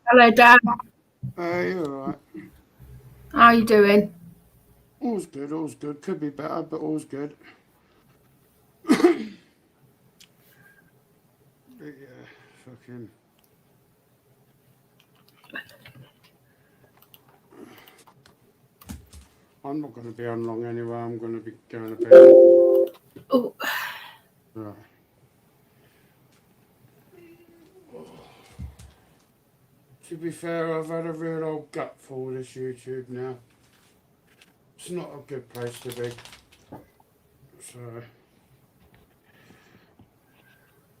Hello, Dan. Hey, all right. How you doing? All's good, all's good. Could be better, but all's good. But yeah, fucking. I'm not going to be on long anyway. I'm going to be going to bed. Oh, Right. To be fair, I've had a real old gut for this YouTube now. It's not a good place to be. So,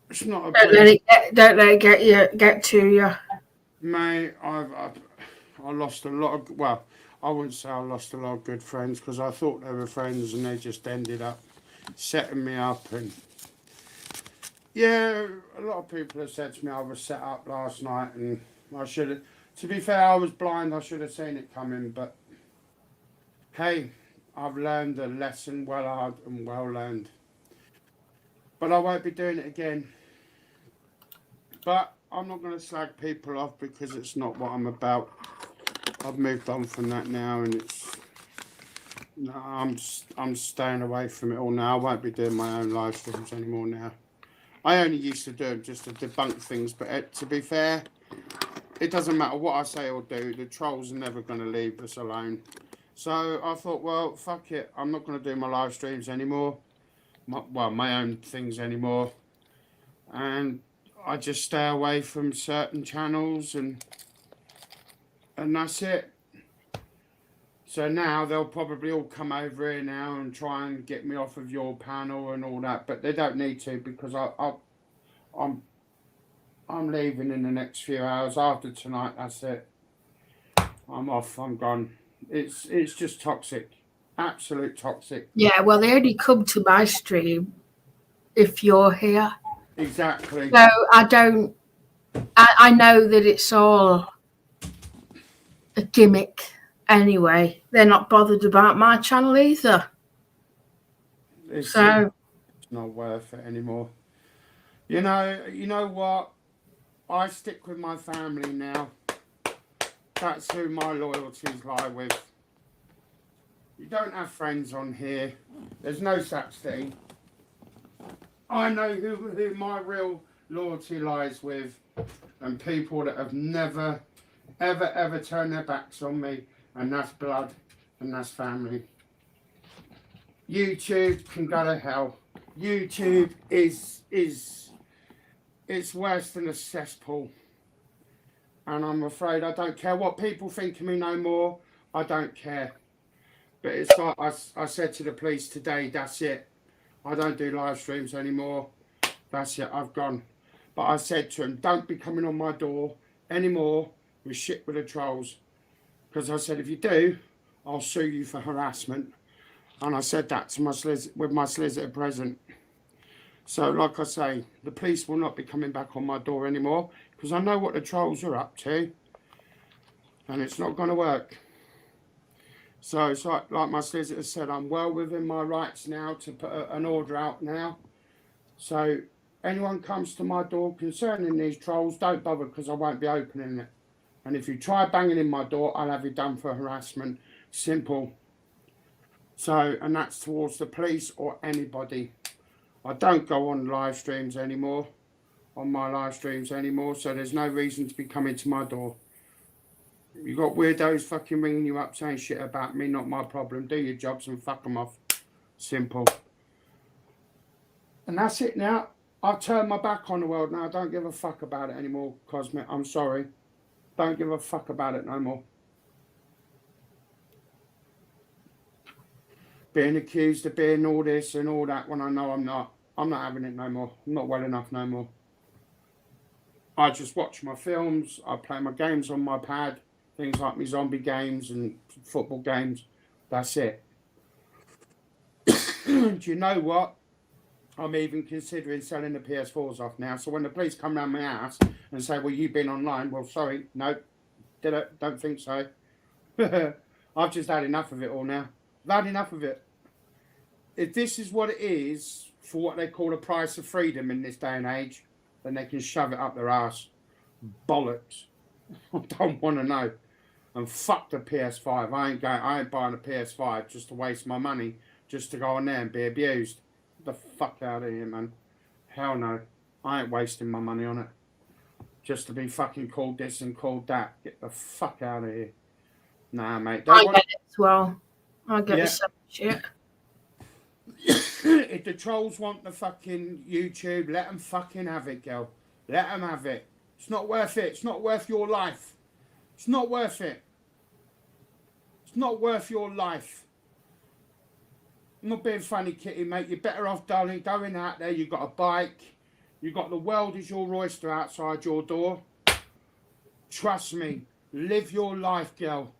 it's not a place. don't let it get to you. Mate, I lost a lot of. Well, I wouldn't say I lost a lot of good friends because I thought they were friends and they just ended up setting me up and yeah, a lot of people have said to me I was set up last night and I should have. To be fair, I was blind. I should have seen it coming. But hey, I've learned a lesson well hard and well learned. But I won't be doing it again. But I'm not going to slag people off because it's not what I'm about. I've moved on from that now, and it's no, I'm staying away from it all now. I won't be doing my own live streams anymore now. I only used to do them just to debunk things, but to be fair, it doesn't matter what I say or do, the trolls are never going to leave us alone. So I thought, well, fuck it, I'm not going to do my live streams anymore, my own things anymore, and I just stay away from certain channels, and that's it. So now they'll probably all come over here now and try and get me off of your panel and all that, but they don't need to because I'm I'm leaving in the next few hours. After tonight, that's it. I'm off. I'm gone. It's just toxic, absolute toxic. Yeah, well, they only come to my stream if you're here. Exactly. So I don't. I know that it's all a gimmick. Anyway, they're not bothered about my channel either. It's So not worth it anymore. You know what? I stick with my family now. That's who my loyalties lie with. You don't have friends on here. There's no such thing. I know who my real loyalty lies with, and people that have never, ever turned their backs on me, and that's blood, and that's family. YouTube can go to hell. YouTube is it's worse than a cesspool, and I'm afraid I don't care what people think of me no more. I don't care. But it's like I said to the police today. That's it. I don't do live streams anymore. That's it. I've gone. But I said to them, don't be coming on my door anymore with shit with the trolls, because I said if you do, I'll sue you for harassment. And I said that to with my solicitor present. So, like I say, the police will not be coming back on my door anymore because I know what the trolls are up to, and it's not going to work. So, it's like my solicitor said, I'm well within my rights now to put an order out now. So, anyone comes to my door concerning these trolls, don't bother because I won't be opening it. And if you try banging in my door, I'll have you done for harassment. Simple. So, and that's towards the police or anybody. I don't go on live streams anymore, on my live streams anymore, so there's no reason to be coming to my door. You got weirdos fucking ringing you up saying shit about me, not my problem. Do your jobs and fuck them off. Simple. And that's it now. I've turned my back on the world now. I don't give a fuck about it anymore, Cosmic. I'm sorry. Don't give a fuck about it no more. Being accused of being all this and all that when I know I'm not. I'm not having it no more. I'm not well enough no more. I just watch my films. I play my games on my pad. Things like my zombie games and football games. That's it. Do you know what? I'm even considering selling the PS4s off now. So when the police come round my house and say, well, you've been online. Well, sorry. No, don't think so. I've just had enough of it all now. I've had enough of it. If this is what it is for what they call a price of freedom in this day and age, then they can shove it up their ass. Bollocks. I don't want to know. And fuck the PS5. I ain't buying a PS5 just to waste my money, just to go on there and be abused. Get the fuck out of here, man. Hell no. I ain't wasting my money on it. Just to be fucking called this and called that. Get the fuck out of here. Nah, mate. I get it as well. I get the same shit. If the trolls want the fucking YouTube, let them fucking have it, girl. Let them have it. It's not worth it. It's not worth your life. It's not worth it. It's not worth your life. I'm not being funny, Kitty, mate. You're better off, darling, going out there. You've got a bike. You've got the world is your oyster outside your door. Trust me. Live your life, girl.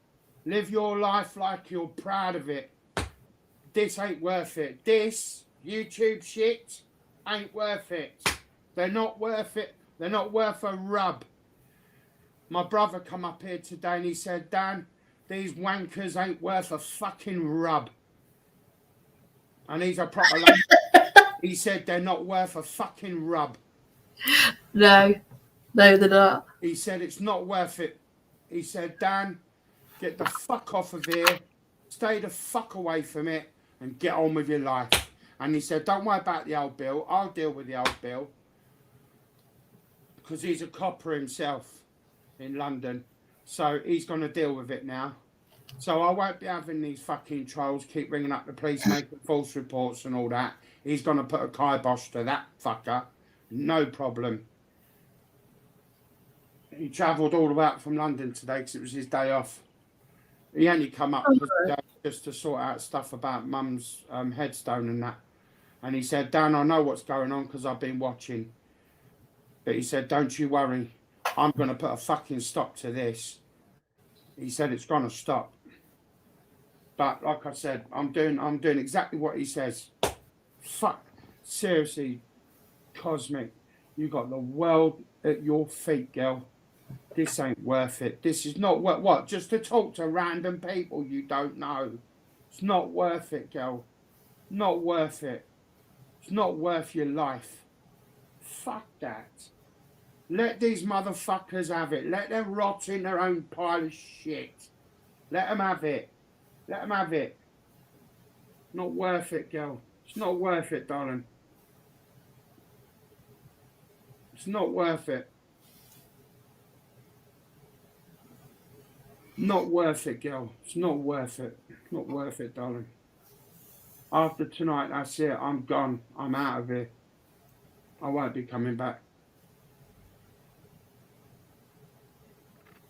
Live your life like you're proud of it. This ain't worth it. This YouTube shit ain't worth it. They're not worth it. They're not worth a rub. My brother come up here today and he said, Dan, these wankers ain't worth a fucking rub. And he's a proper he said they're not worth a fucking rub. No, they're not. He said it's not worth it. He said, Dan, get the fuck off of here. Stay the fuck away from it and get on with your life. And he said, don't worry about the old bill. I'll deal with the old bill. Because he's a copper himself in London. So he's going to deal with it now. So I won't be having these fucking trolls keep ringing up the police, making false reports and all that. He's going to put a kibosh to that fucker. No problem. He travelled all the way up from London today because it was his day off. He only come up just to sort out stuff about Mum's headstone and that. And he said, Dan, I know what's going on because I've been watching. But he said, don't you worry. I'm going to put a fucking stop to this. He said it's going to stop. But like I said, I'm doing exactly what he says. Fuck. Seriously, Cosmic, you got the world at your feet, girl. This ain't worth it. This is not worth what? Just to talk to random people you don't know. It's not worth it, girl. Not worth it. It's not worth your life. Fuck that. Let these motherfuckers have it. Let them rot in their own pile of shit. Let them have it. Let them have it. Not worth it, girl. It's not worth it, darling. It's not worth it. Not worth it, girl. It's not worth it. Not worth it, darling. After tonight, that's it. I'm gone. I'm out of here. I won't be coming back.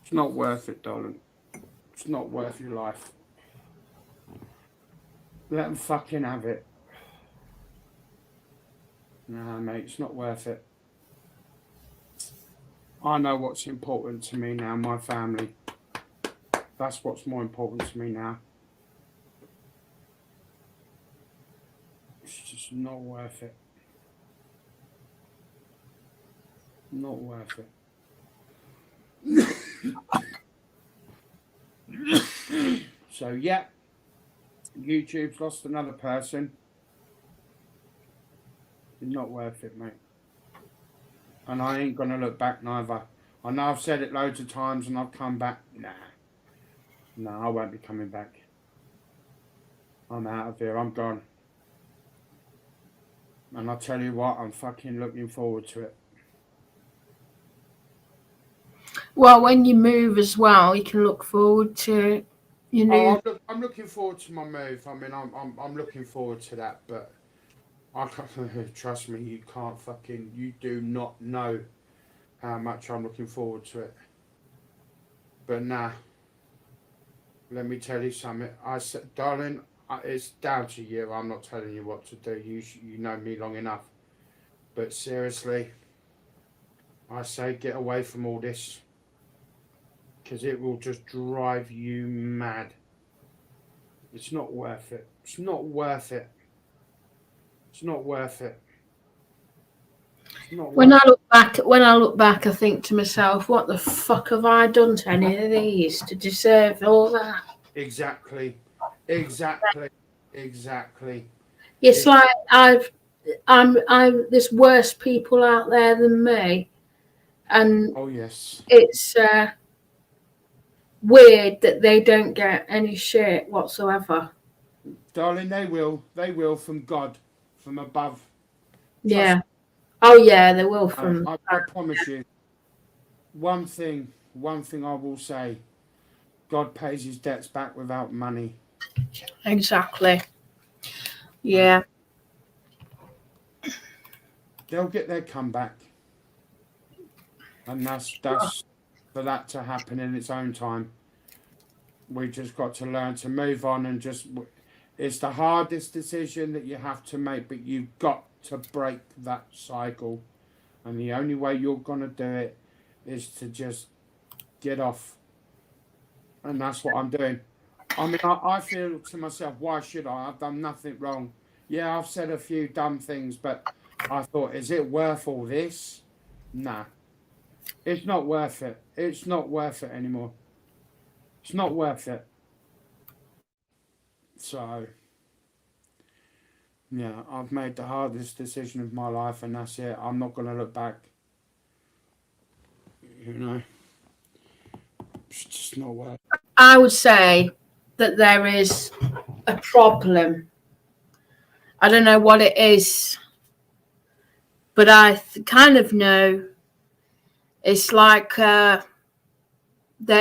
It's not worth it, darling. It's not worth your life. Let them fucking have it. Nah, mate, it's not worth it. I know what's important to me now, my family. That's what's more important to me now. It's just not worth it. Not worth it. So, yeah. YouTube's lost another person. It's not worth it, mate. And I ain't going to look back neither. I know I've said it loads of times and I've come back. Nah. No, I won't be coming back. I'm out of here. I'm gone. And I'll tell you what, I'm fucking looking forward to it. Well, when you move as well, you can look forward to, you know. Oh, I'm looking forward to my move. I mean, I'm looking forward to that, but I can't, trust me, you can't fucking, you do not know how much I'm looking forward to it. But nah, let me tell you something. I said, darling, it's down to you. I'm not telling you what to do. You know me long enough. But seriously, I say get away from all this. Because it will just drive you mad. It's not worth it. It's not worth it. It's not worth it. When I look back, I think to myself, what the fuck have I done to any of these to deserve all that? Exactly. It's like there's worse people out there than me, and oh yes, it's weird that they don't get any shit whatsoever. Darling, they will. They will from God, from above. Trust Yeah. Oh yeah, they will me. from. I promise you. One thing I will say. God pays his debts back without money. Exactly. And Yeah. they'll get their comeback. And that's for that to happen in its own time. We just got to learn to move on and just it's the hardest decision that you have to make, but you've got to break that cycle. And the only way you're gonna do it is to just get off. And that's what I'm doing. I mean, I feel to myself, why should I? I've done nothing wrong. Yeah, I've said a few dumb things, but I thought, is it worth all this? Nah, it's not worth it. It's not worth it anymore. It's not worth it. So, yeah, I've made the hardest decision of my life, and that's it. I'm not going to look back. You know, it's just not worth it. I would say that there is a problem. I don't know what it is, but I kind of know. It's like there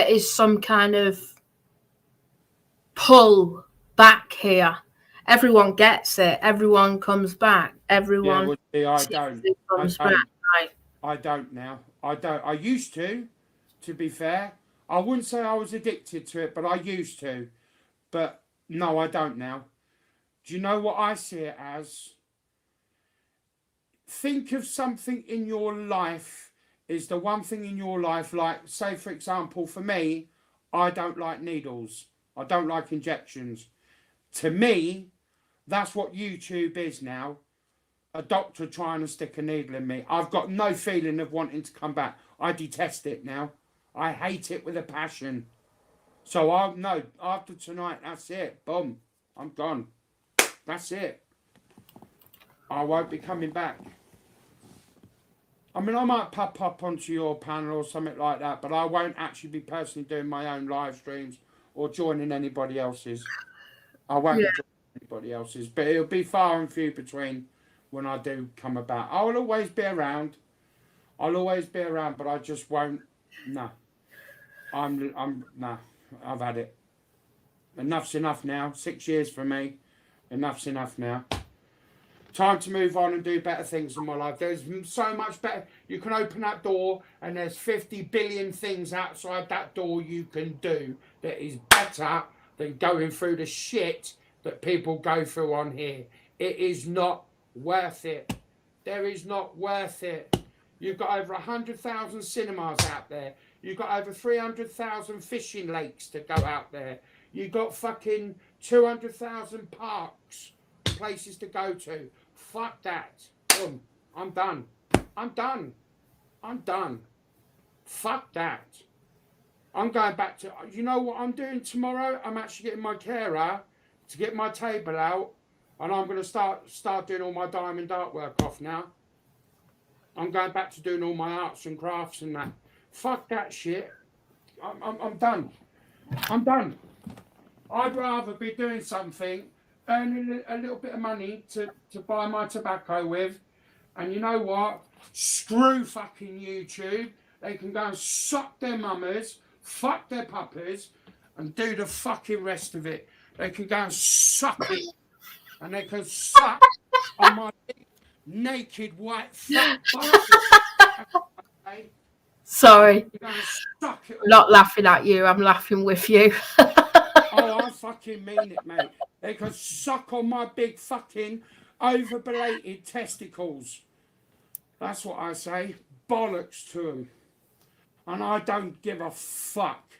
is some kind of pull back here. Everyone gets it. Everyone comes back. Yeah, Everyone well, see, I don't. I comes back. don't. Right? I don't now. I don't. I used to be fair. I wouldn't say I was addicted to it, but I used to. But no, I don't now. Do you know what I see it as? Think of something in your life is the one thing in your life, like, say, for example, for me, I don't like needles. I don't like injections. To me, that's what YouTube is now. A doctor trying to stick a needle in me. I've got no feeling of wanting to come back. I detest it now. I hate it with a passion. So I know after tonight, that's it. Boom. I'm gone. That's it. I won't be coming back. I mean, I might pop up onto your panel or something like that, but I won't actually be personally doing my own live streams or joining anybody else's. I won't be joining anybody else's, but it'll be far and few between when I do come about. I will always be around. I'll always be around, but I just won't. No, nah. I've had it. Enough's enough now. 6 years for me. Enough's enough now. Time to move on and do better things in my life. There's so much better. You can open that door and there's 50 billion things outside that door you can do that is better than going through the shit that people go through on here. It is not worth it. There is not worth it. You've got over 100,000 cinemas out there. You've got over 300,000 fishing lakes to go out there. You've got fucking 200,000 parks, places to go to. Fuck that. Boom. I'm done. I'm done. I'm done. Fuck that. I'm going back to, you know what I'm doing tomorrow? I'm actually getting my carer to get my table out, and I'm going to start doing all my diamond artwork off now. I'm going back to doing all my arts and crafts and that. Fuck that shit. I'm done. I'm done. I'd rather be doing something, earning a little bit of money to buy my tobacco with. And you know what? Screw fucking YouTube. They can go and suck their mamas, fuck their puppies, and do the fucking rest of it. They can go and suck it. And they can suck on my naked white fat okay? Sorry. Suck it I'm not laughing at you. I'm laughing with you. Oh, I fucking mean it, mate. They can suck on my big fucking overbelated testicles. That's what I say. Bollocks to them. And I don't give a fuck.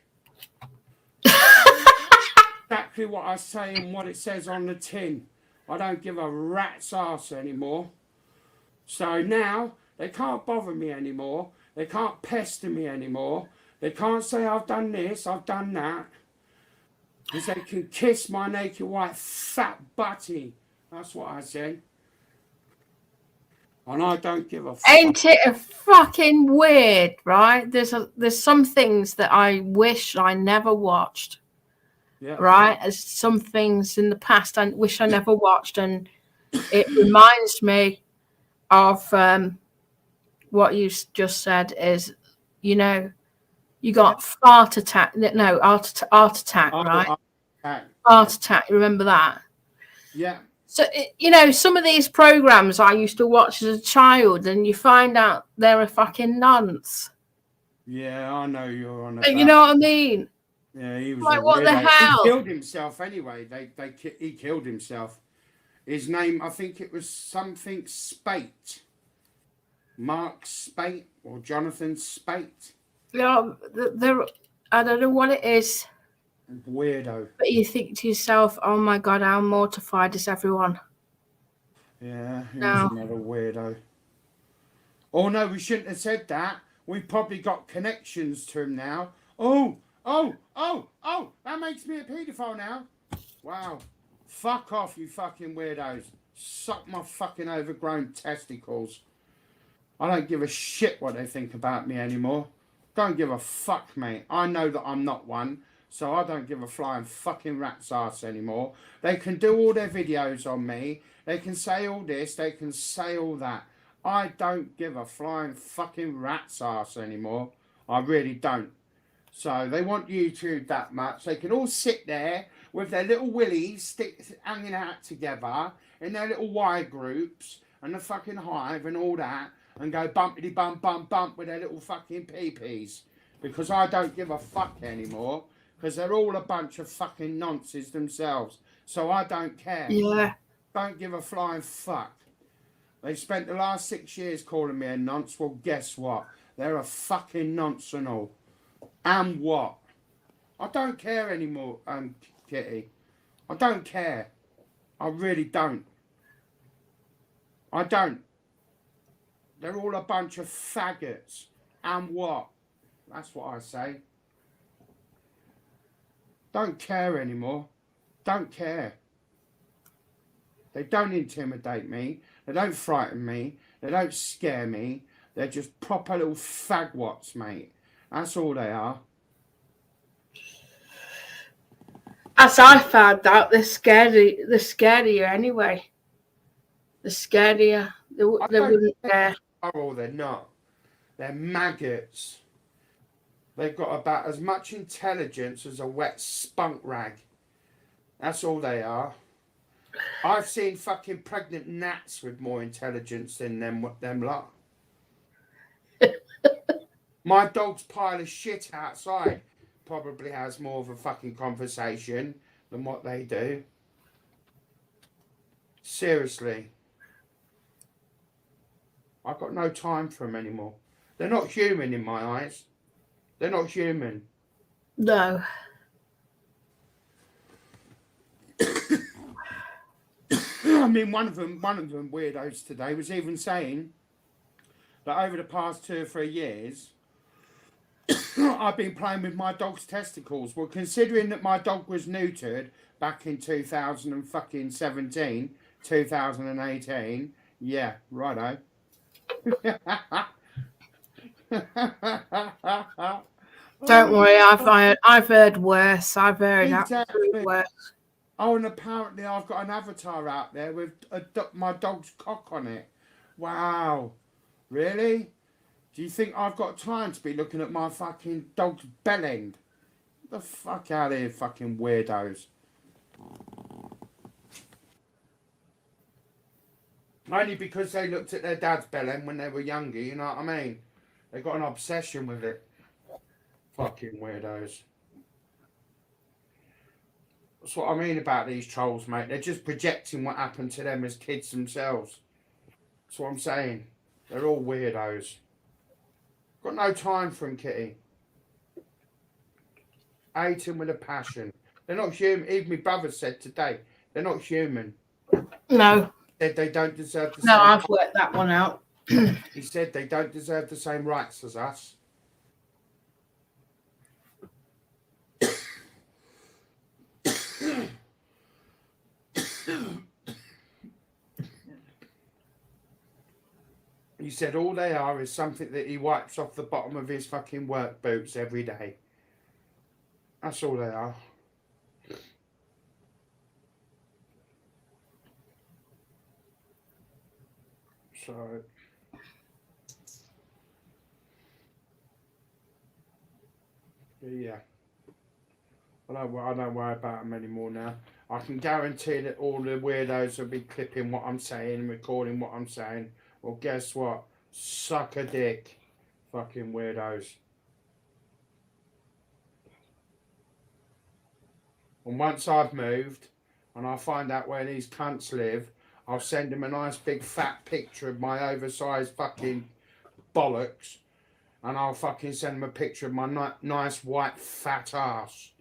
Exactly what I say and what it says on the tin. I don't give a rat's ass anymore. So now they can't bother me anymore. They can't pester me anymore. They can't say I've done this, I've done that. Because they can kiss my naked white fat butty. That's what I said. And I don't give a fuck. Ain't it a fucking weird, right? There's some things that I wish I never watched. Yeah. Right? As some things in the past I wish I never watched, and it reminds me of what you just said is, you know, you got heart attack, heart attack, right? Heart attack, remember that? Yeah. So, you know, some of these programs I used to watch as a child, and you find out they're a fucking nonce. Yeah, I know you're on about. You know what I mean? Yeah, he was like, what the hell? He killed himself anyway. He killed himself. His name, I think it was something Spate. Mark Spate or Jonathan Spate. Yeah, I don't know what it is. Weirdo. But you think to yourself, oh my God, how mortified is everyone? Yeah, he was another weirdo. Oh no, we shouldn't have said that. We've probably got connections to him now. Oh, that makes me a paedophile now. Wow. Fuck off, you fucking weirdos. Suck my fucking overgrown testicles. I don't give a shit what they think about me anymore. Don't give a fuck, mate. I know that I'm not one, so I don't give a flying fucking rat's ass anymore. They can do all their videos on me. They can say all this. They can say all that. I don't give a flying fucking rat's ass anymore. I really don't. So they want YouTube that much. They can all sit there with their little willies hanging out together in their little Y groups and the fucking hive and all that, and go bumpity bump bump bump with their little fucking peepees. Because I don't give a fuck anymore. Because they're all a bunch of fucking nonsense themselves. So I don't care. Yeah. Don't give a flying fuck. They spent the last 6 years calling me a nonce. Well, guess what? They're a fucking nonce and all. And what? I don't care anymore, Kitty. I don't care. I really don't. I don't. They're all a bunch of faggots. And what? That's what I say. Don't care anymore. Don't care. They don't intimidate me. They don't frighten me. They don't scare me. They're just proper little fagwots, mate. That's all they are. As I found out, they're scarier anyway. They're scarier. They wouldn't care. Oh, they're not. They're maggots. They've got about as much intelligence as a wet spunk rag. That's all they are. I've seen fucking pregnant gnats with more intelligence than them lot. My dog's pile of shit outside probably has more of a fucking conversation than what they do. Seriously. I've got no time for them anymore. They're not human in my eyes. They're not human. No. I mean, one of them weirdos today was even saying that over the past 2 or 3 years, I've been playing with my dog's testicles. Well, considering that my dog was neutered back in 2017, 2018, yeah, righto. Don't worry, I've heard worse. I've heard absolutely worse. Oh, and apparently I've got an avatar out there with my dog's cock on it. Wow. Really? Do you think I've got time to be looking at my fucking dog's bell end? Get the fuck out of here, fucking weirdos. Only because they looked at their dad's bell end when they were younger, you know what I mean? They got an obsession with it. Fucking weirdos. That's what I mean about these trolls, mate. They're just projecting what happened to them as kids themselves. That's what I'm saying. They're all weirdos. Got no time for them, Kitty. Hate them with a passion. They're not human. Even my brother said today, they're not human. No. They don't deserve the same. No, I've worked that one out. He said they don't deserve the same rights as us. He said all they are is something that he wipes off the bottom of his fucking work boots every day. That's all they are. So, yeah. I don't worry about them anymore now. I can guarantee that all the weirdos will be clipping what I'm saying and recording what I'm saying. Well, guess what? Suck a dick. Fucking weirdos. And once I've moved and I find out where these cunts live, I'll send them a nice big fat picture of my oversized fucking bollocks, and I'll fucking send them a picture of my nice white fat ass.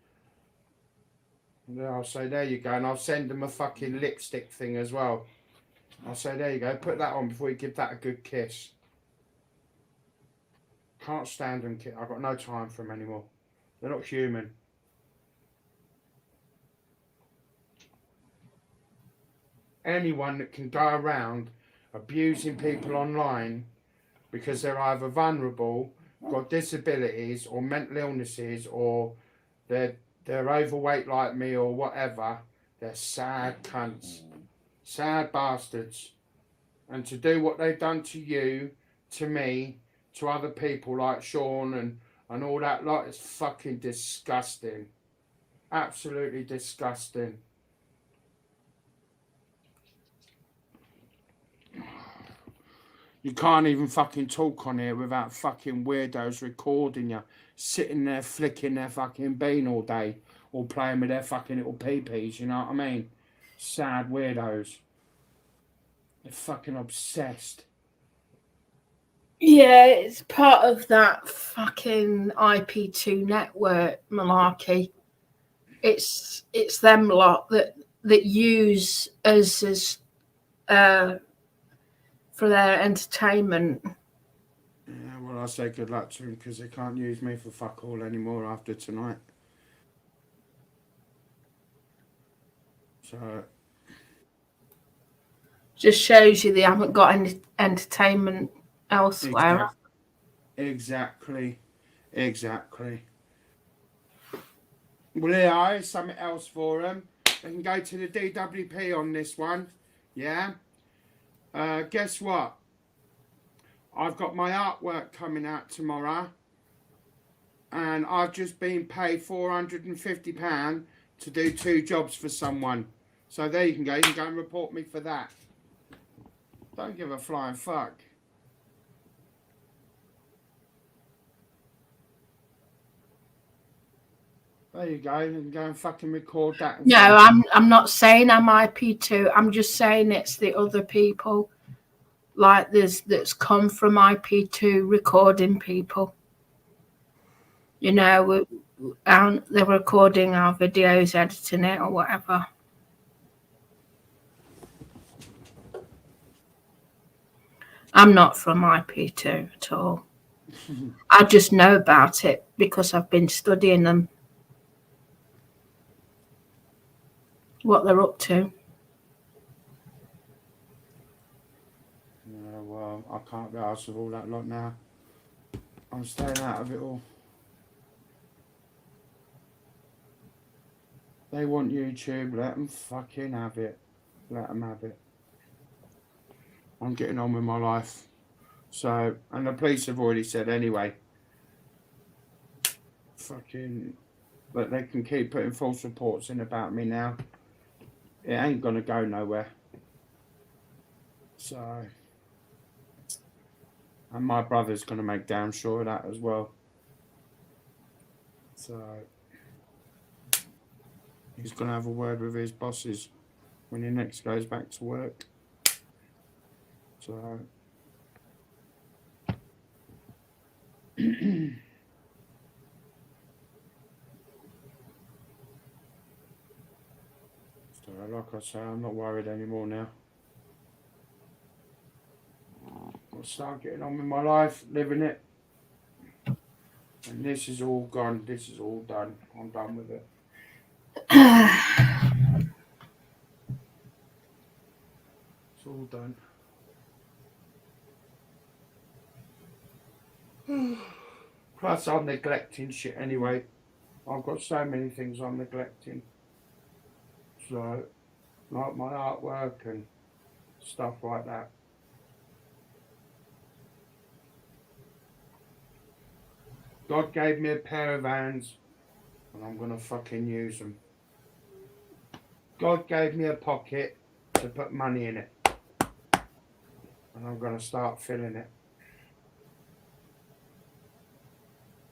And I'll say, there you go, and I'll send them a fucking lipstick thing as well. I'll say, there you go, put that on before you give that a good kiss. Can't stand them, kid. I've got no time for them anymore. They're not human. Anyone that can go around abusing people online because they're either vulnerable, got disabilities or mental illnesses, or they're overweight like me or whatever, they're sad cunts. Sad bastards. And to do what they've done to you, to me, to other people like Sean and all that lot is fucking disgusting. Absolutely disgusting. You can't even fucking talk on here without fucking weirdos recording you, sitting there flicking their fucking bean all day, or playing with their fucking little pee-pees, you know what I mean? Sad weirdos. They're fucking obsessed. Yeah, it's part of that fucking IP2 network malarkey. It's them lot that use us as for their entertainment. Yeah, well, I say good luck to them because they can't use me for fuck all anymore after tonight. So Just shows you they haven't got any entertainment elsewhere. exactly. Well, there is something else for them. They can go to the DWP on this one. Yeah. Guess what? I've got my artwork coming out tomorrow, and I've just been paid £450 to do 2 jobs for someone. So there you can go. You can go and report me for that. Don't give a flying fuck. There you go. You can go and fucking record that. No, I'm not saying I'm IP2. I'm just saying it's the other people like this that's come from IP2 recording people. You know, they're recording our videos, editing it or whatever. I'm not from IP2 at all. I just know about it because I've been studying them, what they're up to. Yeah, well, I can't be arsed with all that lot now. I'm staying out of it all. They want YouTube, let them fucking have it. Let them have it. I'm getting on with my life. So, and the police have already said anyway, fucking, that they can keep putting false reports in about me now. It ain't gonna go nowhere. So, and my brother's gonna make damn sure of that as well. So, he's gonna have a word with his bosses when he next goes back to work. So, so like I say, I'm not worried anymore now. I'll start getting on with my life, living it. And this is all gone. This is all done. I'm done with it. It's all done. Plus, I'm neglecting shit anyway. I've got so many things I'm neglecting. So, like my artwork and stuff like that. God gave me a pair of hands, and I'm going to fucking use them. God gave me a pocket to put money in it, and I'm going to start filling it.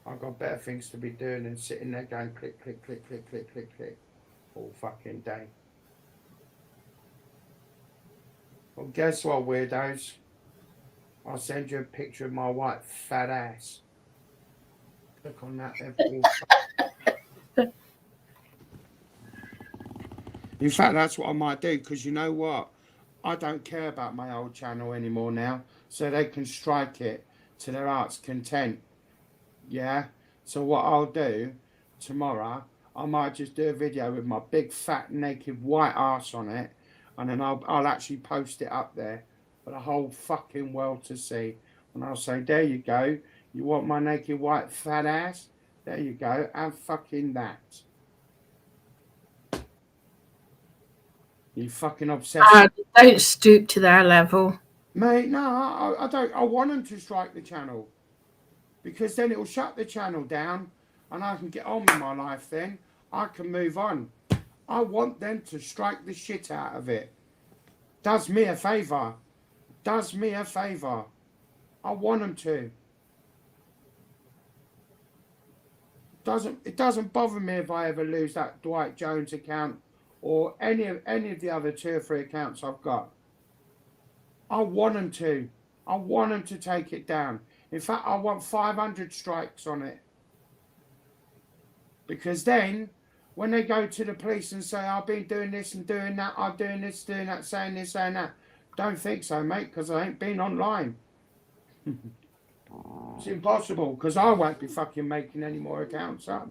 I've got better things to be doing than sitting there going click, click, click, click, click, click, click all fucking day. Well, guess what, weirdos? I'll send you a picture of my white fat ass. Click on that. In fact, that's what I might do, because you know what? I don't care about my old channel anymore now, so they can strike it to their heart's content. Yeah? So what I'll do tomorrow, I might just do a video with my big fat naked white ass on it, and then I'll actually post it up there for the whole fucking world to see. And I'll say, there you go. You want my naked white fat ass? There you go. Have fucking that. You fucking obsessed. Don't stoop to their level. Mate, no, I don't. I want them to strike the channel, because then it'll shut the channel down and I can get on with my life then. I can move on. I want them to strike the shit out of it. Does me a favour. Does me a favour. I want them to. It doesn't bother me if I ever lose that Dwight Jones account or any of the other 2 or 3 accounts I've got. I want them to. I want them to take it down. In fact, I want 500 strikes on it. Because then, when they go to the police and say, I've been doing this and doing that, I'm doing this, doing that, saying this, saying that. Don't think so, mate, because I ain't been online. It's impossible, because I won't be fucking making any more accounts up.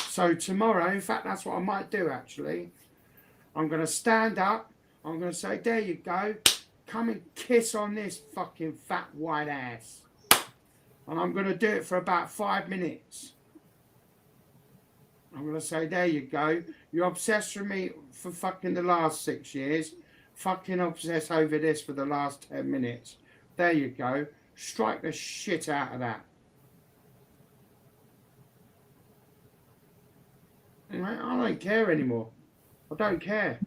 So tomorrow, in fact, that's what I might do, actually. I'm going to stand up. I'm going to say, there you go. Come and kiss on this fucking fat white ass. And I'm going to do it for about 5 minutes. I'm going to say, there you go. You're obsessed with me for fucking the last 6 years. Fucking obsessed over this for the last 10 minutes. There you go. Strike the shit out of that. I don't care anymore. I don't care.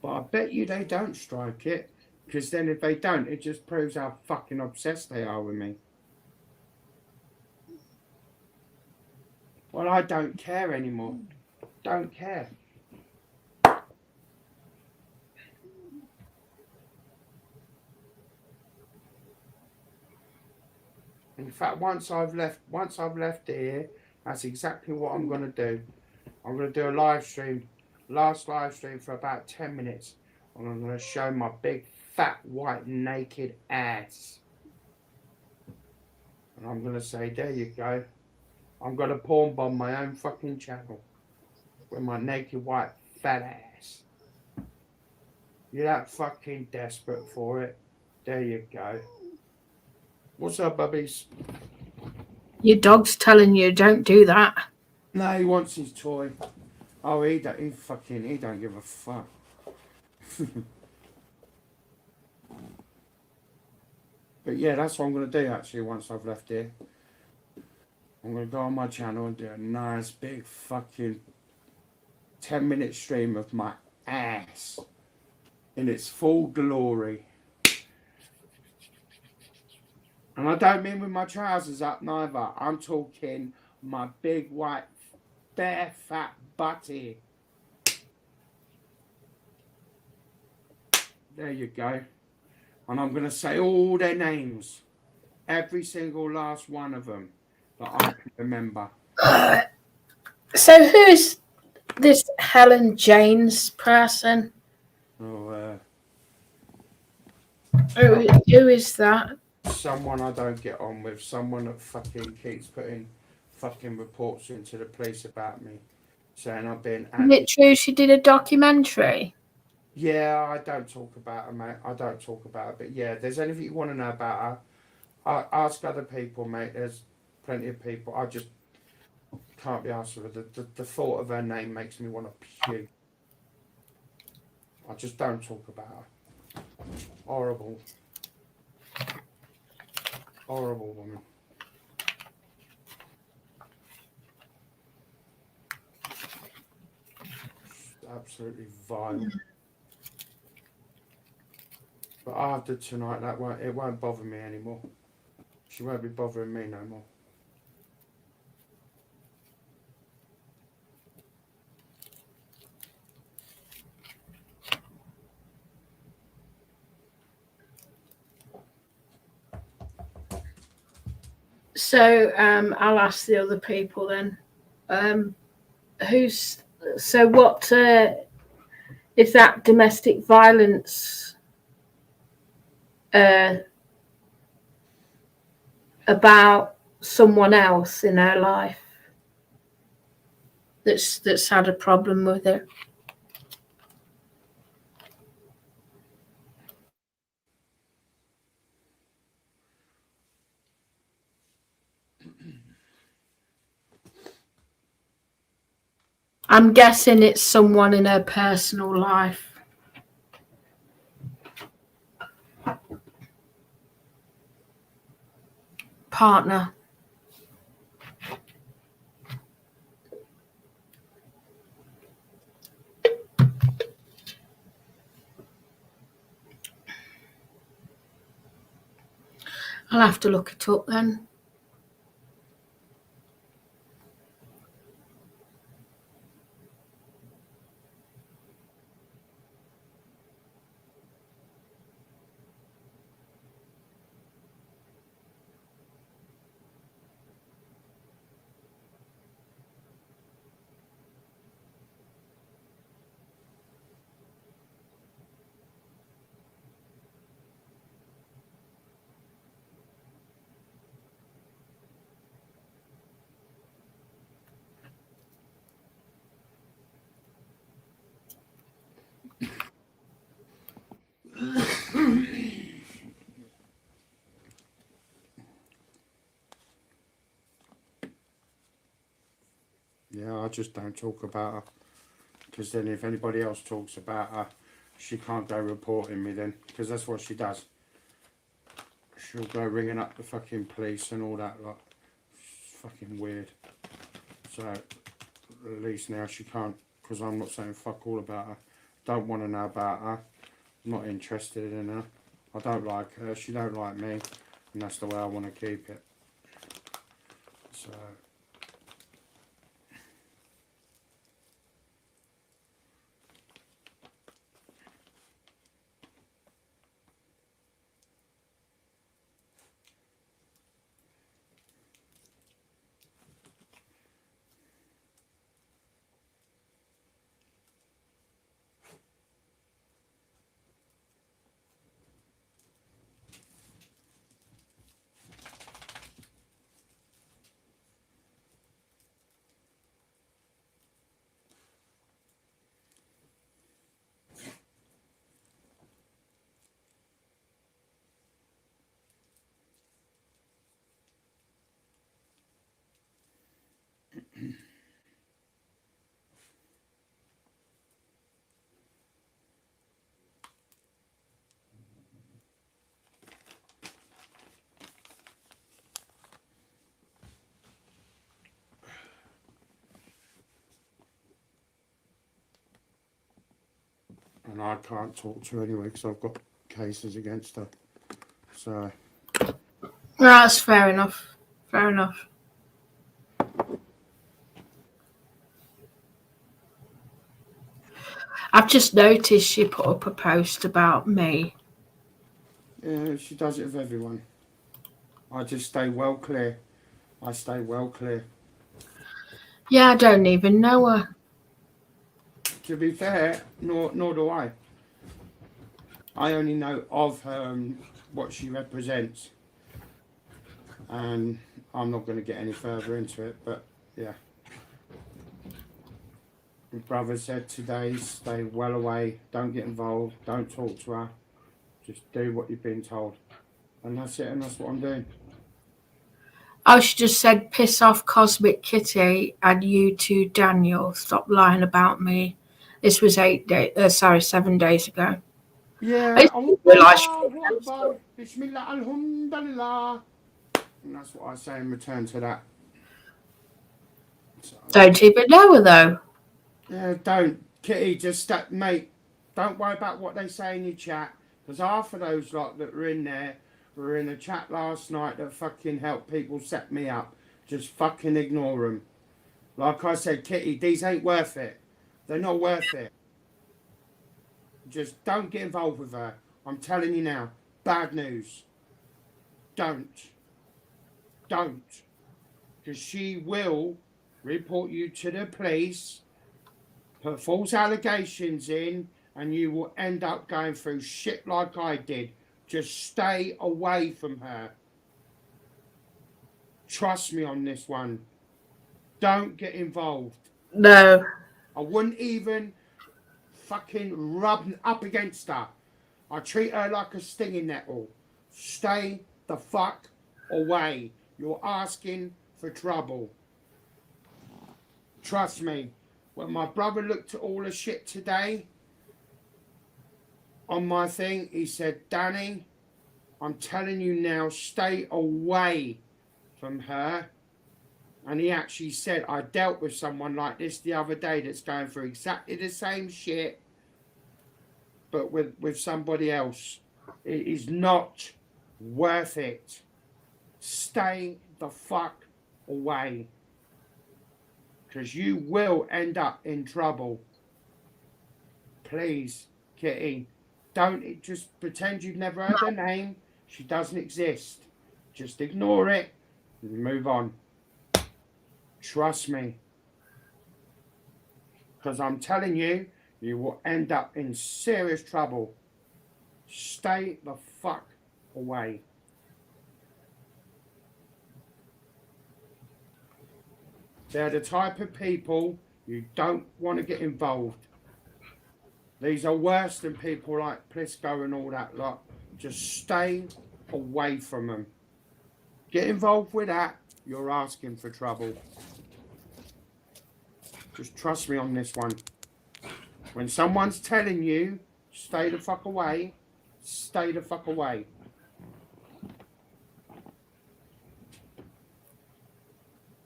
But I bet you they don't strike it. Because then if they don't, it just proves how fucking obsessed they are with me. Well, I don't care anymore. Don't care. In fact, once I've left here, that's exactly what I'm going to do. I'm going to do a live stream, last live stream for about 10 minutes. And I'm going to show my big, fat, white, naked ass. And I'm going to say, there you go. I'm going to porn bomb my own fucking channel with my naked, white, fat ass. You're that fucking desperate for it. There you go. What's up, bubbies? Your dog's telling you don't do that. No, he wants his toy. Oh, he don't give a fuck. But yeah, that's what I'm going to do actually once I've left here. I'm going to go on my channel and do a nice big fucking 10-minute stream of my ass in its full glory. And I don't mean with my trousers up neither. I'm talking my big white bare fat butty. There you go. And I'm going to say all their names. Every single last one of them that I can remember. So who is this Helen Janes person? Oh, Who is that? someone I don't get on with. Someone that fucking keeps putting fucking reports into the police about me. Saying I've been... Is it true she did a documentary? Yeah, I don't talk about her, mate. I don't talk about her. But yeah, if there's anything you want to know about her, ask other people, mate. There's plenty of people. I just can't be asked with her. The thought of her name makes me want to puke. I just don't talk about her. Horrible, horrible woman. Absolutely vile. But after tonight, it won't bother me anymore. She won't be bothering me no more. So I'll ask the other people then. Who's so? What is that domestic violence about someone else in her life that's had a problem with it? I'm guessing it's someone in her personal life. Partner. I'll have to look it up then. Yeah, I just don't talk about her. Because then if anybody else talks about her, she can't go reporting me then. Because that's what she does. She'll go ringing up the fucking police and all that lot. It's fucking weird. So, at least now she can't. Because I'm not saying fuck all about her. Don't want to know about her. I'm not interested in her. I don't like her. She don't like me. And that's the way I want to keep it. So... And I can't talk to her anyway because I've got cases against her. So... That's fair enough. Fair enough. I've just noticed she put up a post about me. Yeah, she does it with everyone. I just stay well clear. I stay well clear. Yeah, I don't even know her. To be fair, nor do I. I only know of her and what she represents. And I'm not going to get any further into it, but yeah. My brother said today, stay well away, don't get involved, don't talk to her, just do what you've been told. And that's it, and that's what I'm doing. I should just said, piss off Cosmic Kitty and you too, Daniel. Stop lying about me. This was 7 days ago. Yeah, Allahu Akbar, Bismillah, Alhamdulillah. And that's what I say in return to that. So, Don't even know her though. yeah, don't. Kitty, just mate, don't worry about what they say in your chat. Because half of those lot that were in there were in a chat last night that fucking helped people set me up. Just fucking ignore them. Like I said, Kitty, these ain't worth it. They're not worth it. Just don't get involved with her. I'm telling you now. Bad news. Don't. Because she will report you to the police, put false allegations in, and you will end up going through shit like I did. Just stay away from her. Trust me on this one. Don't get involved. No. I wouldn't even fucking rub up against her. I treat her like a stinging nettle. Stay the fuck away. You're asking for trouble. Trust me. When my brother looked at all the shit today on my thing, he said, Danny, I'm telling you now, stay away from her. And he actually said, I dealt with someone like this the other day that's going through exactly the same shit, but with somebody else. It is not worth it. Stay the fuck away. Because you will end up in trouble. Please, Kitty, don't just pretend you've never heard her name. She doesn't exist. Just ignore it and move on. Trust me. Because I'm telling you, you will end up in serious trouble. Stay the fuck away. They're the type of people you don't want to get involved. These are worse than people like Plisco and all that lot. Just stay away from them. Get involved with that, you're asking for trouble. Just trust me on this one. When someone's telling you, stay the fuck away, stay the fuck away.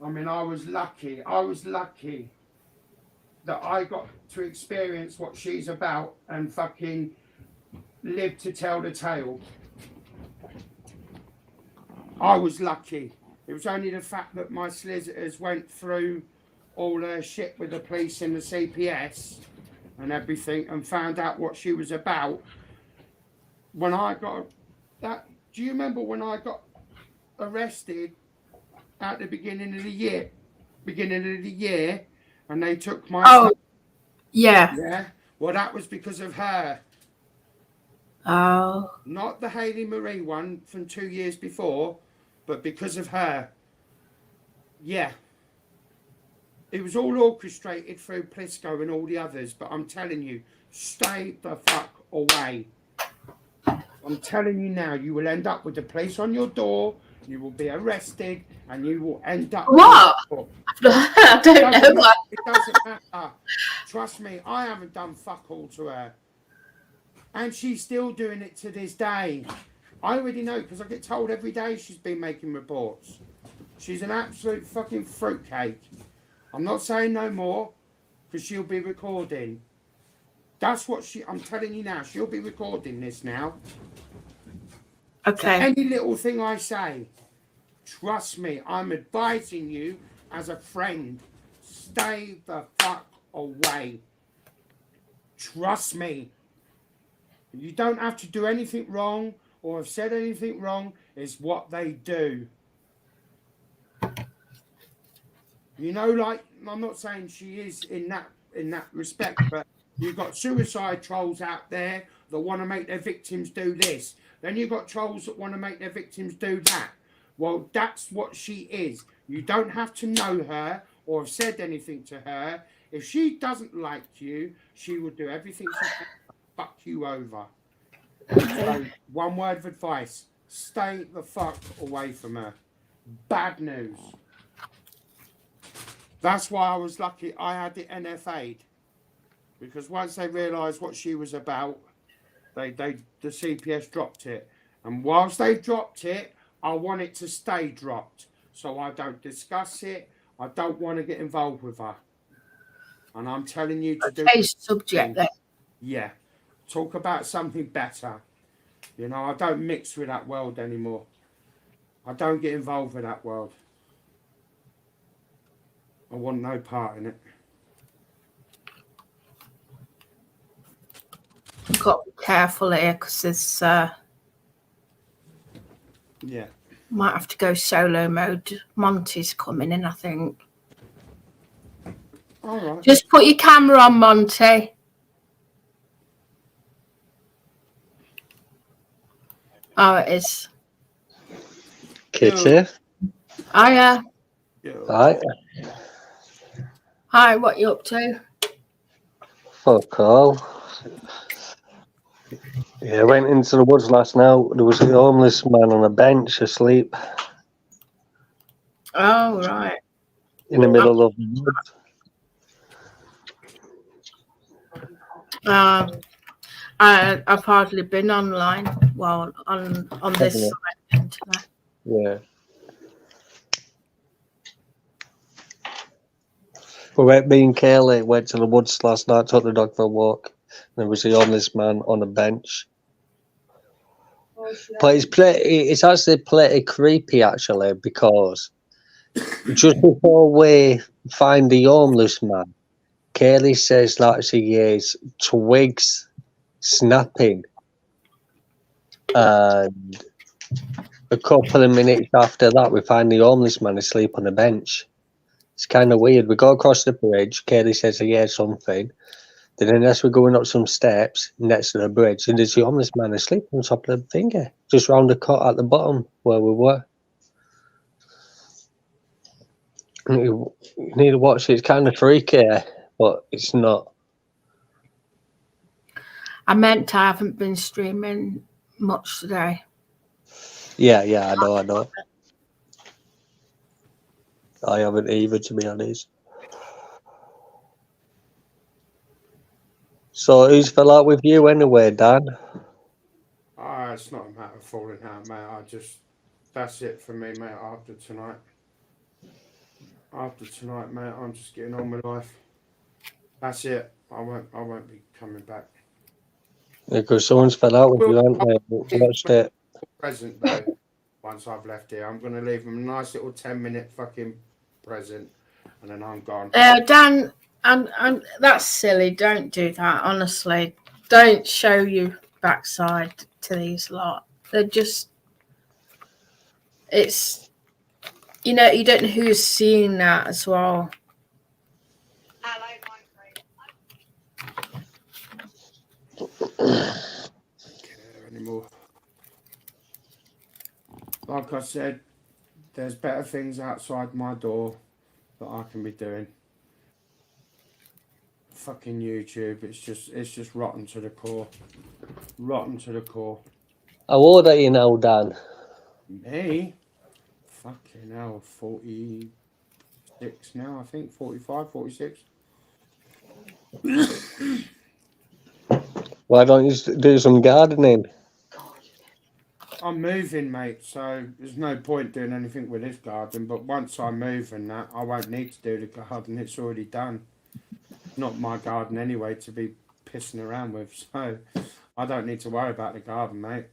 I mean, I was lucky that I got to experience what she's about and fucking live to tell the tale. I was lucky. It was only the fact that my solicitors went through all her shit with the police and the CPS and everything and found out what she was about. When I got that, do you remember when I got arrested at the beginning of the year? And they took my stuff. Yeah. Well, that was because of her. Oh. Not the Hayley Marie one from 2 years before, but because of her. Yeah. It was all orchestrated through Plisco and all the others, but I'm telling you, stay the fuck away. I'm telling you now, you will end up with the police on your door, you will be arrested, and you will end up... What? I don't know. It doesn't matter. Trust me, I haven't done fuck all to her. And she's still doing it to this day. I already know, because I get told every day she's been making reports. She's an absolute fucking fruitcake. I'm not saying no more, because she'll be recording. That's what I'm telling you now, she'll be recording this now. Okay. So any little thing I say, trust me, I'm advising you as a friend, stay the fuck away. Trust me. You don't have to do anything wrong or have said anything wrong. It's what they do. You know, like, I'm not saying she is in that respect, but you've got suicide trolls out there that want to make their victims do this. Then you've got trolls that want to make their victims do that. Well, that's what she is. You don't have to know her or have said anything to her. If she doesn't like you, she will do everything she can to fuck you over. So, one word of advice: stay the fuck away from her. Bad news. That's why I was lucky I had it NFA'd. Because once they realised what she was about, the CPS dropped it. And whilst they've dropped it, I want it to stay dropped. So I don't discuss it. I don't want to get involved with her. And I'm telling you to do Change subject then. Yeah. Talk about something better. You know, I don't mix with that world anymore. I don't get involved with that world. I want no part in it. Got to be careful here because there's Yeah. might have to go solo mode. Monty's coming in, I think. All right. Just put your camera on, Monty. Oh, it is. Kitty. Hiya. Hi. Hi, what you up to? Fuck all. Yeah, I went into the woods last night. There was a homeless man on a bench asleep Oh, right. in the middle of the woods. I've hardly been online. Well, on this side internet. Yeah. Me and Kaylee went to the woods last night, took the dog for a walk. There was a homeless man on a bench. But it's actually pretty creepy, actually, because just before we find the homeless man, Kaylee says that she hears twigs snapping, and a couple of minutes after that, we find the homeless man asleep on a bench. It's kind of weird. We go across the bridge. Kaylee says he hears something. Then as we're going up some steps next to the bridge, and there's the homeless man asleep on top of the finger, just round the cut at the bottom where we were. You need to watch it. It's kind of freaky, but it's not. I haven't been streaming much today. Yeah, I know. I haven't either, to be honest. So who's fell out with you anyway, Dan? It's not a matter of falling out, mate. That's it for me, mate. After tonight, mate, I'm just getting on with life. That's it. I won't be coming back. Yeah, because someone's fell out with you, haven't they? Watched it. Present though. Once I've left here, I'm gonna leave them a nice little 10-minute fucking present, and then I'm gone. Dan, and that's silly. Don't do that. Honestly, don't show you backside to these lot. They're just. It's. You don't know who's seeing that as well. Care anymore. Like I said, there's better things outside my door that I can be doing. Fucking YouTube, it's just rotten to the core. Rotten to the core. How old are you now, Dan? Me? Fucking hell, 46 now, I think. 45, 46. Why don't you do some gardening? I'm moving, mate, so there's no point doing anything with this garden. But once I move and that, I won't need to do the garden. It's already done. Not my garden anyway to be pissing around with, so I don't need to worry about the garden, mate.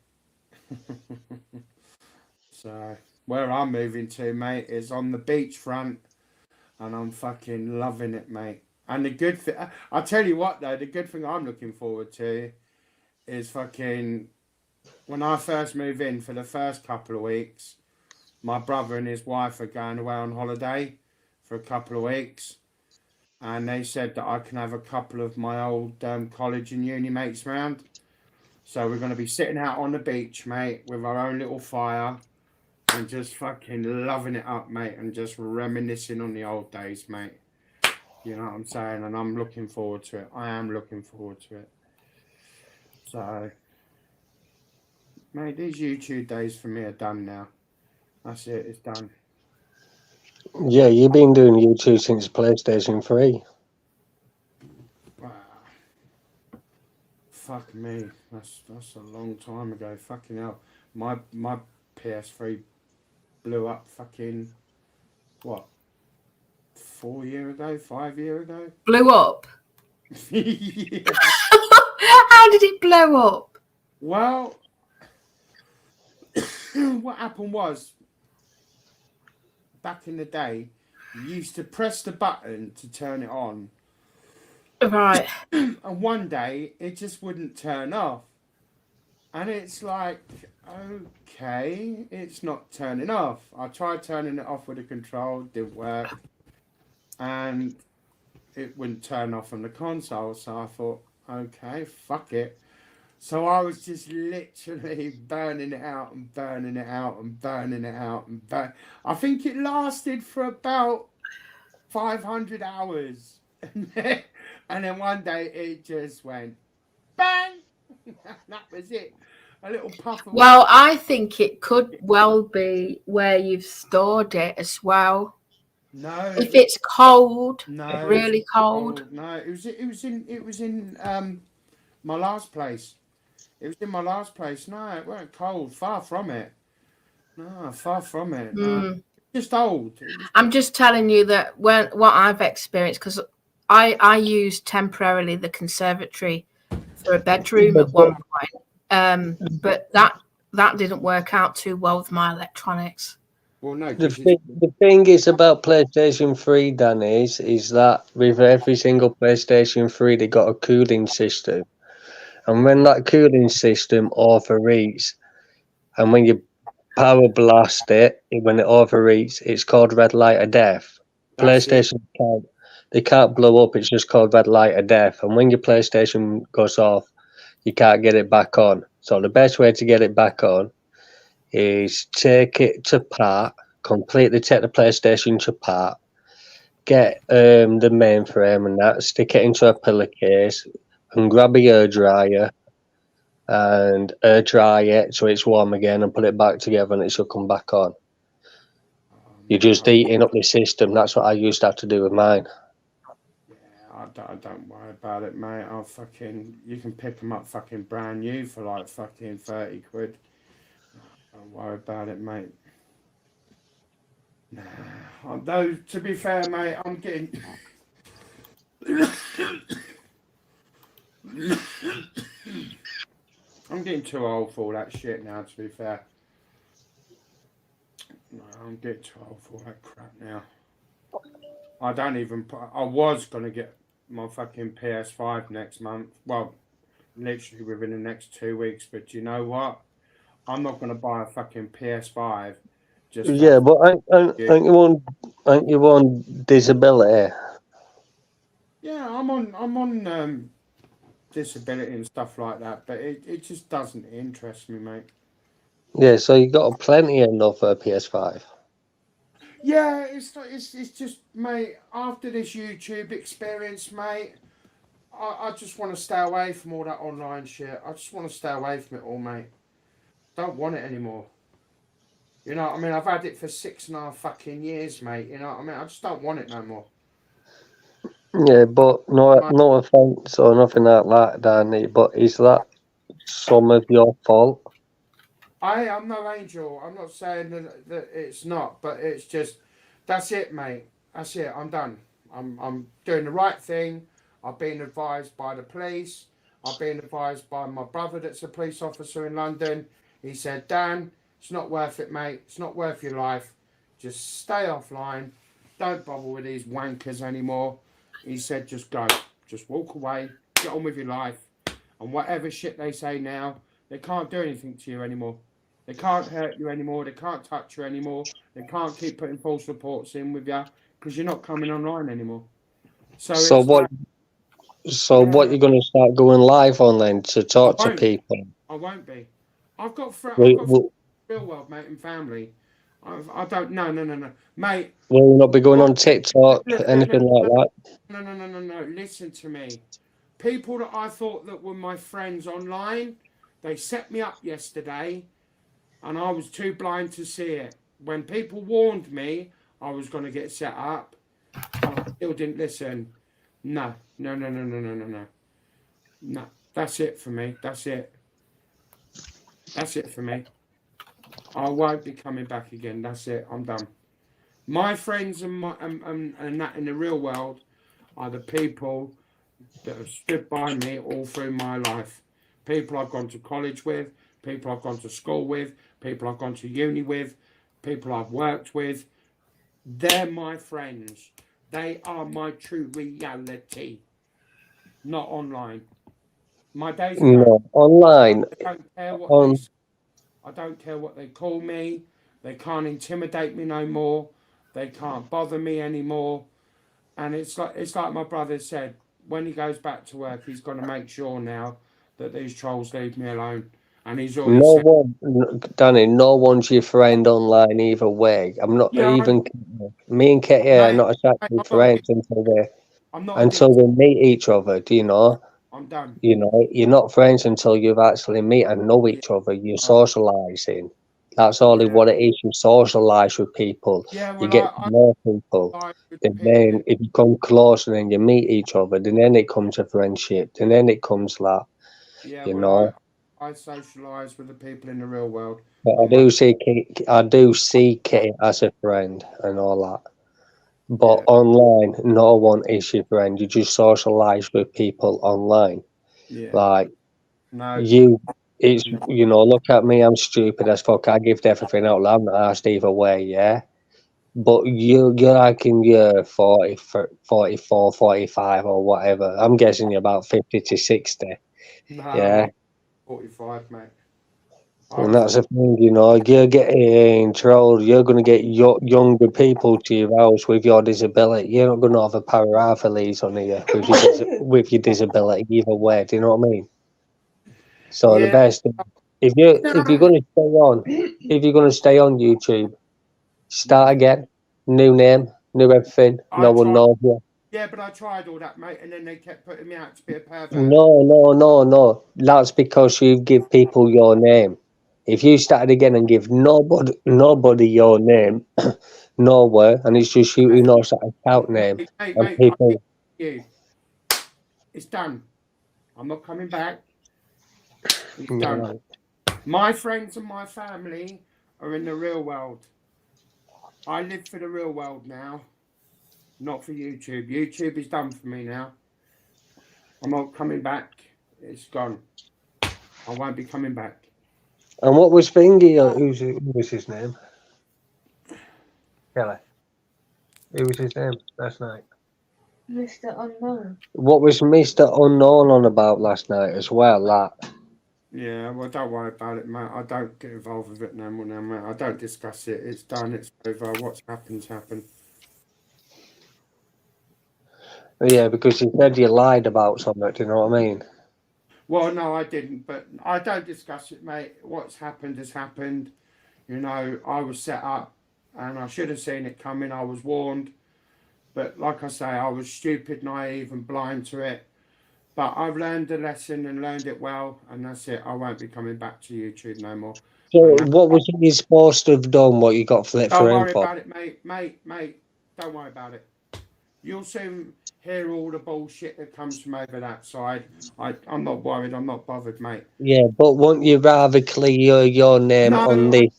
So where I'm moving to, mate, is on the beachfront, and I'm fucking loving it, mate. And the good thing, I'll tell you what though, the good thing I'm looking forward to is fucking when I first move in for the first couple of weeks, my brother and his wife are going away on holiday for a couple of weeks. And they said that I can have a couple of my old college and uni mates round. So we're going to be sitting out on the beach, mate, with our own little fire and just fucking loving it up, mate, and just reminiscing on the old days, mate. You know what I'm saying? And I'm looking forward to it. I am looking forward to it. So, mate, these YouTube days for me are done now. That's it. It's done. Yeah, you've been doing YouTube since PlayStation 3. Wow. Fuck me. That's a long time ago. Fucking hell. My PS3 blew up fucking what? 4 years ago, 5 years ago. Blew up. Yeah. How did it blow up? Well, what happened was, back in the day, you used to press the button to turn it on, Right. and one day it just wouldn't turn off. And it's like, okay, it's not turning off. I tried turning it off with the control, didn't work. And it wouldn't turn off on the console. So I thought, okay, fuck it. So I was just literally burning it out and burning it out and burning it out and I think it lasted for about 500 hours. And then one day it just went bang. That was it. A little puff of Well, I think it could well be where you've stored it as well. no. If it's cold, No, really cold. No, it was in my last place. It was in my last place. No, it weren't cold. Far from it. No, far from it. No. Just old. I'm just telling you that what I've experienced, because I used temporarily the conservatory for a bedroom at one point, but that didn't work out too well with my electronics. Well, no. The thing is about PlayStation 3, Dan, is that with every single PlayStation 3, they got a cooling system. And when that cooling system overheats, and when you power blast it, when it overheats, it's called red light of death. PlayStation can't blow up, it's just called red light of death. And when your PlayStation goes off, you can't get it back on. So the best way to get it back on is take it to part, completely take the PlayStation to part, get the mainframe and that, stick it into a pillowcase, and grab a hairdryer and air dry it so it's warm again and put it back together and it should come back on. You're just heating up the system. That's what I used to have to do with mine. Yeah, I don't worry about it, mate. You can pick them up fucking brand new for like fucking 30 quid. Don't worry about it, mate. Nah, though, to be fair, mate, I'm getting... I'm getting too old for all that shit now, to be fair. No, I'm getting too old for all that crap now. I was going to get my fucking PS5 next month. Well, literally within the next 2 weeks. But you know what? I'm not going to buy a fucking PS5. Yeah, but aren't you on disability? Yeah, I'm on disability and stuff like that, but it just doesn't interest me, mate. Yeah, so you got plenty enough for a PS5. Yeah, it's just, mate, after this YouTube experience, mate, I just want to stay away from all that online shit. I just want to stay away from it all, mate. Don't want it anymore. You know what I mean? I've had it for 6.5 fucking years, mate. You know what I mean? I just don't want it no more. Yeah, but no offense or nothing like that, Danny. But is that some of your fault? I'm no angel. I'm not saying that it's not, but it's just, that's it, mate. That's it. I'm done. I'm doing the right thing. I've been advised by the police. I've been advised by my brother that's a police officer in London. He said, Dan, it's not worth it, mate. It's not worth your life. Just stay offline. Don't bother with these wankers anymore. He said, just go. Just walk away. Get on with your life. And whatever shit they say now, they can't do anything to you anymore. They can't hurt you anymore. They can't touch you anymore. They can't keep putting false reports in with you because you're not coming online anymore. So what you're going to start going live on then to talk to people? I won't be. I've got real world, mate, and family. I don't. No, mate. Will you not be going What, on TikTok, anything like that? no. Listen to me. People that I thought that were my friends online, they set me up yesterday, and I was too blind to see it. When people warned me I was going to get set up, and I still didn't listen. No. No. That's it for me. That's it. That's it for me. I won't be coming back again. That's it. I'm done. My friends and that in the real world are the people that have stood by me all through my life. People I've gone to college with, people I've gone to school with, people I've gone to uni with, people I've worked with. They're my friends. They are my true reality, not online. My days are done. No, online. I don't care what they On say. I don't care what they call me. They can't intimidate me no more. They can't bother me anymore. And it's like my brother said, when he goes back to work, he's got to make sure now that these trolls leave me alone. And he's already no said, one, Danny, no one's your friend online either way. I'm not yeah, even. Me and Kitty are mate, not exactly I'm not friends addicted. until we meet each other. Do you know? I'm done. You know, you're not friends until you've actually meet and know Yeah, each other. You're socialising. That's all yeah, what it is. You socialise with people. yeah. You Well, get to know people. I with the And people. then if you come close and then you meet each other, then it comes a friendship. And then it comes that, Yeah, you well, know. I socialise with the people in the real world. But And my, I do see Kitty as a friend and all that. But yeah, online, no one is your friend. You just socialise with people online. yeah. Like No, you, it's look at me. I'm stupid as fuck. I give everything out. I'm not asked either way. Yeah. But you're like in your 40, 44, 45 or whatever. I'm guessing you're about 50 to 60. no, Yeah. I'm 45, mate. I And was that's the thing, you're getting trolled. You're going to get younger people to your house with your disability. You're not going to have a paralysis on here with your disability either way. Do you know what I mean? So the yeah. best, if you're No, going to stay on YouTube, yeah. start again, new name, new everything. I No one tried. knows you. Yeah, but I tried all that, mate, and then they kept putting me out to be a pervert. No. That's because you give people your name. If you started again and give nobody your name, nowhere, and it's just you who knows that account name, and Mate, I give people, you. It's done. I'm not coming back. It's done. right. My friends and my family are in the real world. I live for the real world now, not for YouTube. YouTube is done for me now. I'm not coming back. It's gone. I won't be coming back. And what was Thingy? Who was his name? Kelly. Who was his name last night? Mr. Unknown. What was Mr. Unknown on about last night as well? That. Yeah, well, don't worry about it, mate. I don't get involved with it no more now, mate. I don't discuss it. It's done. It's over. What's happened's happened. Yeah, because he said you lied about something. Do you know what I mean? Well, no, I didn't, but I don't discuss it, mate. What's happened has happened. I was set up and I should have seen it coming. I was warned. But like I say, I was stupid, naive, and blind to it. But I've learned the lesson and learned it well, and that's it. I won't be coming back to YouTube no more. So And that, what was he supposed to have done? What you got flipped don't for him worry for? about it, mate. Don't worry about it. You'll soon hear all the bullshit that comes from over that side. I'm not worried. I'm not bothered, mate. Yeah, but wouldn't you rather clear your name No, on I don't this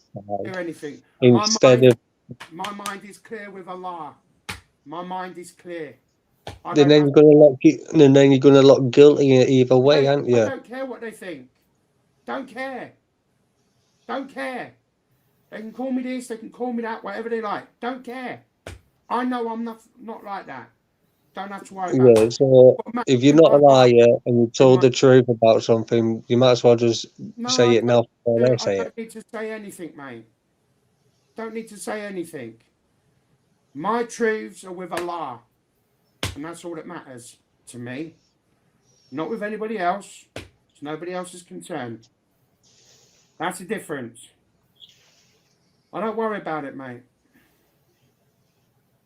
hear side anything. instead of My mind is clear with Allah. My mind is clear. I then don't have. you're gonna look guilty either way, Mate, aren't I you? don't care what they think. Don't care. Don't care. They can call me this, they can call me that, whatever they like. Don't care. I know I'm not like that. Don't have to worry about Yeah, that. so What matters if you're in not my a life, liar and you in told my the truth about something, you might as well just no, say it now before they I say it. don't need to say anything, mate. Don't need to say anything. My truths are with Allah, and that's all that matters to me. Not with anybody else. It's nobody else's concern. That's the difference. I don't worry about it, mate.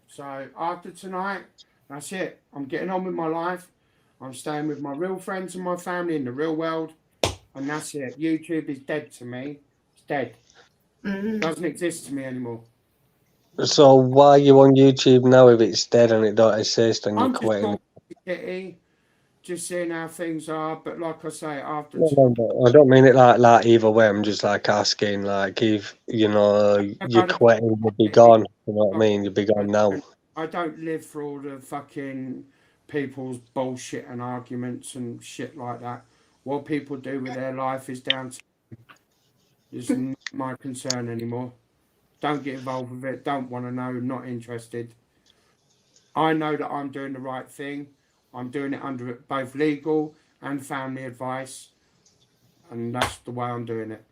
So after tonight, that's it. I'm getting on with my life. I'm staying with my real friends and my family in the real world. And that's it. YouTube is dead to me. It's dead. It doesn't exist to me anymore. So why are you on YouTube now if it's dead and it don't exist and you're I'm just quitting? talking to Kitty, just seeing how things are. But like I say, after No, I don't mean it like either way. I'm just like asking, like if you're quitting, you'll be gone. You know what I mean? You'll be gone now. I don't live for all the fucking people's bullshit and arguments and shit like that. What people do with their life is down to is not my concern anymore. Don't get involved with it. Don't want to know. Not interested. I know that I'm doing the right thing. I'm doing it under both legal and family advice, and that's the way I'm doing it.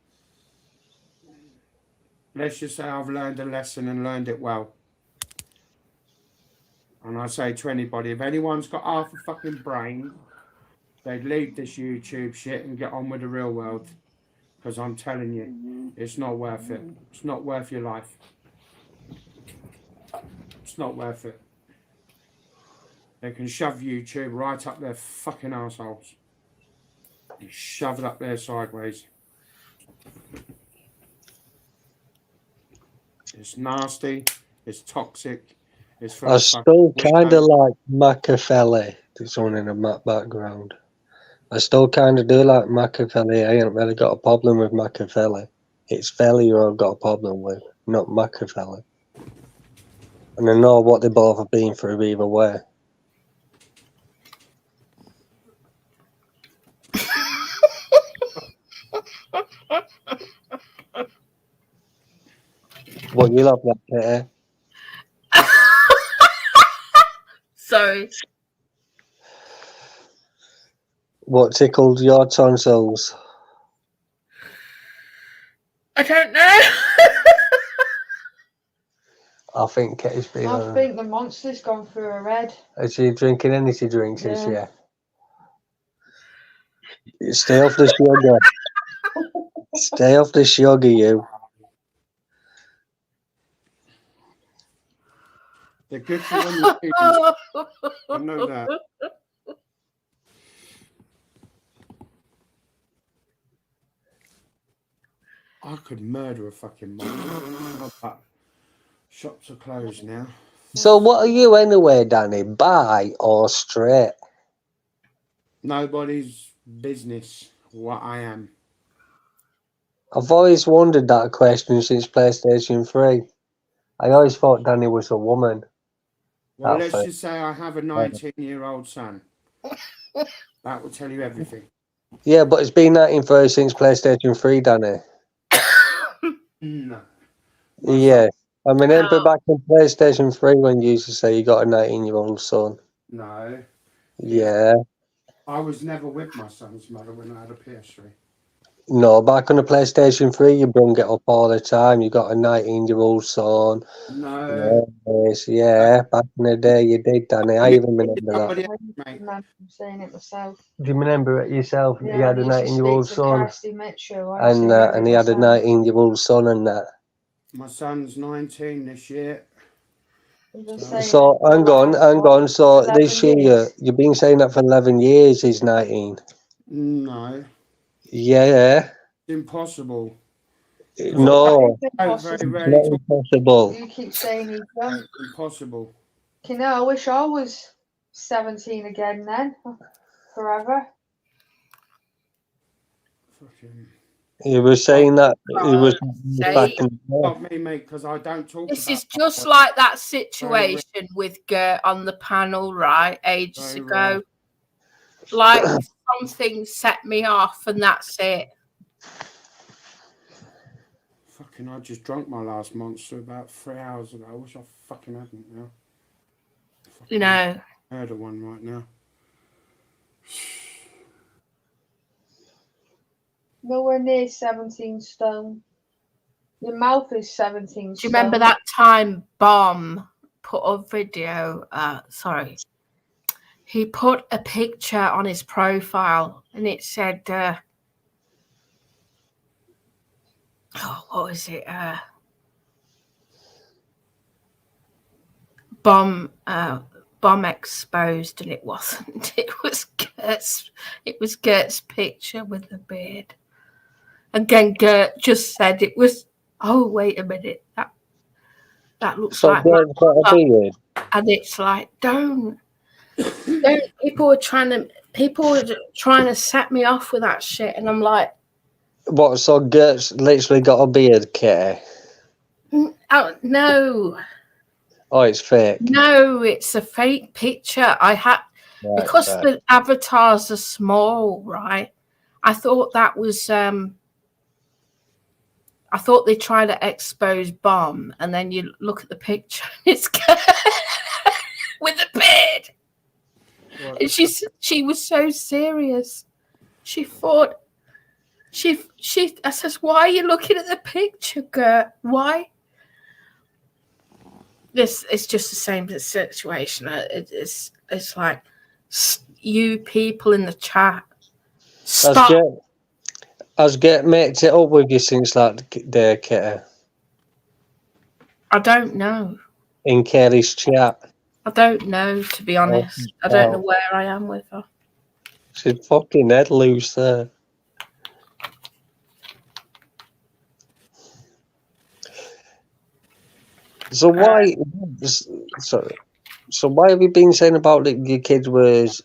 Let's just say I've learned a lesson and learned it well. And I say to anybody, if anyone's got half a fucking brain, they'd leave this YouTube shit and get on with the real world. Because I'm telling you, it's not worth it. It's not worth your life. It's not worth it. They can shove YouTube right up their fucking assholes. And shove it up there sideways. It's nasty. It's toxic. It's for I still kind of like Machiavelli. There's one in the background. I still kind of do like Machiavelli. I ain't really got a problem with Machiavelli. It's failure I've got a problem with, not Machiavelli. And I know what they both have been through either way. What you love that, Katie? Sorry. What tickled your tonsils? I don't know. I think Katie's been I think the monster's gone through her head. Is she drinking energy drinks, Yeah. is she? Stay off the sugar. Stay off the sugar, you. They're good for when you're feeling. I know that. I could murder a fucking monster. But shops are closed now. So what are you anyway, Danny? Bi or straight? Nobody's business what I am. I've always wondered that question since PlayStation 3. I always thought Danny was a woman. Well, let's just say I have a 19-year-old son. That will tell you everything. Yeah, but it's been 19 since PlayStation 3, Danny. No. Yeah. I mean, remember back in PlayStation 3 when you used to say you got a 19-year-old son? No. Yeah. I was never with my son's mother when I had a PS3. No, back on the PlayStation 3, you brung it up all the time. You got a 19-year-old son. No. Yes, yeah, back in the day you did, Danny. I even remember that. Somebody I else, mate. remember saying it myself. Do you remember it yourself? Yeah, You had a I used to 19-year-old speak to son. Kirsty Mitchell. I used to hear And it he had a myself. 19-year-old son and that. My son's 19 this year. We've been saying So, it for hang on. what, So, 11 this year, years? you've been saying that for 11 years he's 19. No. Yeah. Impossible. No, It's Very impossible. not rarely talk. impossible. You keep saying he's young. Impossible. You know, I wish I was 17 again then. Forever. Fucking. You were saying that he was back in the day. Not me, mate, because I don't talk This about is just like that situation with Gert on the panel, right? Ages Very ago. rare. Like something set me off, and that's it. Fucking, I just drunk my last monster about 3 hours ago. I wish I fucking hadn't now. You know. I had one right now. Nowhere near 17 stone. Your mouth is 17 stone. Do you remember that time Bomb put a video? Sorry. He put a picture on his profile and it said, what was it? bomb exposed, and it wasn't. It was Gert's picture with the beard. Again, Gert just said it was. Oh, wait a minute, that looks So like Gert's got a beard. and it's like, don't. People were trying to set me off with that shit, and I'm like, What? So Gert's literally got a beard, Kitty? oh, no, Oh, it's fake. no, it's a fake picture. Because Right. the avatars are small, right? I thought that was I thought they tried to expose Bomb, and then you look at the picture, it's with a beard. Right. And she was so serious. She thought I says, why are you looking at the picture, Gert? Why? It's just the same situation. It's like, you people in the chat, stop. Has Gert made it up with you since that day, Kitty? I don't know. In Kerry's chat. I don't know, to be honest. I don't know where I am with her. She's fucking head loose there. So why? Sorry. So why have you been saying about that your kid was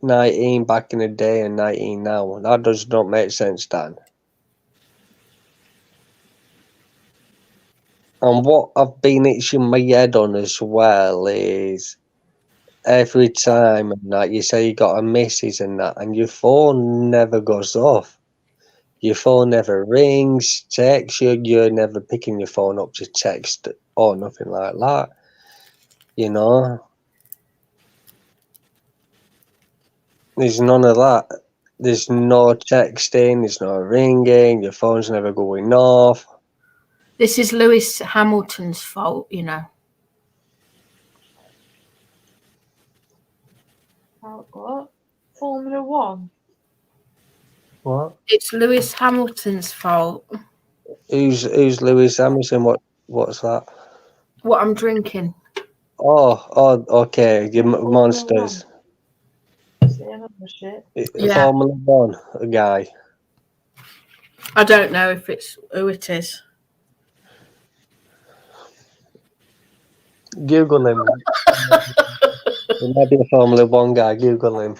19 back in the day and 19 now? That does not make sense, Dan. And what I've been itching my head on as well is every time and that you say you got a missus and that, and your phone never goes off. Your phone never rings, texts you, you're never picking your phone up to text or nothing like that. You know? There's none of that. There's no texting, there's no ringing, your phone's never going off. This is Lewis Hamilton's fault, you know. What? Formula One? What? It's Lewis Hamilton's fault. Who's Lewis Hamilton? What's that? What I'm drinking. Oh, okay. Your Formula monsters. See, I know the shit. Yeah. Formula One, a guy. I don't know if it's who it is. Google him. There might be a Formula One guy. Google him.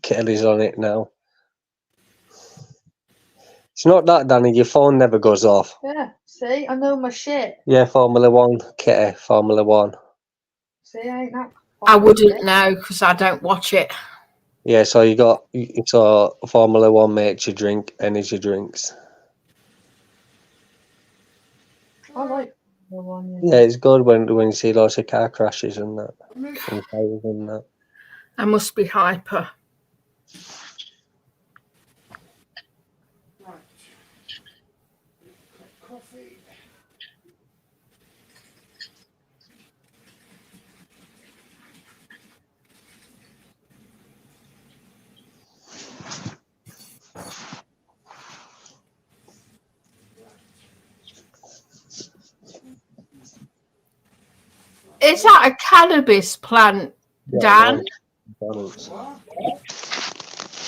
Kelly's on it now. It's not that, Danny. Your phone never goes off. Yeah, see, I know my shit. Yeah, Formula One, Kitty. Formula One. See, I ain't that. I wouldn't know because I don't watch it. Yeah, so it's a Formula One makes you drink energy drinks. I like Formula One. Yeah, it's good when you see lots of car crashes and that. And fires and that. I must be hyper. Right. Coffee. Is that a cannabis plant, Dan? What?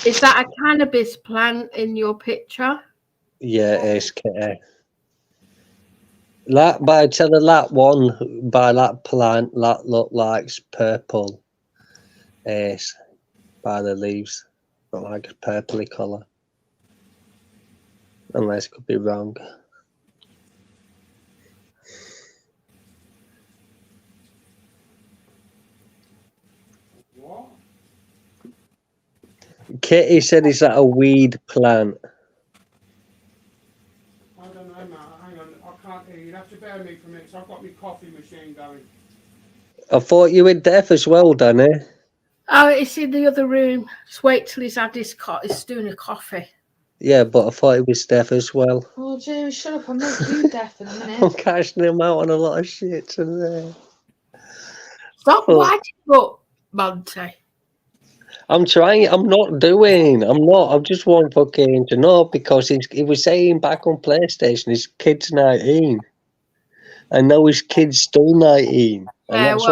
Is that a cannabis plant in your picture? Yeah, it's Kitty. But I tell her that one by that plant that look like purple. Ace by the leaves, look like a purpley colour. Unless it could be wrong. What? Kitty said, "Is that a weed plant?" I don't know, Matt. Hang on. I can't hear you. You'll have to bear with me for a minute. So I've got my coffee machine going. I thought you were deaf as well, Danny. Oh, it's in the other room. Just wait till he's had his he's doing a coffee. Yeah, but I thought he was deaf as well. Oh, Jamie, shut up. I'll make you deaf in a I'm minute. catching him out on a lot of shit today. Stop Oh. winding up, Monty. I'm trying. I'm not doing. I'm not. I just want fucking to know because he was saying back on PlayStation his kid's 19. And now his kid's still 19. And Yeah, that's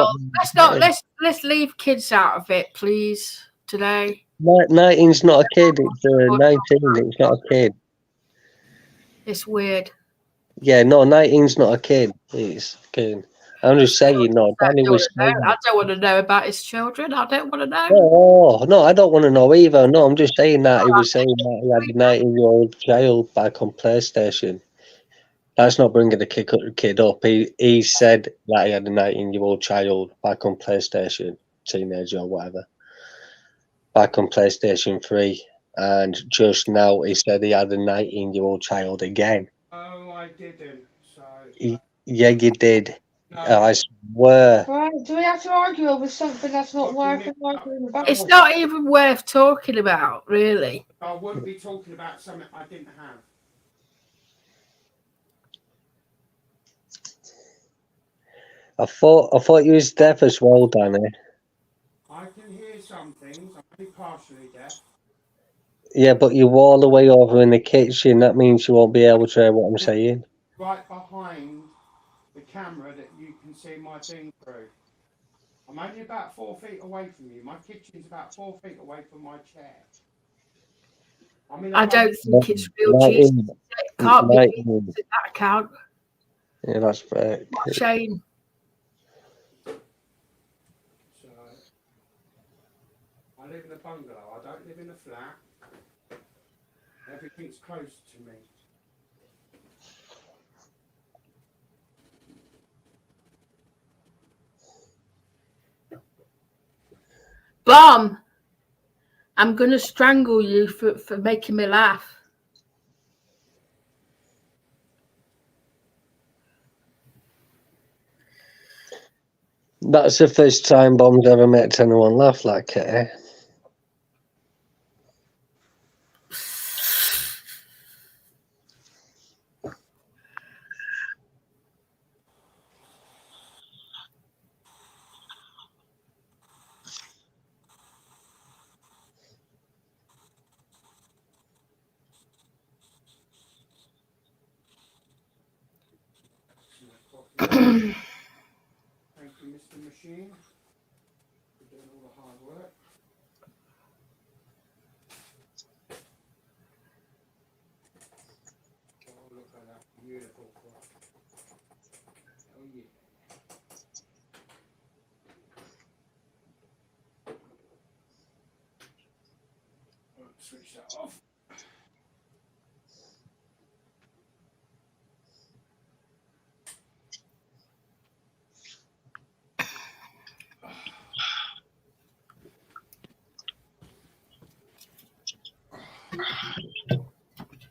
well, what let's leave kids out of it, please, today. 19's not a kid, it's 19, it's not a kid. It's weird. Yeah, no, 19's not a kid. It's a kid. I'm just saying, no, Danny was saying. I don't want to know about his children. I don't want to know. No, I don't want to know either. No, I'm just saying that he was saying that he had a 19-year-old child back on PlayStation. That's not bringing the kid up. He said that he had a 19-year-old child back on PlayStation, teenager or whatever, back on PlayStation 3. And just now he said he had a 19-year-old child again. Oh, I didn't. So Yeah, you did. no. I swear. Right, do we have to argue over something that's not worth arguing about? It's not even worth talking about, really. I wouldn't be talking about something I didn't have. I thought you was deaf as well, Danny. I can hear some things. I'm only partially deaf. Yeah, but you're all the way over in the kitchen. That means you won't be able to hear what I'm saying. Right behind the camera that you can see my thing through. I'm only about 4 feet away from you. My kitchen's about 4 feet away from my chair. I don't think it's real Jesus. It can't be Jesus at that account. Yeah, that's fair. What a shame. So, I live in a bungalow. I don't live in a flat. Everything's close to me. Bomb! I'm going to strangle you for making me laugh. That's the first time Bomb's ever made anyone laugh like it, eh? Thank you, Mr. Machine, for doing all the hard work. Oh, look at that beautiful clock. Oh, yeah. Switch that off.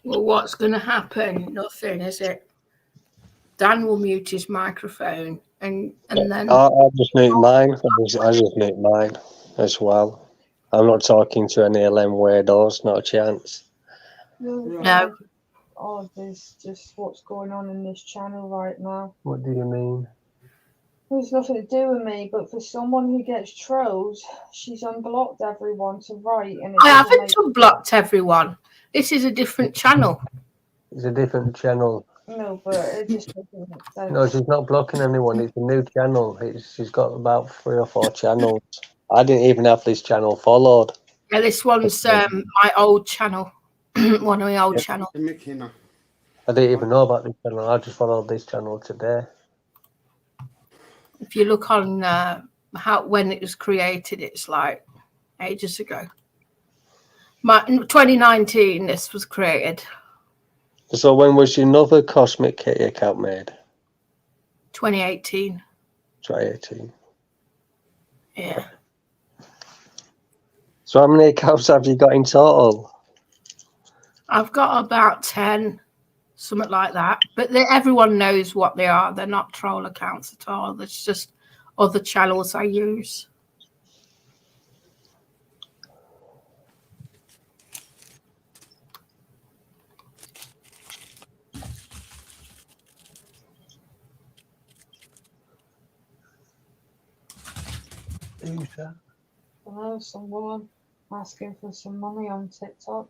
Well, what's going to happen? Nothing, is it? Dan will mute his microphone and then... I'll just mute mine. I just mute mine as well. I'm not talking to any of them weirdos, not a chance. No. Oh, there's just what's going on in this channel right now. What do you mean? There's nothing to do with me, but for someone who gets trolls, she's unblocked everyone to write, and I haven't unblocked everyone. This is a different channel. It's a different channel. No, but it just doesn't make sense. No, she's not blocking anyone. It's a new channel. She's got about 3 or 4 channels. I didn't even have this channel followed. Yeah, this one's my old channel. One of my old channels. I didn't even know about this channel. I just followed this channel today. If you look on when it was created, it's like ages ago. 2019, this was created. So when was your another Cosmic Kitty account made? 2018. 2018. Yeah. So how many accounts have you got in total? I've got about 10, something like that. But everyone knows what they are. They're not troll accounts at all. It's just other channels I use. Who's that? Oh, some woman asking for some money on TikTok.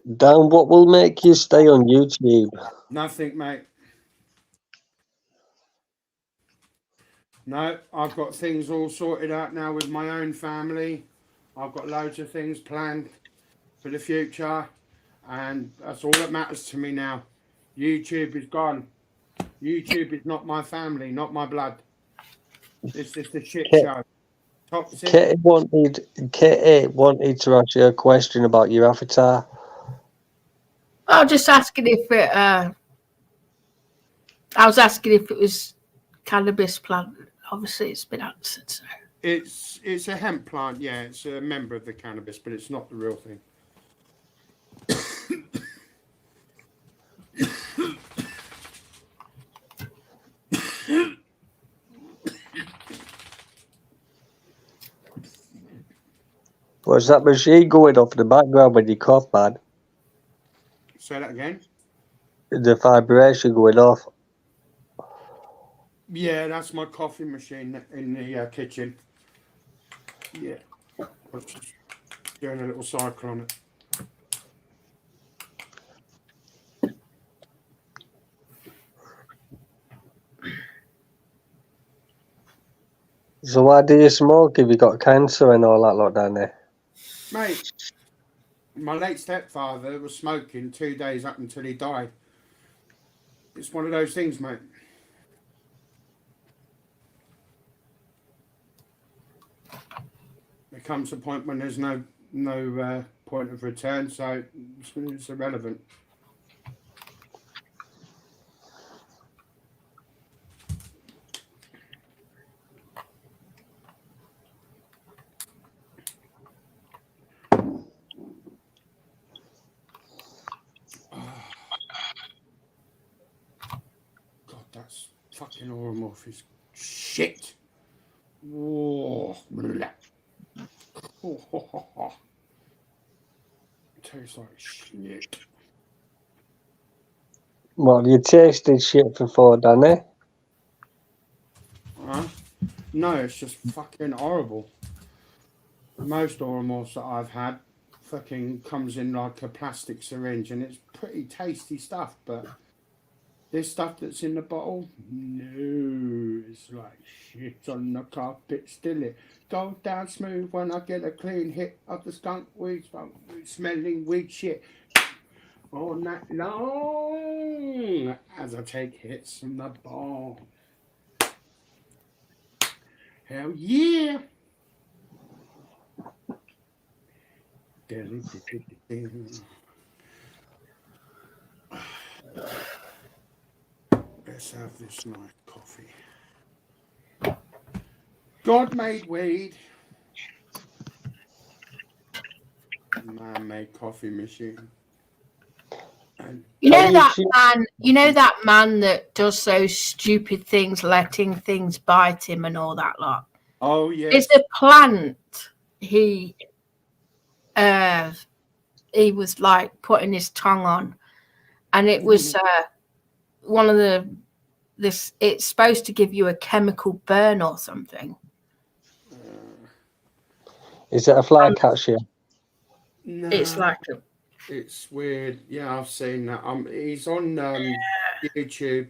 Dan, what will make you stay on YouTube? Nothing, mate. No, I've got things all sorted out now with my own family. I've got loads of things planned for the future, and that's all that matters to me now. YouTube is gone. YouTube is not my family, not my blood. It's just a shit show. Toxic. Katie wanted to ask you a question about your avatar. I was just asking if it. I was asking if it was cannabis plant. Obviously, it's been answered. So. It's a hemp plant, yeah. It's a member of the cannabis, but it's not the real thing. Was that machine going off in the background when you cough, man? Say that again? The vibration going off. Yeah, that's my coffee machine in the kitchen. Yeah. I was just doing a little cycle on it. So why do you smoke if you got cancer and all that lot down there? Mate, my late stepfather was smoking 2 days up until he died. It's one of those things, mate. There comes a point when there's no point of return, so it's irrelevant. God, that's fucking oromorphic shit. Whoa. Tastes like shit. Well, you tasted shit before, Danny. Huh? No, it's just fucking horrible. Most oromorphs that I've had fucking comes in like a plastic syringe, and it's pretty tasty stuff, but this stuff that's in the bottle, no, it's like shit on the carpet, still it. Go down smooth when I get a clean hit of the skunk weed, smelling weed shit all night long as I take hits from the bomb. Hell yeah! Let's have this nice coffee. God made weed. Man-made coffee machine. And You know that man. You know that man that does those stupid things, letting things bite him and all that lot. oh yeah, It's a plant. He was like putting his tongue on, and it was one of this. It's supposed to give you a chemical burn or something. Is it a fly catcher? no, It's like a, it's weird. Yeah, I've seen that. He's on YouTube,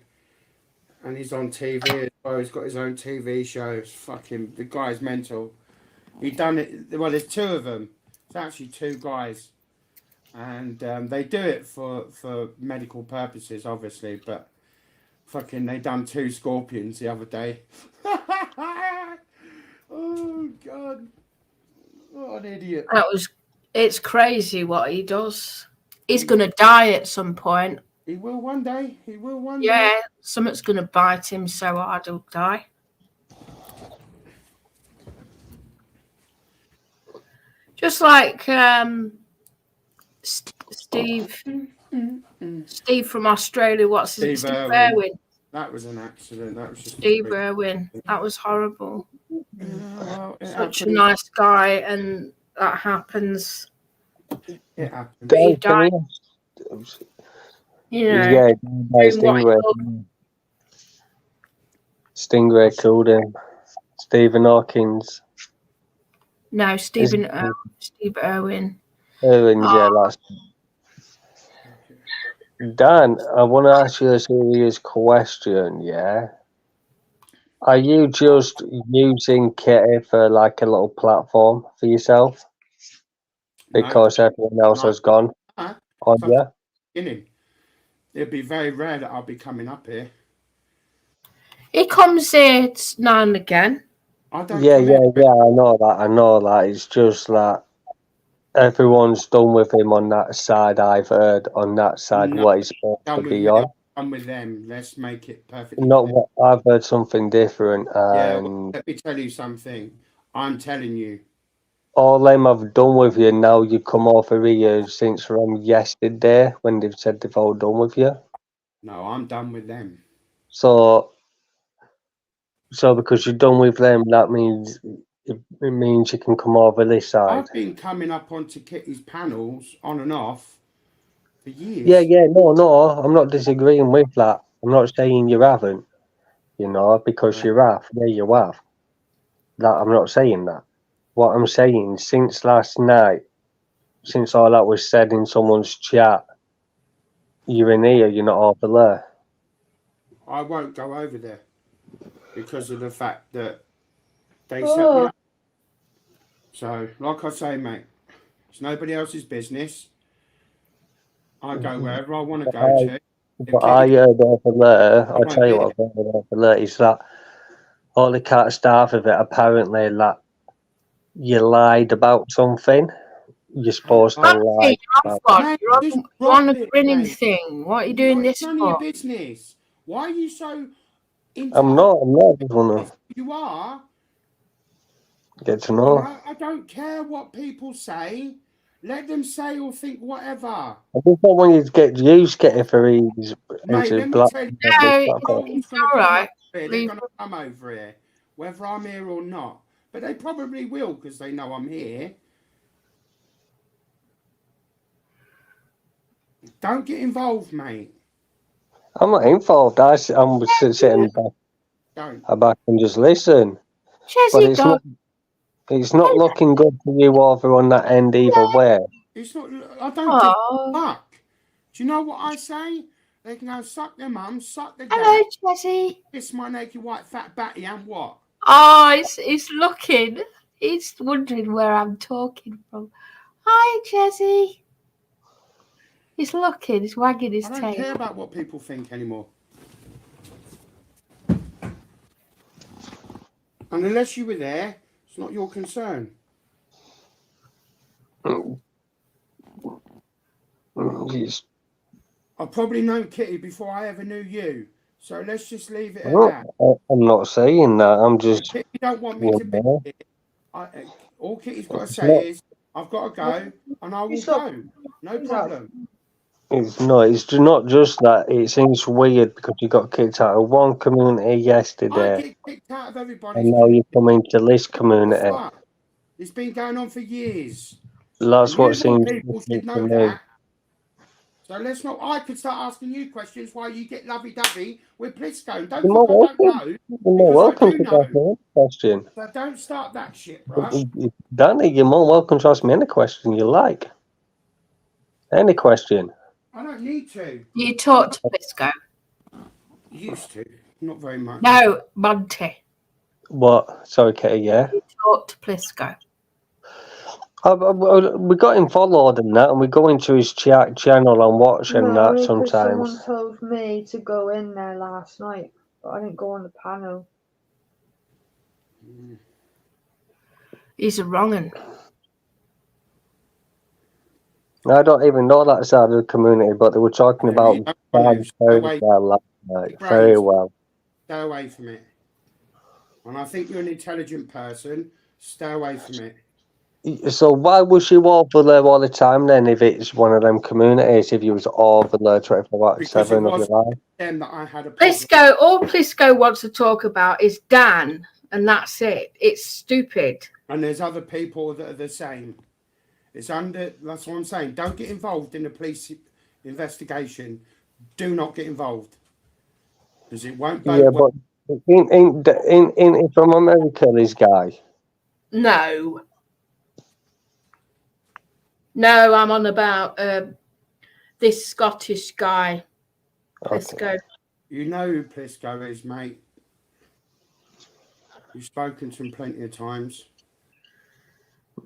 and he's on TV as well. He's got his own TV show. It's fucking, the guy's mental. He done it. Well, there's two of them. It's actually two guys, and they do it for medical purposes, obviously. But fucking, they done 2 scorpions the other day. Oh God, what an idiot! it's crazy what he does. He's gonna die at some point. He will one day. He will one day. Yeah, something's gonna bite him so hard he'll die. Just like Steve from Australia. What's his Steve Steve Irwin. Irwin? That was an accident. That was just Steve Irwin. That was horrible. Well, Such a nice guy, and that happens. It happened. But he died. You know, Yeah, by doing what he Stingray. Stingray killed him. Stephen Hawkins. No, Steve Irwin. Irwin, yeah, that's. Dan, I want to ask you a serious question, yeah? Are you just using Kitty for like a little platform for yourself? No, Because everyone else no. has gone on From you? the beginning, it'd be very rare that I'll be coming up here. He comes here now and again. I don't Yeah, come yeah, here. yeah, I know that. It's just that everyone's done with him on that side, I've heard, on that side, No, what he's supposed to done with be them. on. Done with them. Let's make it perfectly Not clear. what I've heard something different, Yeah, well, and let me tell you something. I'm telling you. all them I've done with you now, you come over here since from yesterday when they've said they've all done with you. No, I'm done with them. So because you're done with them, that means it means you can come over this side. I've been coming up onto Kitty's panels on and off for years. Yeah, no, I'm not disagreeing with that. I'm not saying you haven't, because Right. you have. Yeah, you have. That I'm not saying that. What I'm saying, since last night, since all that was said in someone's chat, you're in here, you're not over there. I won't go over there because of the fact that they set me up. So, like I say, mate, it's nobody else's business. I go wherever I want to go to. But I heard over there, I'll tell you what I heard over there, is that all the cat staff of it, apparently, that you lied about something. You're supposed to lie about Mate, just You're on a drop it, grinning mate. thing. What are you doing this It's none of your for? business. Why are you so I'm not, I just want to You are. get to know. I don't care what people say. Let them say or think whatever. I just don't want you to get used to it for his Mate, into let me black. tell you, No, Cole's it's going to all come right. over here. They're going to come over here, whether I'm here or not. But they probably will because they know I'm here. Don't get involved, mate. I'm not involved. I'm sitting back and just listen. But it's not looking good for you over on that end either way. It's not. I don't give a fuck. Do you know what I say? They can go suck their mum, suck their dad. Hello, Jessie. Kiss my naked white fat batty and what? Oh, he's looking. He's wondering where I'm talking from. Hi, Jessie. He's looking. He's wagging his tail. I don't care about what people think anymore. And unless you were there, it's not your concern. I've probably known Kitty before I ever knew you. So let's just leave it at that. I'm not saying that. I'm just. Kitty don't want me to be here. All Kitty's got to say is, I've got to go, and I will go. No problem. It's not just that. It seems weird because you got kicked out of one community yesterday. I get kicked out of everybody's and now you come into this community. It's been going on for years. That's what seems people should know that. So let's not. I could start asking you questions while you get lovey-dovey with Plisco. Don't think I don't know. You're more welcome to ask me any question. So don't start that shit, right? Danny, you're more welcome to ask me any question you like. Any question. I don't need to. You talk to Plisco. Used to. Not very much. No, Monty. What? Sorry, Katie, yeah? You talk to Plisco. We got him followed and that, and we go into his channel and watch and that sometimes. Someone told me to go in there last night, but I didn't go on the panel. He's a wrong'un. I don't even know that side of the community, but they were talking about very well last night. Very well. Stay away from it. And I think you're an intelligent person. Stay away from it. So why was you over there all the time then if it's one of them communities, if you was over there 24 out of 7 of your life? Them that I had a Plisco, all Plisco wants to talk about is Dan, and that's it. It's stupid. And there's other people that are the same. That's what I'm saying. Don't get involved in the police investigation. Do not get involved. Because it won't bode well. But ain't from America, this guy? No, I'm on about this Scottish guy, Okay. Plisco. You know who Plisco is, mate. You've spoken to him plenty of times.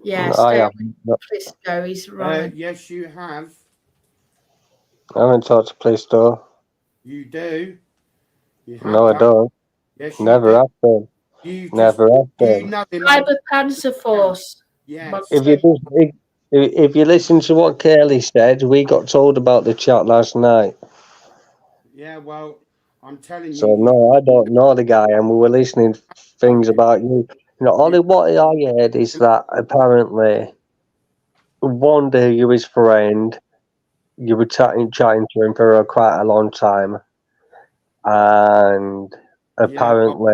Yeah, I stay away haven't. from Plisco. He's wrong. Yes, you have. I haven't talked to Play-Store. You do. You have No, I done. don't. Yes, you Never do. have done. You Never just, have you done. know him. Cyber Panzer Force. Yes. If you if you listen to what Curly said, we got told about the chat last night. Yeah, well, I'm telling So you. no, I don't know the guy, and we were listening things about you. Only what I heard is that apparently one day you his friend, you were chatting to him for quite a long time, and Yeah, apparently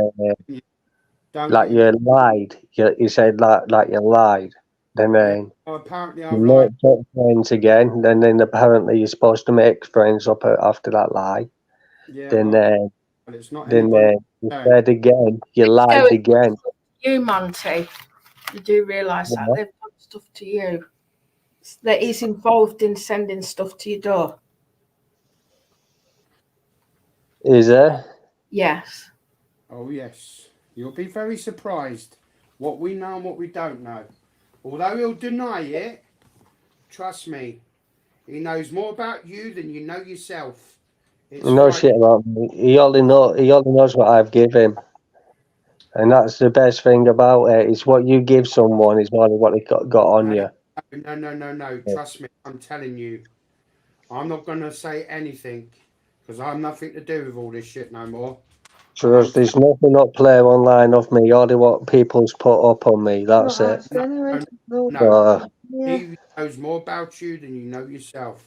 don't like get. you lied. You said like you lied. Yeah, Then well, apparently you I've lied. make up friends again. Then apparently you're supposed to make friends up after that lie. Yeah, Then well, it's not then anybody. you said again. You Plisco lied is again. you, Monty. You do realise that they've done stuff to you. That he's involved in sending stuff to your door. Is there? Yes. Oh yes, you'll be very surprised what we know and what we don't know. Although he'll deny it, trust me, he knows more about you than you know yourself. It's No frightening. shit about me. He only knows what I've given him. And that's the best thing about it. Is what you give someone is more than what they got on you. No. Trust me, I'm telling you. I'm not going to say anything because I have nothing to do with all this shit no more. Trust, there's nothing up play online of me. Only what people's put up on me. That's Not it. asked anyway. No. Yeah, He knows more about you than you know yourself.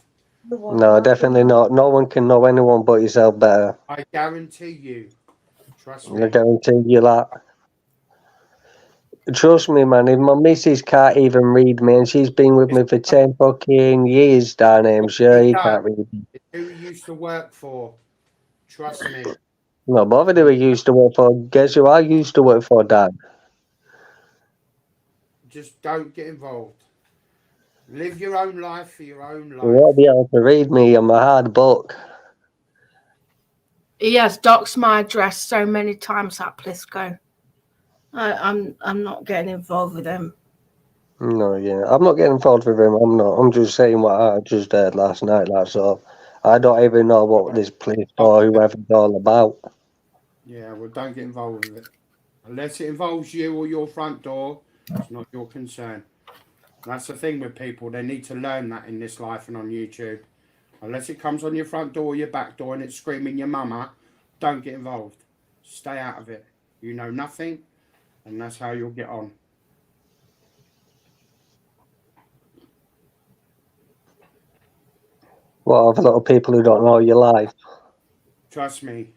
the one No, that- definitely not. No one can know anyone but yourself better. I guarantee you. Trust I me. guarantee you that. Trust me, man. If my missus can't even read me, and she's been with me for 10 fucking years, Dan, I'm sure he can't read me. It's who he used to work for. Trust me. Not bothered who he used to work for. Guess who I used to work for, Dan? Just don't get involved. Live your own life for your own You life. won't be able to read me on my hard book. He has doxed my address so many times at Plisco. I'm not getting involved with him. No, yeah. I'm not getting involved with him. I'm not. I'm just saying what I just heard last night, that's all. I don't even know what this place or whoever's all about. Yeah, well, don't get involved with it. Unless it involves you or your front door, it's not your concern. That's the thing with people. They need to learn that in this life and on YouTube. Unless it comes on your front door or your back door and it's screaming your mama, don't get involved. Stay out of it. You know nothing, and that's how you'll get on. Well, of a lot of people who don't know your life. Trust me.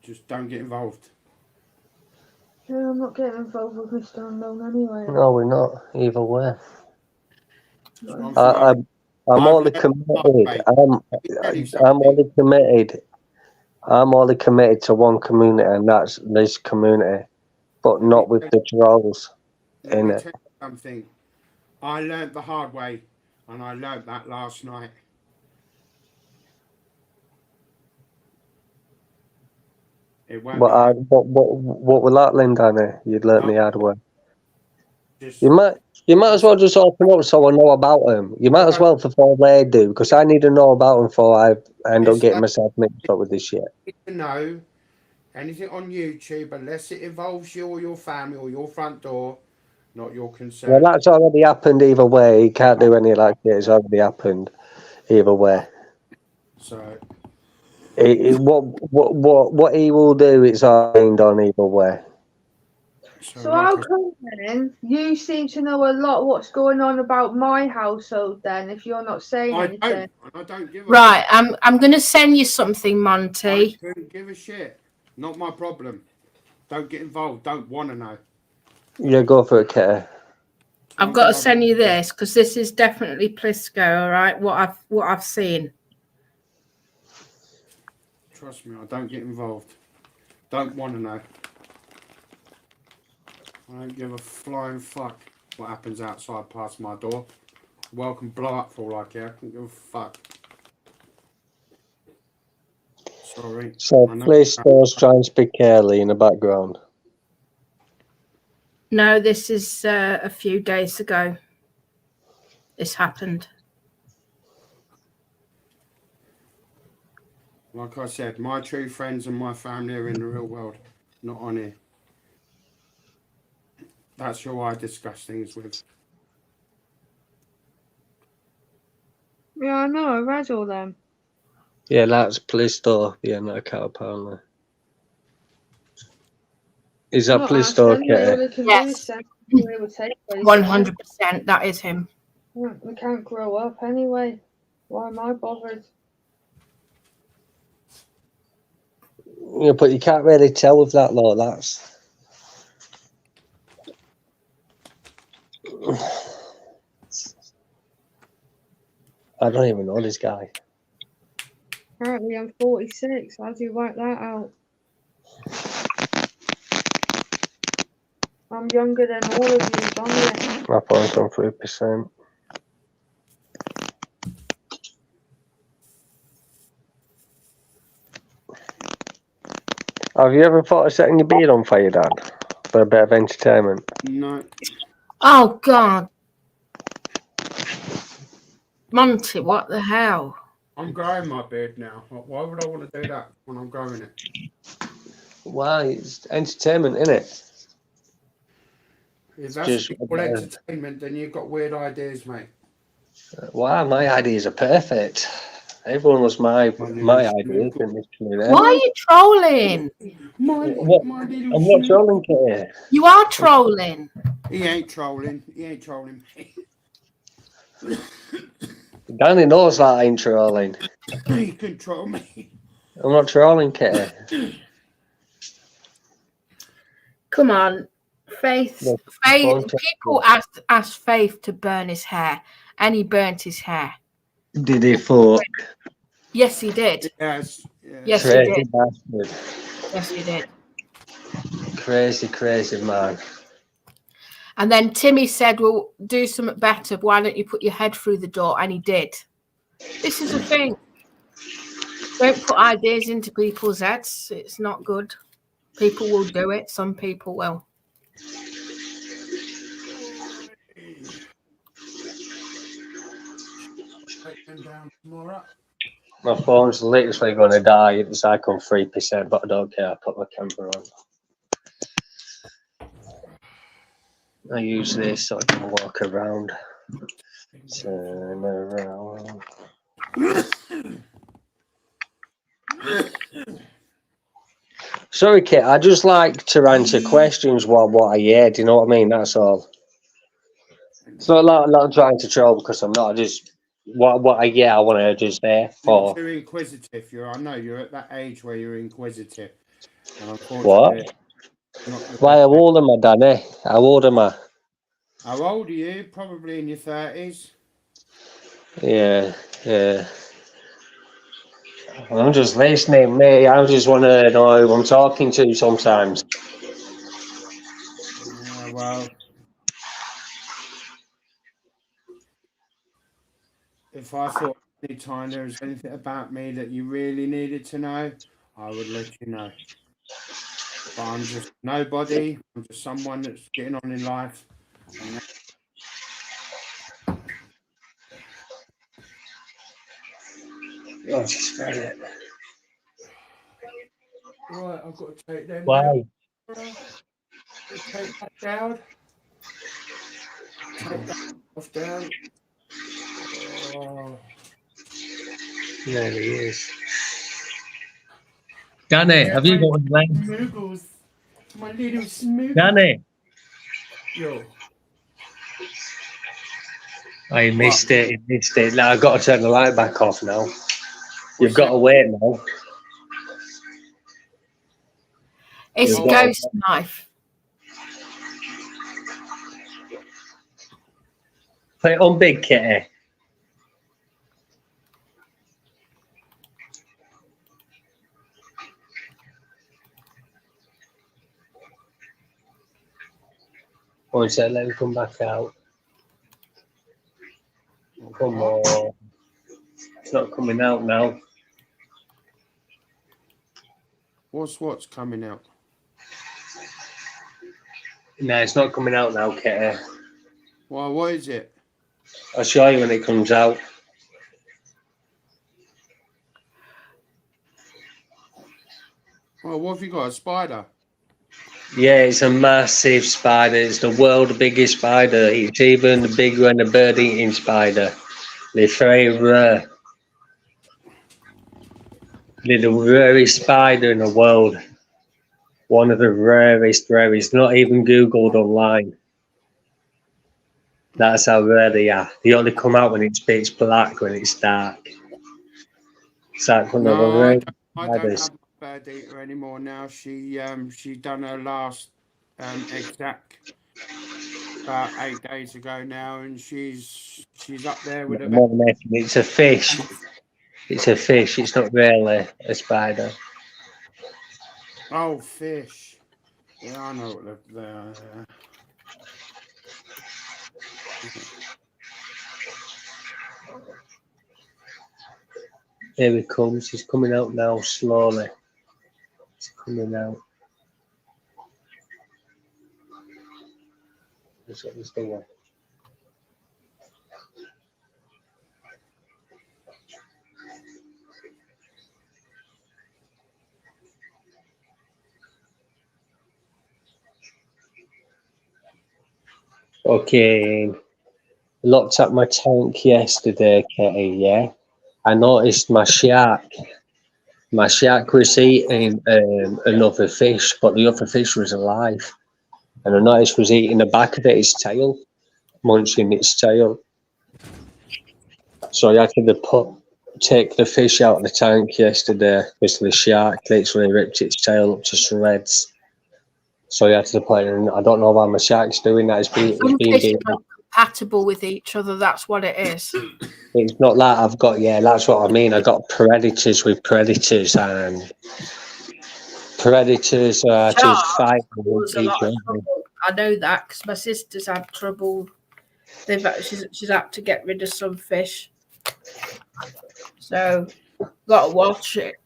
Just don't get involved. Yeah, I'm not getting involved with Mr. Unknown anyway. No, we're not. Either way. That's one thing I'm I've only learned committed. Let me tell you I'm something. only committed. I'm only committed to one community, and that's this community, but not with the trolls Let in me it. tell you something. I learnt the hard way, and I learnt that last night. It won't be happy. What will that lend, Danny? You'd learnt the hard way. Just You might as well just open up so I know about them. You might as well before they do, because I need to know about them before I end up getting myself mixed up with this shit. to know anything on YouTube unless it involves you or your family or your front door, not your concern. Well, that's already happened either way. He can't do any of that shit. It's already happened either way. So What he will do, it's already done either way. So how come then you seem to know a lot what's going on about my household then if you're not saying anything? I don't give a Right, I'm going to send you something, Monty. I couldn't give a shit. Not my problem. Don't get involved. Don't want to know. Yeah, go for it, Kate. I've got to send you this because this is definitely Plisco. All right, what I've seen. Trust me, I don't get involved. Don't want to know. I don't give a flying fuck what happens outside past my door. World can blow up for all I care. I don't give a fuck. Sorry. So Play Store's trying to speak Curly in the background. No, this is a few days ago. This happened. Like I said, my true friends and my family are in the real world, not on here. That's who I discuss things with. Yeah, I know. I read all them. Yeah, that's Play Store. Yeah, that account apparently. Is that Play Store, Kitty? Yes. 100%. That is him. We can't grow up anyway. Why am I bothered? Yeah, but you can't really tell with that law. That's. I don't even know this guy. Apparently, I'm 46. How do you work that out? I'm younger than all of you on here. My phone's on 3%. Have you ever thought of setting your beard on fire, Dad? For a bit of entertainment? No. Oh, God. Monty, what the hell? I'm growing my beard now. Why would I want to do that when I'm growing it? Why? It's entertainment, isn't it? If that's Just what entertainment, then you've got weird ideas, mate. Why? My ideas are perfect. Everyone was my ideas. Why are you trolling? I'm not trolling, Kitty. You are trolling. He ain't trolling. He ain't trolling me. Danny knows that I ain't trolling. He can troll me. I'm not trolling, Kitty. Come on. Faith. People asked Faith to burn his hair, and he burnt his hair. Did he fuck? Yes, he did. Yes. Yes, he did. Crazy bastard. Yes, he did. Crazy man. And then Timmy said, well, do something better. Why don't you put your head through the door? And he did. This is the thing. Don't put ideas into people's heads. It's not good. People will do it. Some people will. My phone's literally going to die. It's like on 3%, but I don't care. I put my camera on. I use this so I can walk around. Turn around. Sorry, Kit. I just like to answer questions what I hear. Do you know what I mean? That's all. It's not like I'm trying to troll because I'm not. I just what I hear, I want to just there. You're too inquisitive. I know you're at that age where you're inquisitive. And what? Why, how old am I, Danny? How old am I? How old are you? Probably in your 30s. Yeah. I'm just listening, mate. I just want to know who I'm talking to sometimes. Yeah, well, if I thought any time there was anything about me that you really needed to know, I would let you know. But I'm just nobody. I'm just someone that's getting on in life. Oh, just read it. Right, I've got to take them Why? down. Take that down. Take that off down. Oh. There he is. Danny, have you got a leg? Smoogles. My little smoogles. Danny. Yo. I missed it. Now I've got to turn the light back off now. You've got to wait now. It's a ghost knife. Put it on big, Kitty. One sec, let me come back out. Come on. It's not coming out now. What's coming out? No, it's not coming out now, Kitty. Well, what is it? I'll show you when it comes out. Well, what have you got? A spider? Yeah, it's a massive spider. It's the world's biggest spider. It's even bigger than a bird-eating spider. They're very rare. They're the rarest spider in the world. One of the rarest. Not even Googled online. That's how rare they are. They only come out when it's pitch black, when it's dark. It's like one of the No, rare I don't spiders. have my bird eater anymore now. She done her last exact about 8 days ago now, and she's up there with a More than anything, it's a fish. It's a fish. It's not really a spider. oh fish. Yeah, I know what they are. Here it comes. It's coming out now slowly. It's coming out. That's what it's doing. Okay. Looked at my tank yesterday, Kitty, yeah? I noticed my shark. My shark was eating another fish, but the other fish was alive. And I noticed was eating the back of its tail, munching its tail. So I had to take the fish out of the tank yesterday because the shark literally ripped its tail up to shreds. So I had to put it in. I don't know why my shark's doing that. Some fish are not compatible with each other. That's what it is. It's not that I've got, yeah, that's what I mean. I got predators with predators, and predators just fight with each other. I know that because my sister's had trouble. She's had to get rid of some fish, so got to watch it.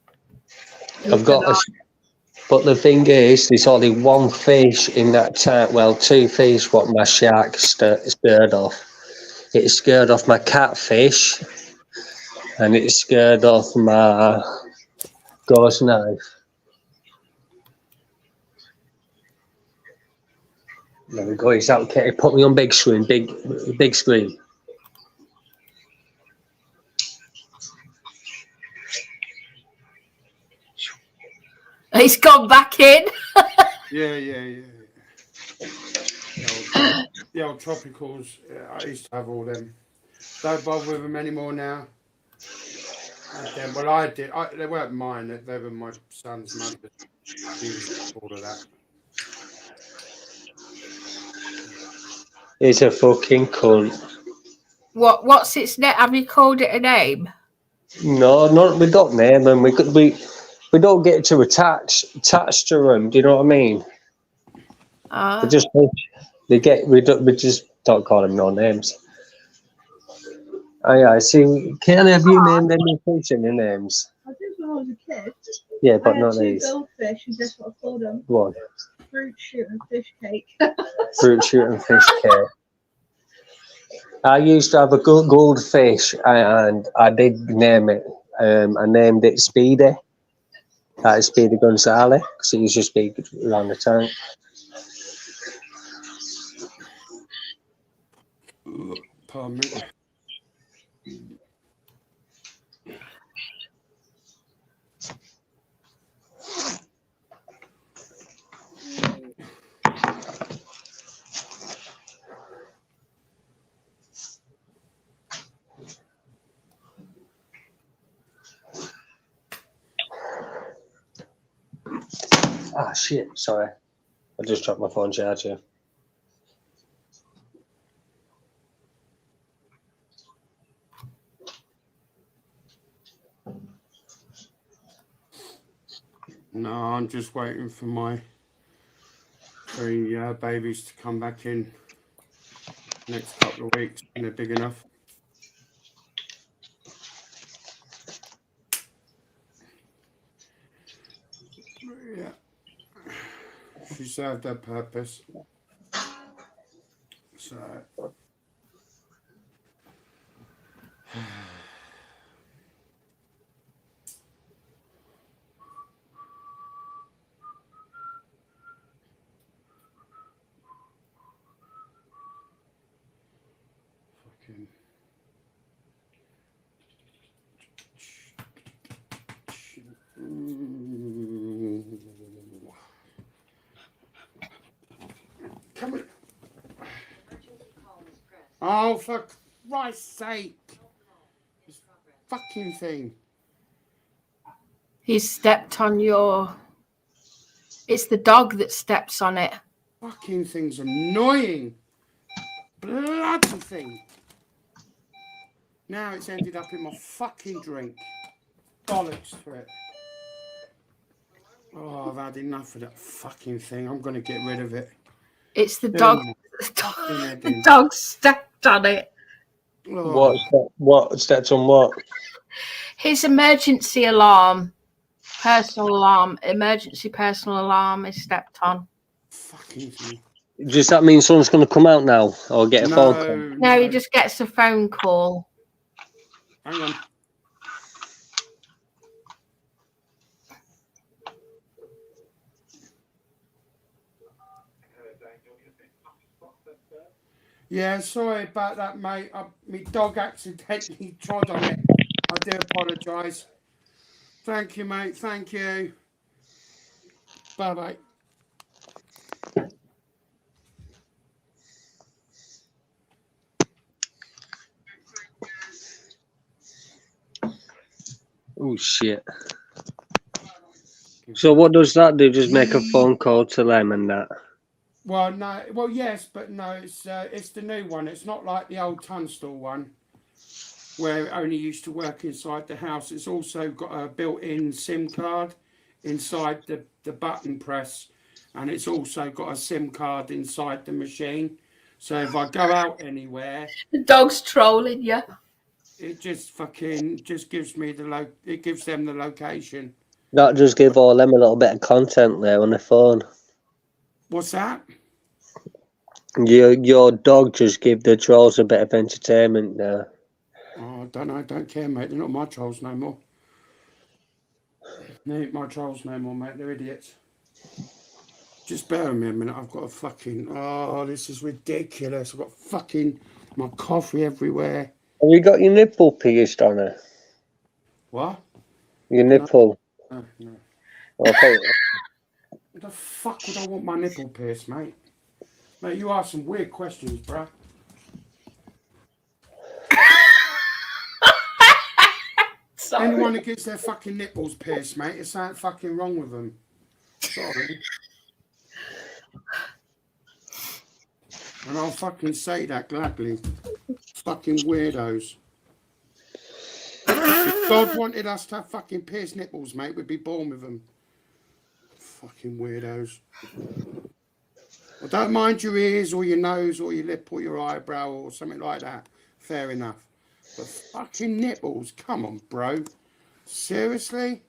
But the thing is, there's only one fish in that tank. Well, two fish. What my shark scared off. It scared off my catfish, and it scared off my gauze knife. There we go. It's out, Kitty. Put me on big screen. Big screen. He's gone back in. Yeah. The old tropicals. I used to have all them. Don't bother with them anymore now. Well, I did. They weren't mine. They were my son's mother. He was all of that. He's a fucking cunt. What's its name? Have you called it a name? No, we don't name them. We don't get to attach to them. Do you know what I mean? We just don't call them no names. Oh yeah, see, Kelly, have you named any fish any names? I did when I was a kid. Yeah, but I had not two these. goldfish, and guess what I called them? What? Fruit shoot and fish cake. Fruit shoot and fish cake. I used to have a goldfish, and I did name it. I named it Speedy. That is Speedy Gonzalez, because he was just big around the tank. Pardon me. Ah, shit, sorry. I just dropped my phone charger. No, I'm just waiting for my 3 babies to come back in next couple of weeks when they're big enough. battery served their purpose. So. Fucking. Come on. Oh, for Christ's sake. This fucking thing. He stepped on your... It's the dog that steps on it. Fucking thing's annoying. Bloody thing. Now it's ended up in my fucking drink. Bollocks to it. Oh, I've had enough of that fucking thing. I'm going to get rid of it. It's the dog. The dog stepped on it. Oh. What stepped on what? His emergency alarm, personal alarm, emergency personal alarm is stepped on. Fucking thing. Does that mean someone's going to come out now or get a phone call? No, he just gets a phone call. Hang on. Yeah, sorry about that, mate. My dog accidentally trod on it. I do apologise. Thank you, mate. Thank you. Bye-bye. Oh, shit. So what does that do? Just make a phone call to them and that? Well, no. Well, yes, but no. It's the new one. It's not like the old Tunstall one, where it only used to work inside the house. It's also got a built-in SIM card inside the button press, and it's also got a SIM card inside the machine. So if I go out anywhere, The dog's trolling you. it just gives me it gives them the location. That just give all them a little bit of content there on the phone. What's that? Your dog just give the trolls a bit of entertainment there. Oh, I don't know. I don't care, mate. They're not my trolls no more. They ain't my trolls no more, mate. They're idiots. Just bear with me a minute. I've got a fucking... Oh, this is ridiculous. I've got fucking... my coffee everywhere. Have you got your nipple pierced on her? What? Your nipple? No. Okay. What the fuck would I want my nipple pierced, mate? Mate, you ask some weird questions, bruh. Sorry. Anyone that gets their fucking nipples pierced, mate, there's something fucking wrong with them. Sorry. And I'll fucking say that gladly. Fucking weirdos. If God wanted us to have fucking pierced nipples, mate, we'd be born with them. Fucking weirdos. I don't mind your ears or your nose or your lip or your eyebrow or something like that. Fair enough. But fucking nipples, come on, bro. Seriously?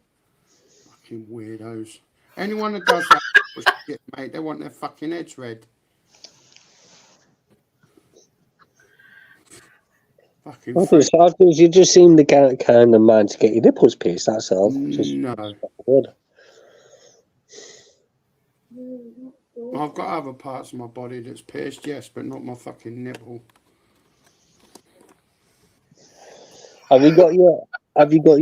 Fucking weirdos. Anyone that does that shit, mate, they want their fucking heads red. Fucking You just seem the kind of man to get your nipples pierced, that's all. No. Good. I've got other parts of my body that's pierced, yes, but not my fucking nipple. Have you got your eyebrow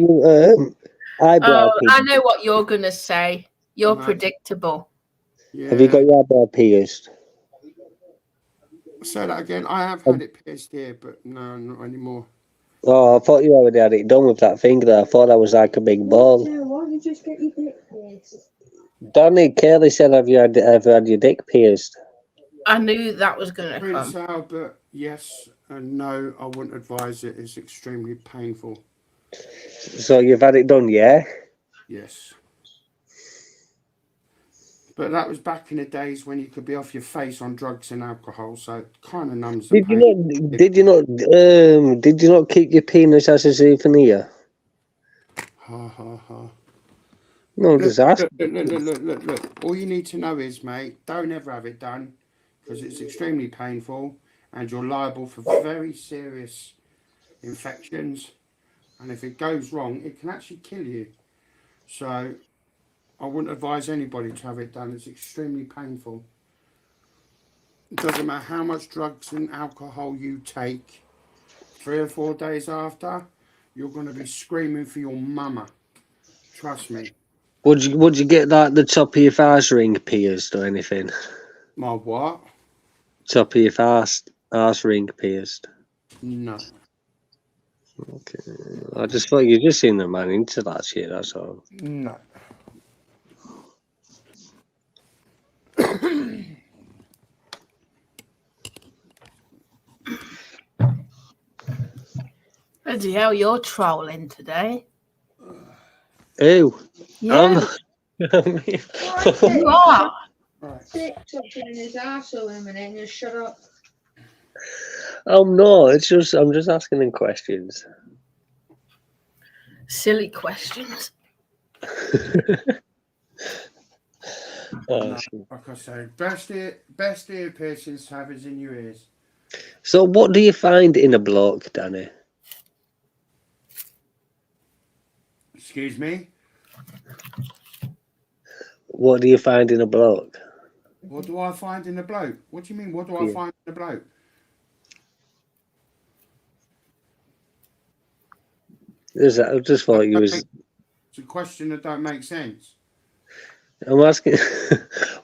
pierced? I know what you're going to say. You're predictable. Yeah. Have you got your eyebrow pierced? Say that again. I have had it pierced here, but no, not anymore. Oh, I thought you already had it done with that finger there. I thought that was like a big ball. Why don't you just get your dick pierced? Donny Kelly said, have you ever had your dick pierced? I knew that was going to Prince come. Albert, yes and no, I wouldn't advise it. It's extremely painful. So you've had it done, yeah? Yes. But that was back in the days when you could be off your face on drugs and alcohol, so it kind of numbs the pain. Did you not keep your penis as a souvenir? Ha ha ha. No, just ask. Look. All you need to know is, mate, don't ever have it done because it's extremely painful and you're liable for very serious infections. And if it goes wrong, it can actually kill you. So I wouldn't advise anybody to have it done. It's extremely painful. It doesn't matter how much drugs and alcohol you take. 3 or 4 days after, you're going to be screaming for your mama. Trust me. Would you get that the top of your arse ring pierced or anything? My what? Top of your arse ring pierced. No. Okay. I just thought you just seen the man into that shit, that's all. No. Bloody hell, you're trolling today. Ew. Yeah, you are. Right. Stick something in his arsehole in a minute and just shut up. No, I'm just asking him questions. Silly questions. Oh, No, like I say, best ear piercings to have is in your ears. so what do you find in a bloke, Danny? Excuse me? What do you find in a bloke? What do I find in a bloke? What do you mean, what do I Yeah. find in a bloke? I just thought you was... It's a question that don't make sense. I'm asking,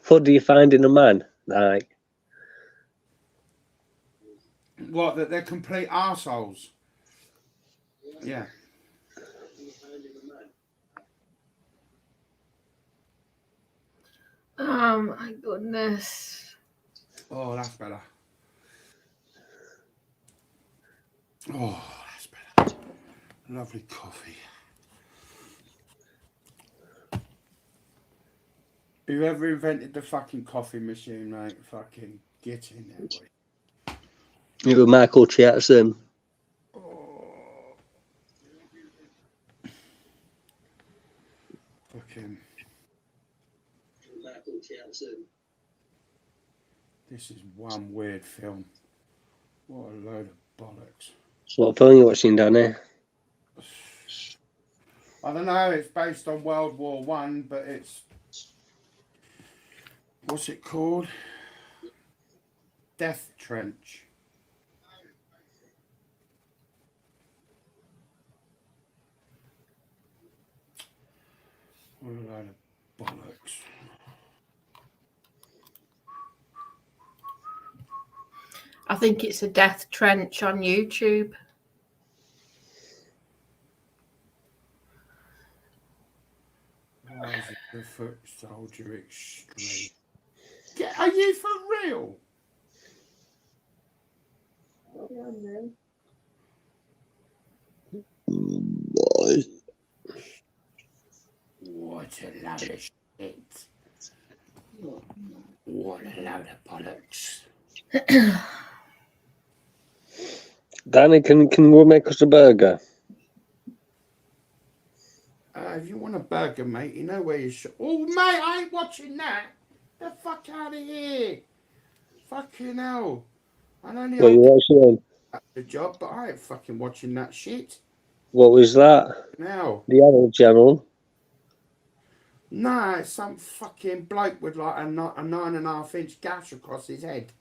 what do you find in a man? Like, What, that they're complete arseholes? Yeah. Oh my goodness. Oh, that's better. Oh, that's better. Lovely coffee. Whoever invented the fucking coffee machine, mate, fucking get in there, boy. you were Michael Jackson. Oh. Fucking. Michael Jackson. This is one weird film. What a load of bollocks. What film you watching, Danny? I don't know, it's based on World War One, but it's... What's it called? Death Trench. What a load of bollocks. I think it's a death trench on YouTube. Why is it the foot soldier extreme? Are you for real? What a load of shit. What a load of bollocks. Danny, can you make us a burger? If you want a burger, mate, you know where you should. Oh, mate, I ain't watching that. The fuck out of here. Fucking hell. I know What you watching? the job, but I ain't fucking watching that shit. What was that? Now. The Animal Channel? Nah, it's some fucking bloke with like a 9.5-inch gash across his head.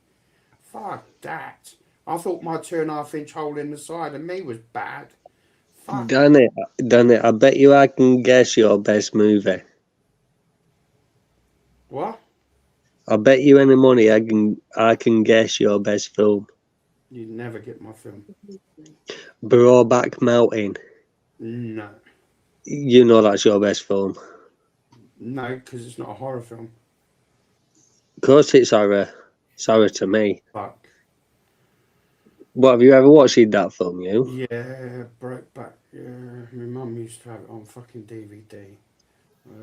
Fuck that. I thought my 2.5-inch hole in the side of me was bad. Fuck. Danny, I bet you I can guess your best movie. What? I bet you any money I can guess your best film. You'd never get my film. Brokeback Mountain. No. You know that's your best film. No, because it's not a horror film. Of course it's horror. It's horror to me. Fuck. What, have you ever watched that film, you? Yeah, Brokeback. Yeah, my mum used to have it on fucking DVD.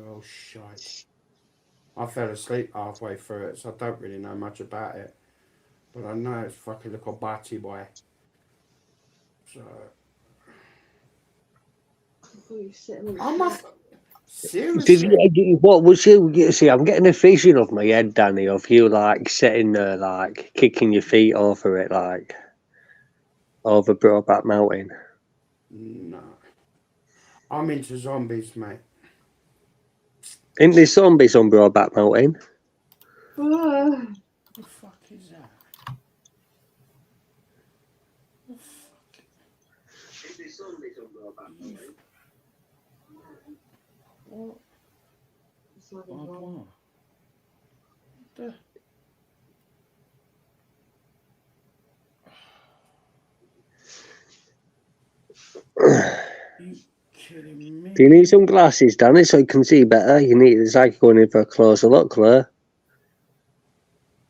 Oh, shite. I fell asleep halfway through it, so I don't really know much about it. But I know it's fucking little batty boy. So... Seriously? What was you? See, I'm getting a vision of my head, Danny, of you like sitting there, like kicking your feet over it, like over Brokeback Mountain. No. I'm into zombies, mate. Ain't there zombies on Brokeback Mountain? What the fuck is that? The fuck? Ain't there zombies on Brokeback Mountain? What? What? The... You kidding me? Do you need some glasses, Danny, so you can see better? It's like going in for a closer look, Claire.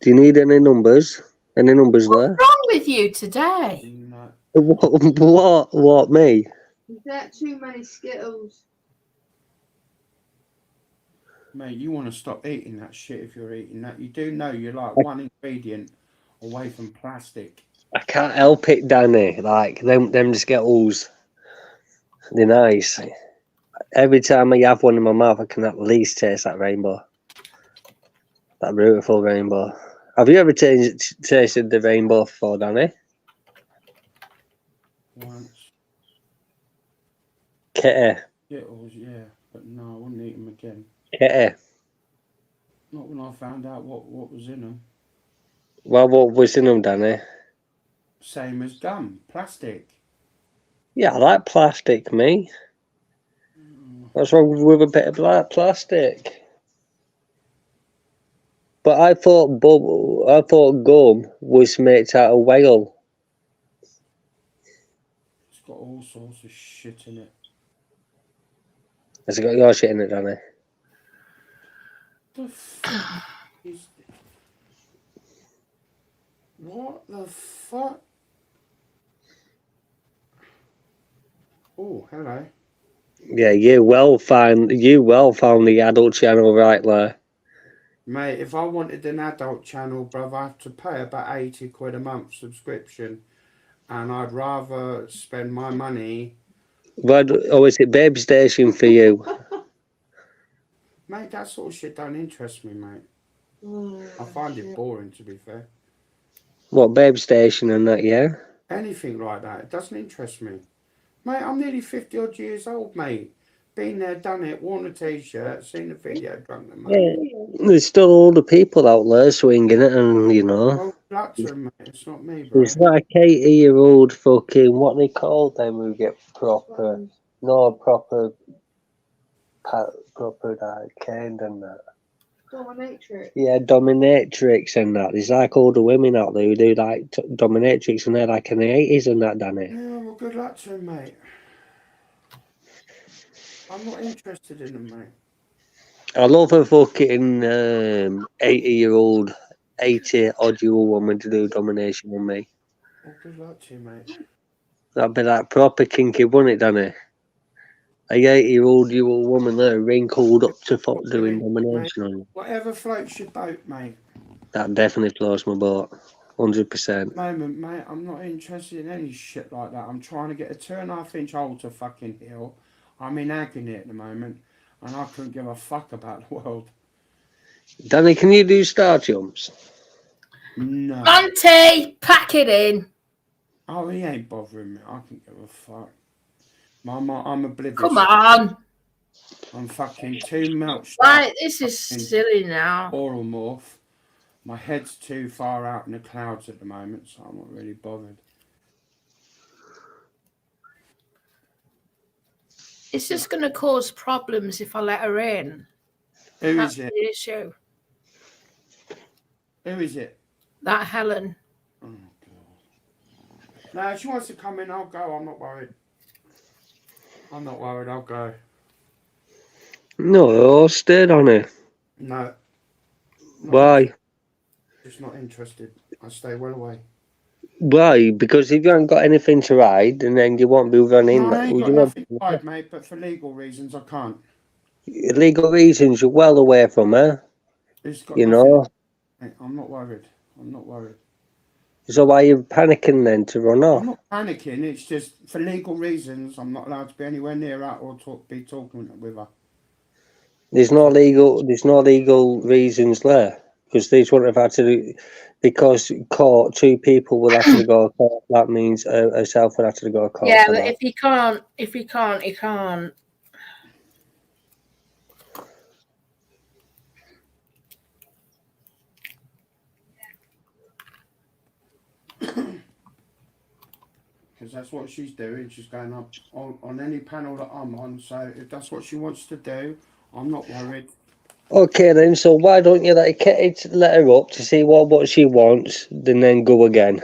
Do you need any numbers? Any numbers there? What's wrong with you today? No. What, me? Is that too many Skittles? Mate, you want to stop eating that shit if you're eating that. You do know you're like one ingredient away from plastic. I can't help it, Danny. Like, them Skittles, they're nice. Every time I have one in my mouth, I can at least taste that rainbow. That beautiful rainbow. Have you ever tasted the rainbow before, Danny? Once. Kitty. Skittles, yeah. But no, I wouldn't eat them again. Kitty. Not when I found out what was in them. Well, what was in them, Danny? Same as gum. Plastic. Yeah, I like plastic, me. What's wrong with a bit of plastic? But I thought gum was made out of whale. It's got all sorts of shit in it. Has it got your shit in it, Danny? The fuck is... What the fuck? Oh, hello. Yeah, you well found the adult channel right there. Mate, if I wanted an adult channel, bruv, I have to pay about 80 quid a month subscription. And I'd rather spend my money... Is it Babe Station for you? Mate, that sort of shit don't interest me, mate. I find it boring, to be fair. What, Babe Station and that, yeah? Anything like that, it doesn't interest me. Mate, I'm nearly 50 odd years old, mate. Been there, done it, worn a t-shirt, seen the video, drunk the money. Yeah. There's still older people out there swinging it, and you know. Well, luck to them, mate. It's not me, bro. It's like 80-year-old fucking, what they call them who get proper, proper like, caned and that. Dominatrix. Yeah, dominatrix and that. There's like older women out there who do like dominatrix and they're like in the 80s and that, Danny. Yeah, well, good luck to him, mate. I'm not interested in them, mate. I love a fucking 80-year-old, 80-odd-year-old woman to do domination on me. Well, good luck to you, mate. That'd be like proper kinky, wouldn't it, Danny? A 80-year-old woman there, wrinkled up to doing domination on you. Whatever floats your boat, mate. That definitely floats my boat. 100%. Moment, mate, I'm not interested in any shit like that. I'm trying to get a 2.5-inch hole to fucking hill. I'm in agony at the moment, and I couldn't give a fuck about the world. Danny, can you do star jumps? No. Monty, pack it in. Oh, he ain't bothering me. I couldn't give a fuck. I'm oblivious. Come on. I'm fucking too much. Right, this is silly now. Oral morph. My head's too far out in the clouds at the moment, so I'm not really bothered. It's just going to cause problems if I let her in. That's the issue. Who is it? That Helen. Oh, God. No, if she wants to come in, I'll go. I'm not worried. I'll go. No, stayed on it. No. Why? Just not interested. I stay well away. Why? Because if you haven't got anything to ride, and then you won't be running. No, I ain't got nothing to ride, mate, but for legal reasons, I can't. Legal reasons, you're well away from her. It's got you nothing. know? I'm not worried. So why are you panicking then to run off? I'm not panicking. It's just for legal reasons. I'm not allowed to be anywhere near her or be talking with her. There's no legal reasons there because these wouldn't have had to do because court. 2 people will have to go to court. That means herself would have to go to court Yeah, for but that. if he can't, he can't. Because that's what she's doing. She's going up on any panel that I'm on. So if that's what she wants to do, I'm not worried. Okay then, so why don't you let her up to see what she wants, and then go again?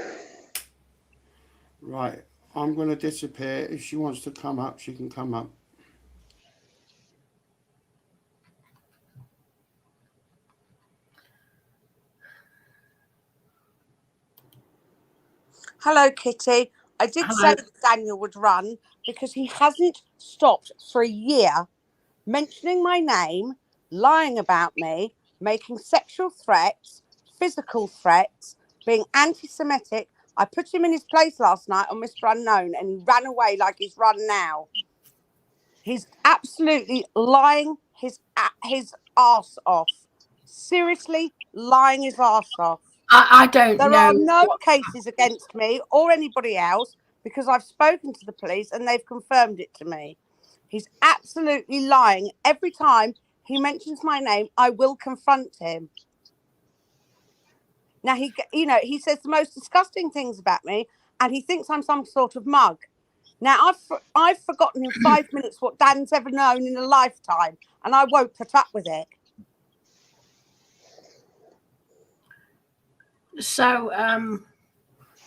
Right, I'm going to disappear. If she wants to come up, she can come up. Hello, Kitty. I did Hello. say that Daniel would run because he hasn't stopped for a year mentioning my name, lying about me, making sexual threats, physical threats, being anti-Semitic. I put him in his place last night on Mr. Unknown and he ran away like he's run now. He's absolutely lying his arse off. Seriously, lying his arse off. I don't There know. are no cases against me or anybody else because I've spoken to the police and they've confirmed it to me. He's absolutely lying. Every time he mentions my name, I will confront him. Now, he says the most disgusting things about me and he thinks I'm some sort of mug. Now, I've forgotten in 5 minutes what Dan's ever known in a lifetime and I won't put up with it. So,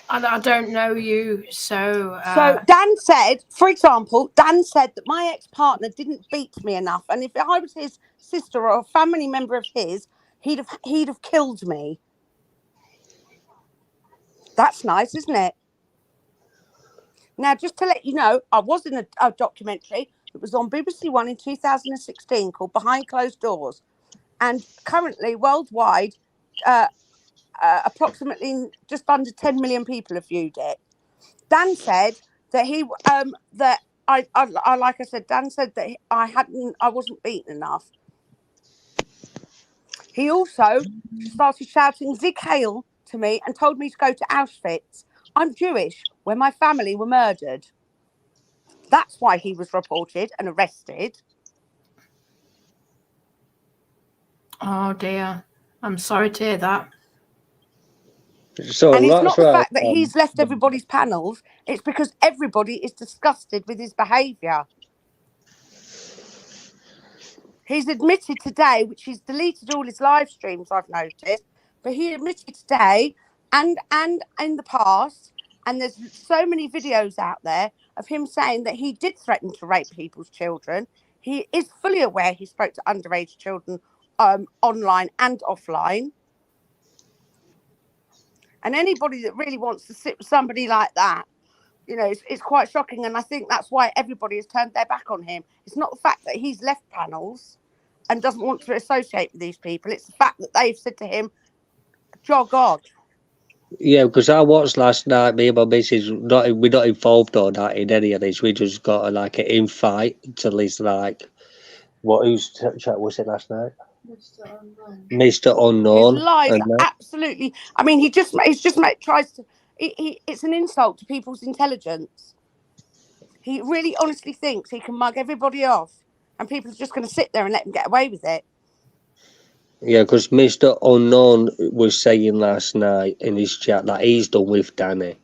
I don't know you, so... So Dan said, for example, that my ex-partner didn't beat me enough. And if I was his sister or a family member of his, he'd have killed me. That's nice, isn't it? Now, just to let you know, I was in a documentary. It was on BBC One in 2016 called Behind Closed Doors. And currently, worldwide, approximately just under 10 million people have viewed it. Dan said that like I said, Dan said that I wasn't beaten enough. He also started shouting Sieg Heil to me and told me to go to Auschwitz. I'm Jewish, where my family were murdered. That's why he was reported and arrested. Oh dear, I'm sorry to hear that. So and it's that's not the right. fact that he's left everybody's panels, it's because everybody is disgusted with his behaviour. He's admitted today, which he's deleted all his live streams, I've noticed, but he admitted today and in the past, and there's so many videos out there of him saying that he did threaten to rape people's children. He is fully aware he spoke to underage children online and offline. And anybody that really wants to sit with somebody like that, it's quite shocking. And I think that's why everybody has turned their back on him. It's not the fact that he's left panels and doesn't want to associate with these people. It's the fact that they've said to him, jog on. Yeah, because I watched last night, me and my missus, we're not involved or that in any of this. We just got an infight to list whose chat was it last night? Mr. Unknown. His lies are absolutely. I mean, tries to. It's an insult to people's intelligence. He really honestly thinks he can mug everybody off, and people are just going to sit there and let him get away with it. Yeah, because Mr. Unknown was saying last night in his chat that he's done with Danny.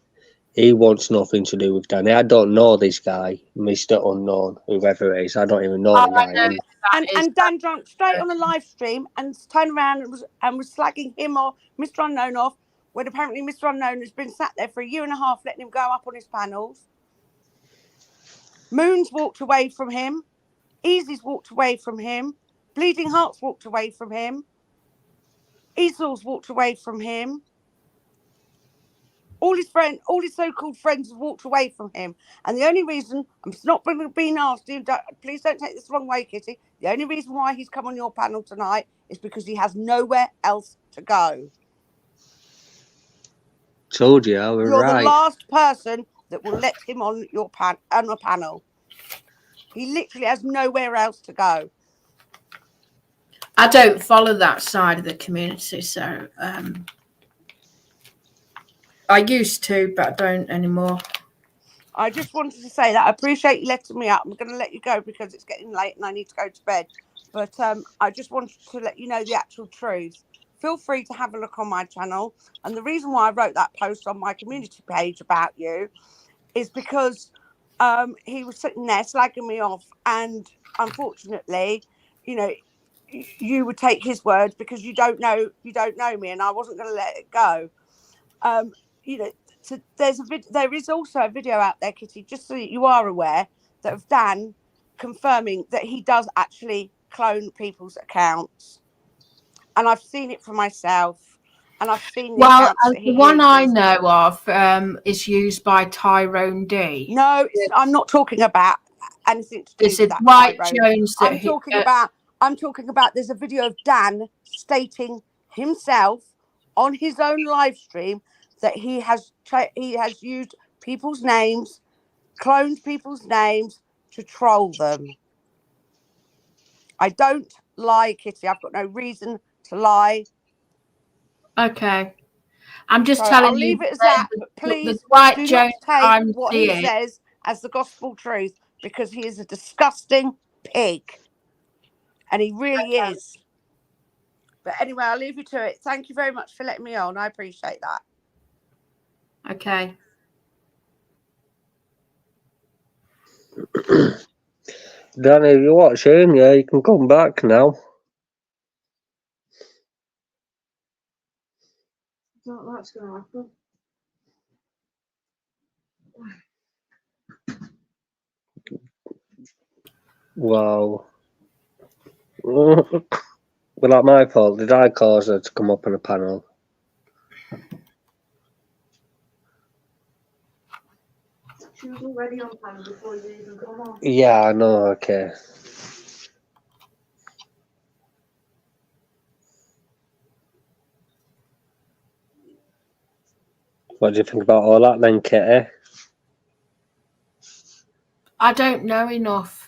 He wants nothing to do with Danny. I don't know this guy, Mr. Unknown, whoever it is. I don't even know the guy. And Dan jumped straight on a live stream and turned around and was slagging him or Mr. Unknown off, when apparently Mr. Unknown has been sat there for a year and a half letting him go up on his panels. Moon's walked away from him. Easy's walked away from him. Bleeding Heart's walked away from him. Easel's walked away from him. All his so-called friends have walked away from him. And the only reason, I'm not being asked, please don't take this the wrong way, Kitty. The only reason why he's come on your panel tonight is because he has nowhere else to go. Told you, I was You're right. the last person that will let him on your panel. He literally has nowhere else to go. I don't follow that side of the community, so I used to, but I don't anymore. I just wanted to say that I appreciate you letting me up. I'm going to let you go because it's getting late and I need to go to bed. But I just wanted to let you know the actual truth. Feel free to have a look on my channel. And the reason why I wrote that post on my community page about you is because he was sitting there slagging me off. And unfortunately, you know, you would take his words because you don't know me, and I wasn't going to let it go. You know, so there is also a video out there, Kitty, just so that you are aware, that of Dan confirming that he does actually clone people's accounts, and I've seen it for myself, and I've seen the accounts that he the one uses. I know of is used by Tyrone D. No, I'm not talking about anything to do Is with it that. White Tyrone. Jones? I'm talking about. There's a video of Dan stating himself on his own live stream that he has used people's names, cloned people's names to troll them. I don't lie, Kitty. I've got no reason to lie. Okay. I'm just So telling I'll you leave it as that. the But please White do Jones not take I'm what he seeing. says as the gospel truth, because he is a disgusting pig. And he really is. But anyway, I'll leave you to it. Thank you very much for letting me on. I appreciate that. Okay. Danny, if you're watching, yeah, you can come back now. I don't know what's going to happen. Wow. Was that my fault? Did I cause her to come up on a panel? She was already on panel before you even come on. Yeah, I know, okay. What do you think about all that then, Kitty? I don't know enough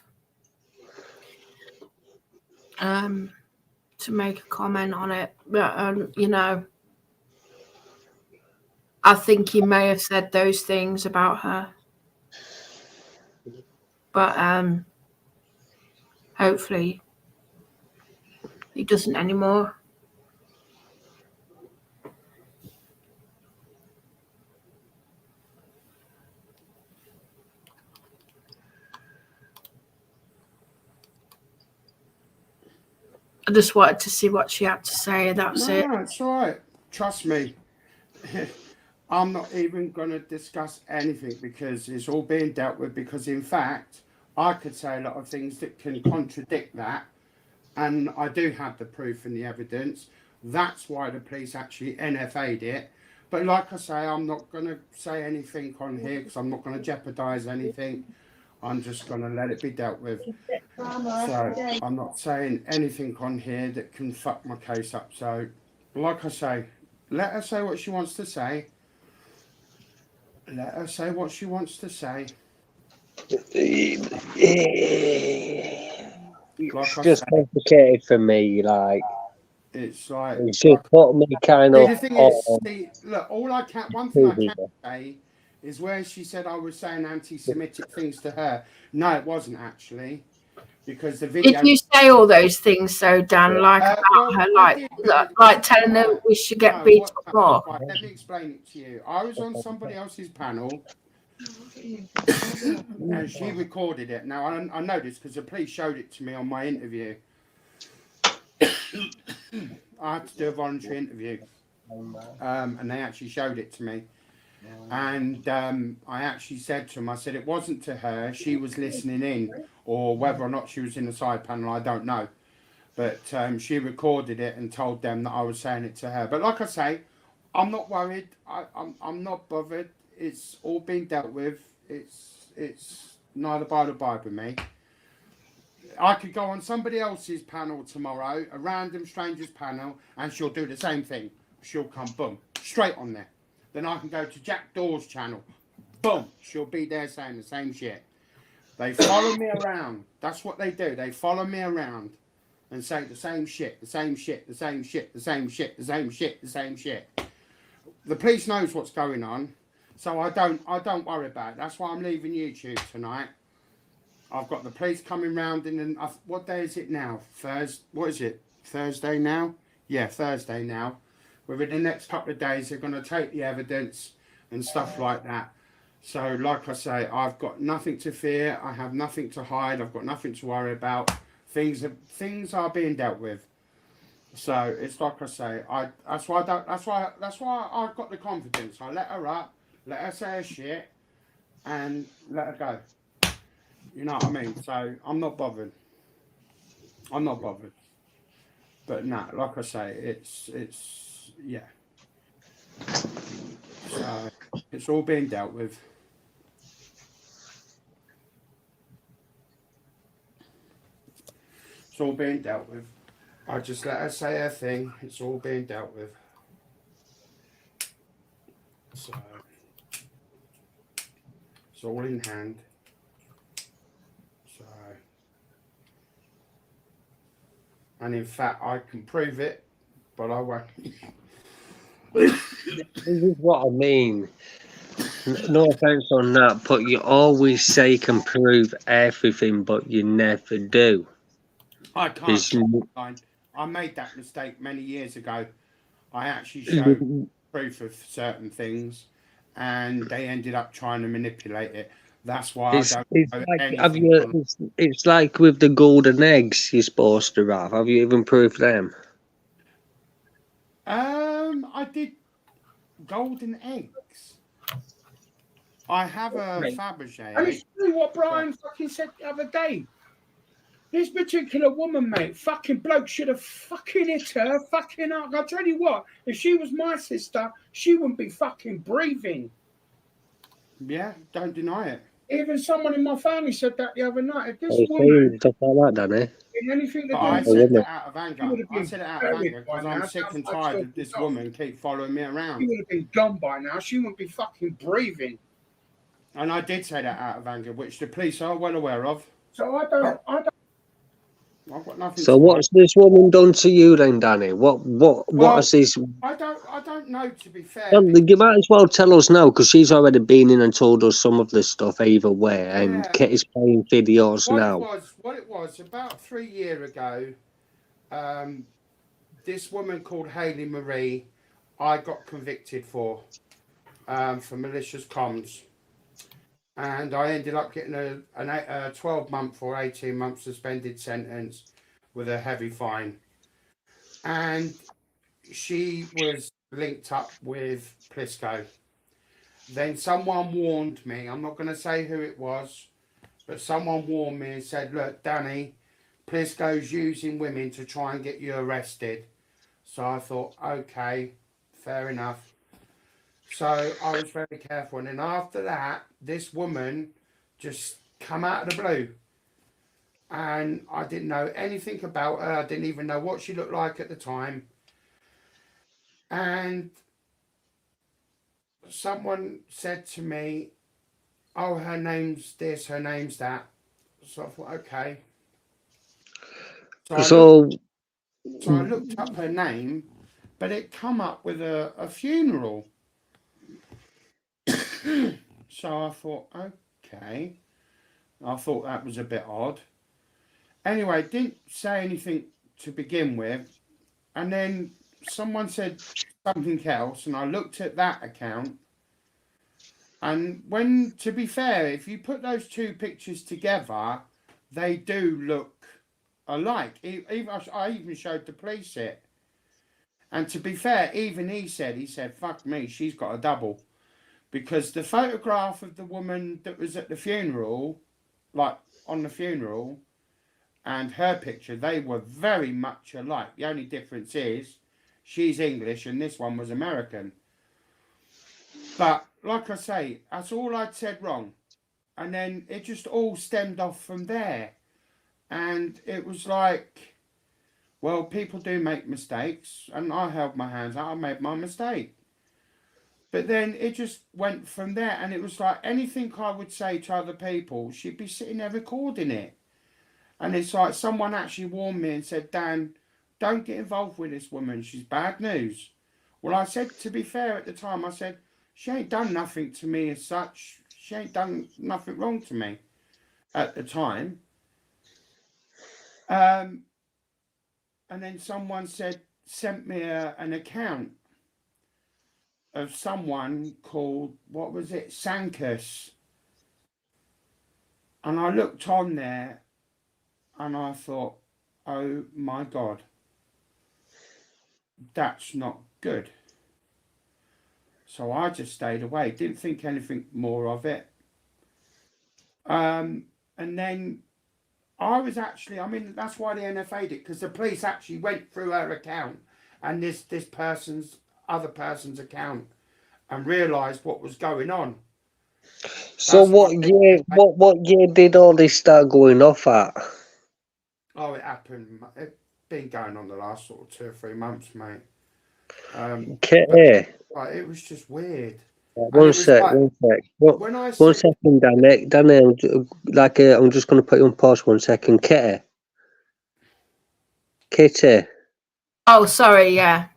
to make a comment on it, but you know, I think he may have said those things about her, but hopefully he doesn't anymore. I just wanted to see what she had to say. That's it. No, it's all right. Trust me. I'm not even going to discuss anything because it's all being dealt with. Because, in fact, I could say a lot of things that can contradict that. And I do have the proof and the evidence. That's why the police actually NFA'd it. But like I say, I'm not going to say anything on here because I'm not going to jeopardise anything. I'm just going to let it be dealt with. So I'm not saying anything on here that can fuck my case up. So, like I say, let her say what she wants to say. Let her say what she wants to say. It's just complicated for me, like. It's like. It's just put me kind of. The thing is, look, one thing I can say is where she said I was saying anti-Semitic things to her. No, it wasn't actually. Because the video. Did you say all those things, so Dan, like about her, like telling her we should get beat up more? Right, let me explain it to you. I was on somebody else's panel, and she recorded it. Now I know this because the police showed it to me on my interview. I had to do a voluntary interview, and they actually showed it to me. And I actually said to them, I said it wasn't to her, she was listening in, or whether or not she was in the side panel, I don't know. But she recorded it and told them that I was saying it to her. But like I say, I'm not worried. I'm not bothered. It's all been dealt with. It's neither by the Bible with me. I could go on somebody else's panel tomorrow, a random stranger's panel, and she'll do the same thing. She'll come, boom, straight on there. Then I can go to Jack Dawes' channel. Boom, she'll be there saying the same shit. They follow me around. That's what they do. They follow me around. and say the same shit, the same shit, the same shit, the same shit, the same shit, the same shit. The police knows what's going on, so I don't worry about it. That's why I'm leaving YouTube tonight. I've got the police coming round what day is it now? What is it? Thursday now? Yeah, Thursday now. Within the next couple of days, they're going to take the evidence and stuff like that. So, like I say, I've got nothing to fear. I have nothing to hide. I've got nothing to worry about. Things are being dealt with. So it's like I say, that's why I've got the confidence. I let her up, let her say her shit, and let her go. You know what I mean? So I'm not bothered. But nah, like I say, it's yeah. So it's all being dealt with. It's all being dealt with. I just let her say her thing. It's all being dealt with. So it's all in hand. So, and in fact, I can prove it, but I won't. This is what I mean. No offense on that, but you always say you can prove everything, but you never do. I can't. I made that mistake many years ago. I actually showed proof of certain things, and they ended up trying to manipulate it. That's why it's I don't know like, anything. it's like with the golden eggs you're supposed to have. Have you even proved them? I did golden eggs. I have a Fabergé. And it's true what Brian fucking said the other day. This particular woman, mate, fucking bloke should have fucking hit her, fucking up. I'll tell you what, if she was my sister, she wouldn't be fucking breathing. Yeah, don't deny it. Even someone in my family said that the other night. If this woman Stuff like that, Danny. in anything to do I with said it, that out of anger. I said it out of anger because I'm sick and tired of this woman keep following me around. She would have been gone by now. She wouldn't be fucking breathing. And I did say that out of anger, which the police are well aware of. So I don't. I've got nothing. So what's this woman done to you then, Danny? What has this? I don't know. To be fair, Well, you might as well tell us now because she's already been in and told us some of this stuff either way, and Kitty's playing videos now. What it was about 3 years ago. This woman called Hayley Marie, I got convicted for malicious comms. And I ended up getting a 12-month or 18-month suspended sentence with a heavy fine. And she was linked up with Plisco. Then someone warned me, I'm not going to say who it was, but someone warned me and said, look, Danny, Plisco's using women to try and get you arrested. So I thought, okay, fair enough. So I was very careful. And then after that, this woman just come out of the blue. And I didn't know anything about her. I didn't even know what she looked like at the time. And someone said to me, oh, her name's this, her name's that. So I thought, okay. So I looked up her name, but it come up with a funeral. So I thought, okay. I thought that was a bit odd. Anyway, didn't say anything to begin with. And then someone said something else, and I looked at that account. And to be fair, if you put those two pictures together, they do look alike. I even showed the police it. And to be fair, even he said, fuck me, she's got a double. Because the photograph of the woman that was at the funeral, like on the funeral, and her picture, they were very much alike. The only difference is she's English and this one was American. But like I say, that's all I'd said wrong. And then it just all stemmed off from there. And it was like, well, people do make mistakes. And I held my hands out. I made my mistake. But then it just went from there. And it was like anything I would say to other people, she'd be sitting there recording it. And it's like someone actually warned me and said, Dan, don't get involved with this woman. She's bad news. Well, I said, to be fair at the time, I said, she ain't done nothing to me as such. She ain't done nothing wrong to me at the time. And then someone sent me an account of someone called, what was it, Sankus. And I looked on there and I thought, oh my God, that's not good. So I just stayed away, didn't think anything more of it. And then I was actually, I mean, that's why the NFA'd it, because the police actually went through her account and this other person's account and realised what was going on. So what year did all this start going off at? Oh, it happened. It's been going on the last sort of 2 or 3 months, mate. Okay. But it was just weird. One sec. When I One second, Danny, I'm just going to put you on pause 1 second. Kitty. Oh, sorry, yeah.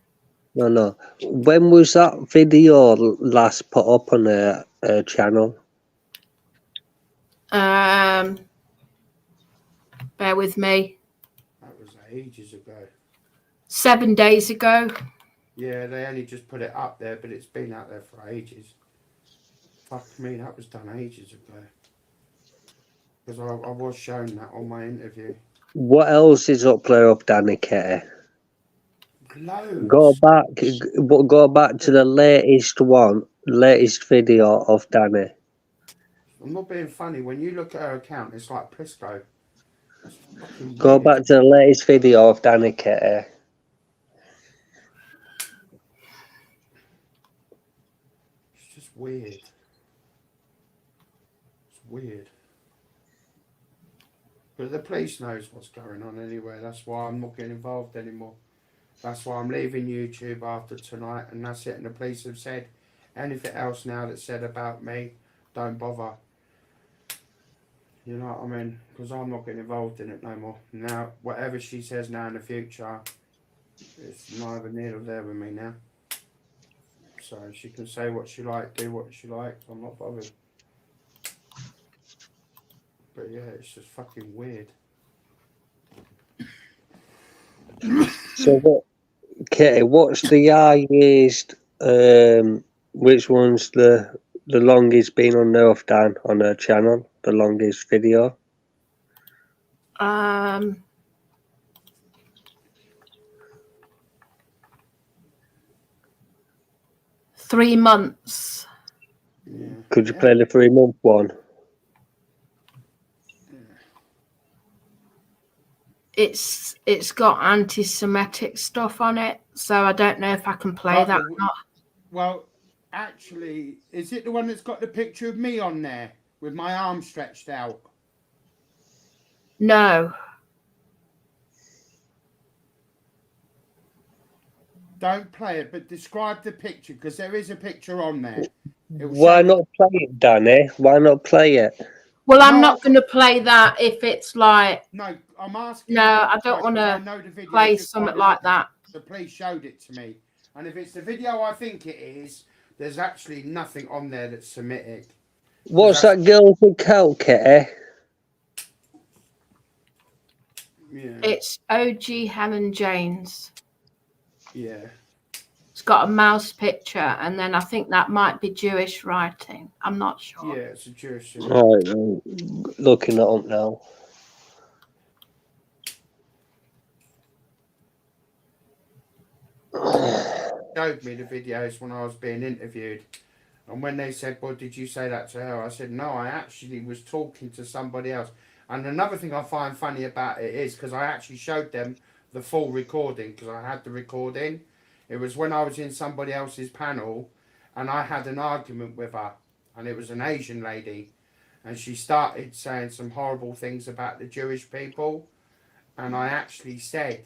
No. When was that video last put up on her channel? Bear with me. That was ages ago. 7 days ago. Yeah, they only just put it up there, but it's been out there for ages. Fuck me, that was done ages ago. Because I was shown that on my interview. What else is up there of Danny Kitty? Loads. Go back to the latest video of Danny. I'm not being funny. When you look at her account, it's like Prisco. That's fucking Go weird. back to the latest video of Danny Kitty. It's just weird. It's weird. But the police knows what's going on anyway. That's why I'm not getting involved anymore. That's why I'm leaving YouTube after tonight, and that's it. And the police have said anything else now that's said about me, don't bother. You know what I mean? Because I'm not getting involved in it no more. Now, whatever she says now in the future, it's neither near nor there with me now. So she can say what she like, do what she likes. I'm not bothered. But yeah, it's just fucking weird. So what, Kitty? What's the highest? Which one's the longest been on Earth, Dan, on her channel? The longest video. 3 months. Yeah. Could you play the 3-month one? It's got anti-Semitic stuff on it, so I don't know if I can play that or not. Well, actually, is it the one that's got the picture of me on there with my arm stretched out? No. Don't play it, but describe the picture, because there is a picture on there. Why not play it, Danny? Why not play it? Well, I'm not going to play that if it's like... No, I'm asking... No, I don't want to play something like that. The police showed it to me. And if it's the video I think it is, there's actually nothing on there that's Semitic. What's that girl's account, Kitty? Yeah. It's OG Helen Janes. Yeah. It's got a mouse picture, and then I think that might be Jewish writing. I'm not sure. Yeah, it's a Jewish thing. All right, looking it up now. Showed me the videos when I was being interviewed, and when they said, well, did you say that to her? I said, no, I actually was talking to somebody else. And another thing I find funny about it is, because I actually showed them the full recording, because I had the recording. It was when I was in somebody else's panel, and I had an argument with her, and it was an Asian lady, and she started saying some horrible things about the Jewish people, and I actually said,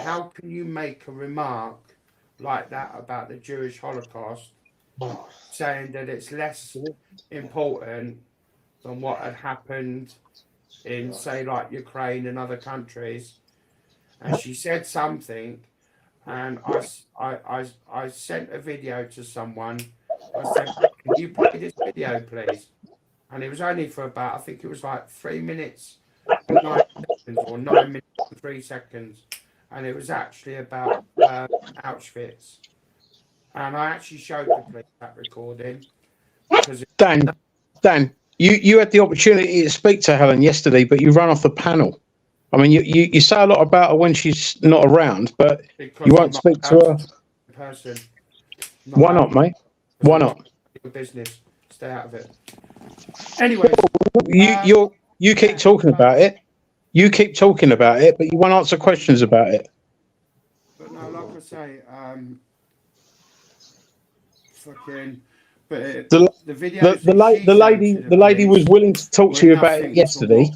how can you make a remark like that about the Jewish Holocaust, saying that it's less important than what had happened in, say, like Ukraine and other countries, and she said something, and I sent a video to someone. I said, "Can you play this video, please?" And it was only for about, I think it was like 3 minutes and 9 seconds, or 9 minutes and 3 seconds, and it was actually about Auschwitz. And I actually showed the police that recording because Dan, you had the opportunity to speak to Helen yesterday, but you ran off the panel. I mean, you say a lot about her when she's not around, but you won't speak to her. Person. Why not, mate? Why not? Your business. Stay out of it. Anyway, you keep talking about it. You keep talking about it, but you won't answer questions about it. But no, like I say, fucking. But the video. The lady was willing to talk to you about it yesterday,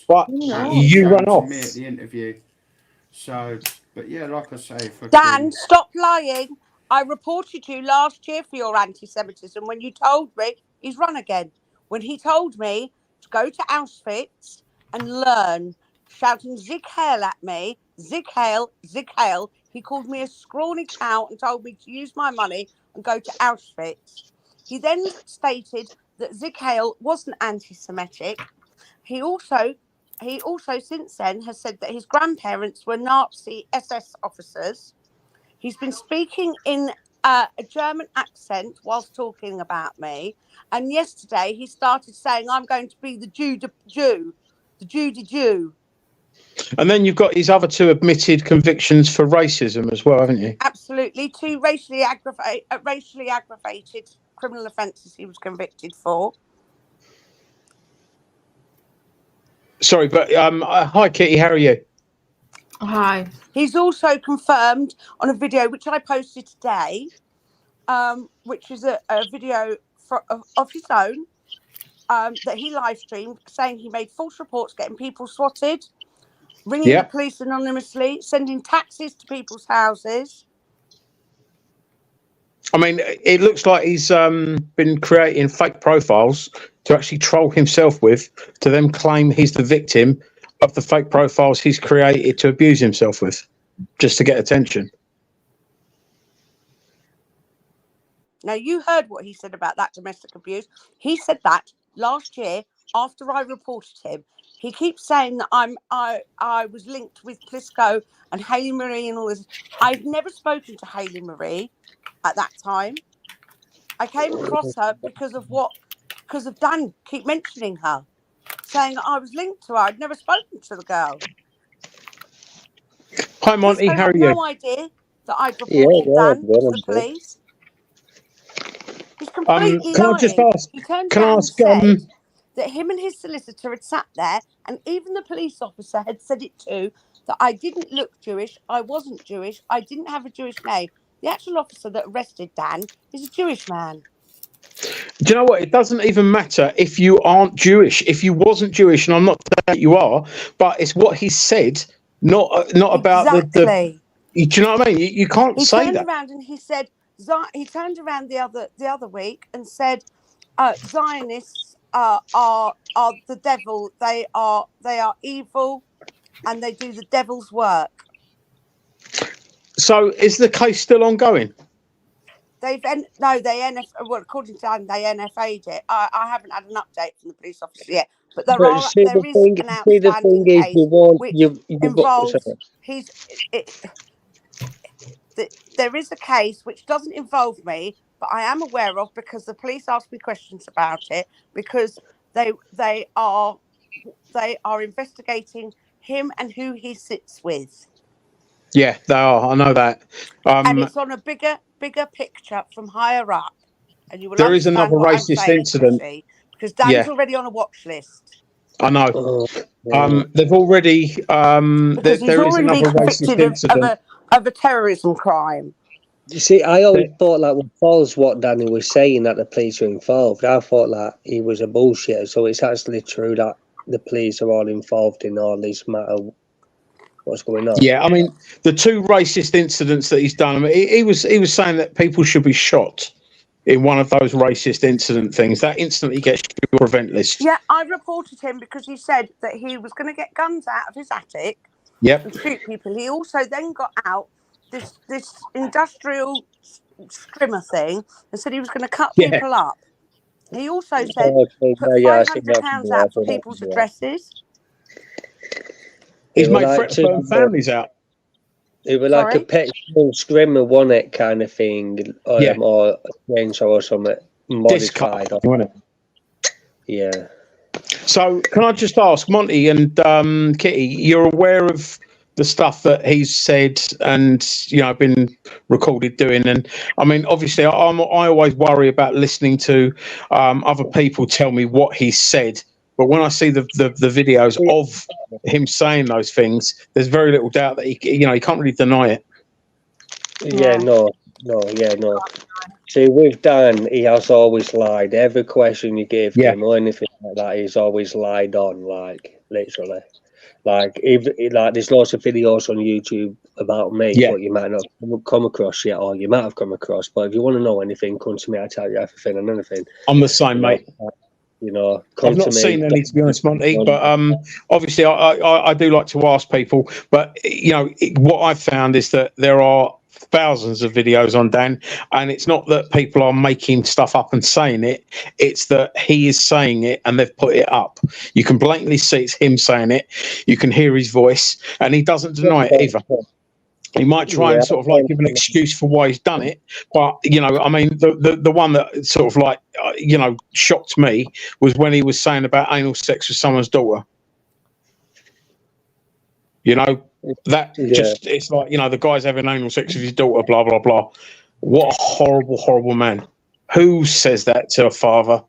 but you run off. Me at the interview. So, but yeah, like I say, Dan, stop lying. I reported you last year for your anti-Semitism when you told me he's run again. When he told me to go to Auschwitz and learn, shouting Zig Heil at me, Zig Heil, Zig Heil. He called me a scrawny cow and told me to use my money and go to Auschwitz. He then stated that Zig Heil wasn't anti-Semitic. He also since then has said that his grandparents were Nazi SS officers. He's been speaking in a German accent whilst talking about me. And yesterday he started saying, I'm going to be the Jew. And then you've got his other two admitted convictions for racism as well, haven't you? Absolutely. Two racially aggravated criminal offences he was convicted for. Sorry, but hi, Kitty. How are you? Hi. He's also confirmed on a video which I posted today, which is a video of his own that he live streamed, saying he made false reports, getting people swatted, ringing the police anonymously, sending taxis to people's houses. I mean, it looks like he's been creating fake profiles to actually troll himself with, to then claim he's the victim of the fake profiles he's created to abuse himself with, just to get attention. Now, you heard what he said about that domestic abuse. He said that last year after I reported him. He keeps saying that I was linked with Plisco and Hayley Marie and all this. I've never spoken to Hayley Marie at that time. I came across her because of Dan keep mentioning her, saying that I was linked to her. I'd never spoken to the girl. Hi, Monty. How are you? No idea that I'd reported Dan to the police. He's completely can lying. I just ask? He turned can I around ask? and said that him and his solicitor had sat there, and even the police officer had said it too, that I didn't look Jewish, I wasn't Jewish, I didn't have a Jewish name. The actual officer that arrested Dan is a Jewish man. Do you know what? It doesn't even matter if you aren't Jewish. If you wasn't Jewish, and I'm not saying that you are, but it's what he said, not about the. Do you know what I mean? You can't say that. He turned around and he said. He turned around the other week and said, "Zionists are the devil. They are evil, and they do the devil's work." So, is the case still ongoing? According to Dan, they NFA'd it. I haven't had an update from the police officer yet, but there is an outstanding case which involves there is a case which doesn't involve me, but I am aware of because the police asked me questions about it because they are investigating him and who he sits with. Yeah, they are. I know that. And it's on a bigger picture from higher up. And you will there is another racist incident because Dan's already on a watch list. I know. They've already. There is another racist incident of a terrorism crime. You see, I always thought that was false what Danny was saying, that the police were involved. I thought that he was a bullshitter. So it's actually true that the police are all involved in all this matter. What's going on? Yeah, I mean, the two racist incidents that he's done. I mean, he was saying that people should be shot in one of those racist incident things, that instantly gets your event list. Yeah, I reported him because he said that he was going to get guns out of his attic and shoot people. He also then got out this industrial strimmer thing and said he was going to cut people up. He also said put £500 out for people's addresses. He's made threats to burn families out. It was like a pet scrimmer, wasn't it, kind of thing, or a chainsaw or something modified. Wasn't it? Yeah. So, can I just ask, Monty and Kitty, you're aware of the stuff that he's said and, you know, been recorded doing? And I mean, obviously, I always worry about listening to other people tell me what he said. But when I see the videos of him saying those things, there's very little doubt that he can't really deny it. No. See, with Dan, he has always lied. Every question you give him or anything like that, he's always lied on, like, literally. Like, there's lots of videos on YouTube about me, but you might not come across yet, or you might have come across. But if you want to know anything, come to me, I'll tell you everything and anything. I'm the same, mate. You know, I've not seen any, to be honest, Monty, but obviously I do like to ask people. But, you know, what I've found is that there are thousands of videos on Dan, and it's not that people are making stuff up and saying it, it's that he is saying it and they've put it up. You can blatantly see it's him saying it, you can hear his voice, and he doesn't deny it either. He might try and sort of like give an excuse for why he's done it, but, you know, I mean, the one that sort of like, you know, shocked me was when he was saying about anal sex with someone's daughter. You know, that just, it's like, you know, the guy's having anal sex with his daughter, blah, blah, blah. What a horrible, horrible man. Who says that to a father?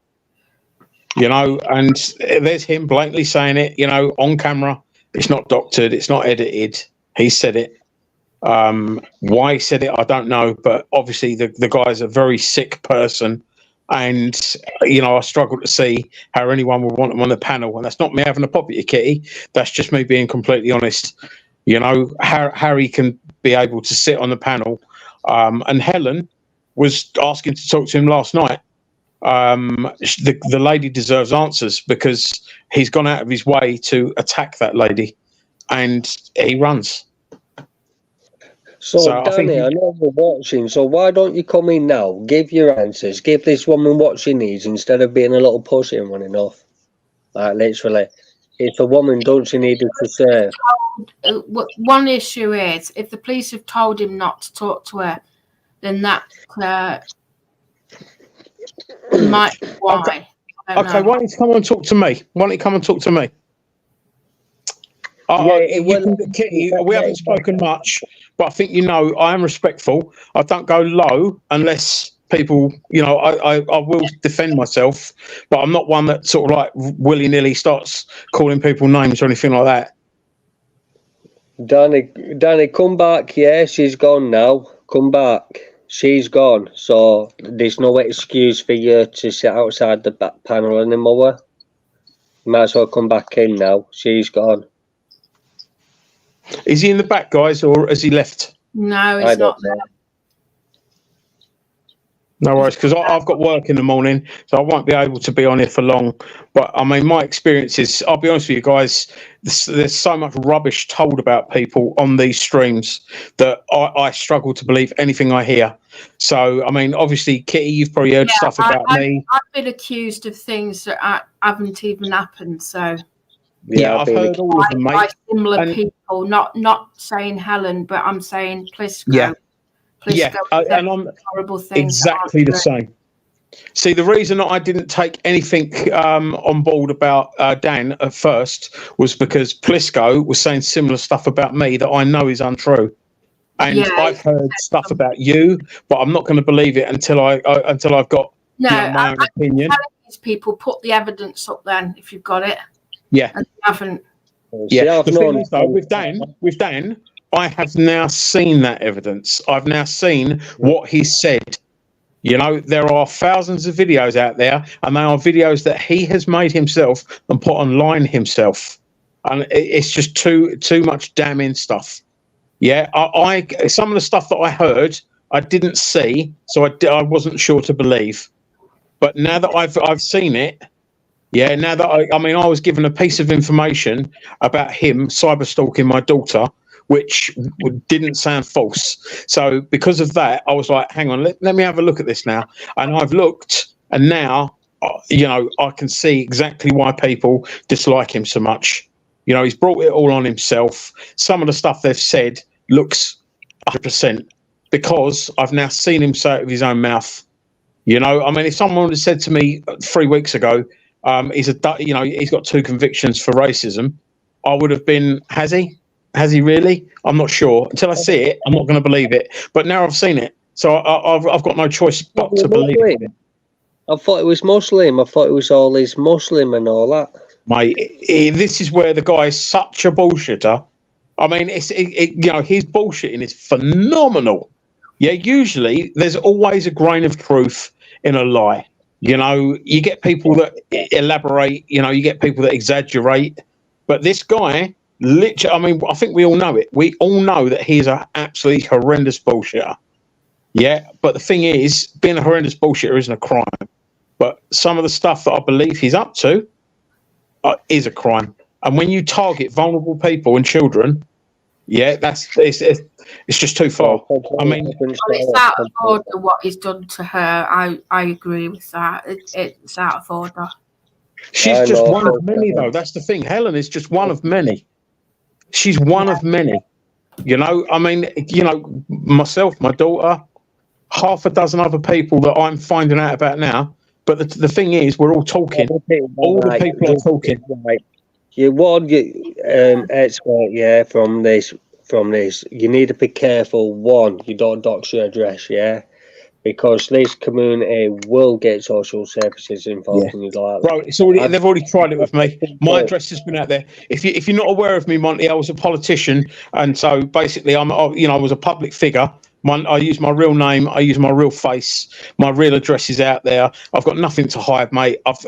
You know, and there's him blatantly saying it, you know, on camera. It's not doctored, it's not edited. He said it. Why he said it, I don't know, but obviously the guy's a very sick person, and, you know, I struggle to see how anyone would want him on the panel, and that's not me having a pop at you, Kitty. That's just me being completely honest. You know, how he can be able to sit on the panel, and Helen was asking to talk to him last night. The lady deserves answers because he's gone out of his way to attack that lady, and he runs. So Danny, I know you're watching, so why don't you come in now, give your answers, give this woman what she needs instead of being a little pussy and running off. Like, literally, if a woman don't she need to say. One issue is, if the police have told him not to talk to her, then that might be why. Okay, why don't you come and talk to me? Why don't you come and talk to me? Kitty, we haven't spoken much, but I think, you know, I am respectful. I don't go low unless people, you know, I will defend myself, but I'm not one that sort of like willy-nilly starts calling people names or anything like that. Danny, come back. Yeah, she's gone now. Come back. She's gone. So there's no excuse for you to sit outside the back panel anymore. You might as well come back in now. She's gone. Is he in the back, guys, or has he left? No, he's not there. No worries, because I've got work in the morning, so I won't be able to be on here for long. But, I mean, my experience is, I'll be honest with you guys, there's so much rubbish told about people on these streams that I struggle to believe anything I hear. So, I mean, obviously, Kitty, you've probably heard stuff about me. I've been accused of things that haven't even happened, so... Yeah, I've heard all of them, mate. By similar people, not saying Helen, but I'm saying Plisco. And I'm horrible things. Exactly the same. See, the reason I didn't take anything on board about Dan at first was because Plisco was saying similar stuff about me that I know is untrue. And I've heard stuff about you, but I'm not going to believe it until I've got my own opinion. These people, put the evidence up then if you've got it. Yeah. And you haven't. Yeah. The thing is, though, with Dan, I have now seen that evidence. I've now seen what he said. You know, there are thousands of videos out there, and they are videos that he has made himself and put online himself. And it's just too much damning stuff. Yeah, I some of the stuff that I heard I didn't see, so I wasn't sure to believe. But now that I've seen it, yeah, now that I mean, I was given a piece of information about him cyber stalking my daughter, which didn't sound false. So because of that, I was like, hang on, let me have a look at this now. And I've looked, and now, I can see exactly why people dislike him so much. He's brought it all on himself. Some of the stuff they've said looks 100%, because I've now seen him say it with his own mouth. I mean, if someone had said to me 3 weeks ago, he's got 2 convictions for racism, I would have been, has he really? I'm not sure. Until I see it, I'm not going to believe it. But now I've seen it, so I've got no choice but to believe it. I thought it was Muslim. I thought it was all his Muslim and all that. Mate, this is where the guy is such a bullshitter. I mean, his bullshitting is phenomenal. Yeah, usually there's always a grain of truth in a lie. You get people that elaborate, you get people that exaggerate. But this guy, literally, I mean, I think we all know it. We all know that he's an absolutely horrendous bullshitter. Yeah, but the thing is, being a horrendous bullshitter isn't a crime. But some of the stuff that I believe he's up to is a crime. And when you target vulnerable people and children, yeah, it's just too far. I mean, it's out of order what he's done to her. I agree with that. It's out of order. She's just one of many, though. That's the thing. Helen is just one of many. She's one of many. I mean, myself, my daughter, half a dozen other people that I'm finding out about now. But the thing is, we're all talking. All the people are talking. You warn expert, yeah, from this. You need to be careful. One, you don't dox your address, yeah, because this community will get social services involved in your life. Bro, they've already tried it with me. My address has been out there. If you're not aware of me, Monty, I was a politician, and so basically I was a public figure. I use my real name. I use my real face. My real address is out there. I've got nothing to hide, mate. I've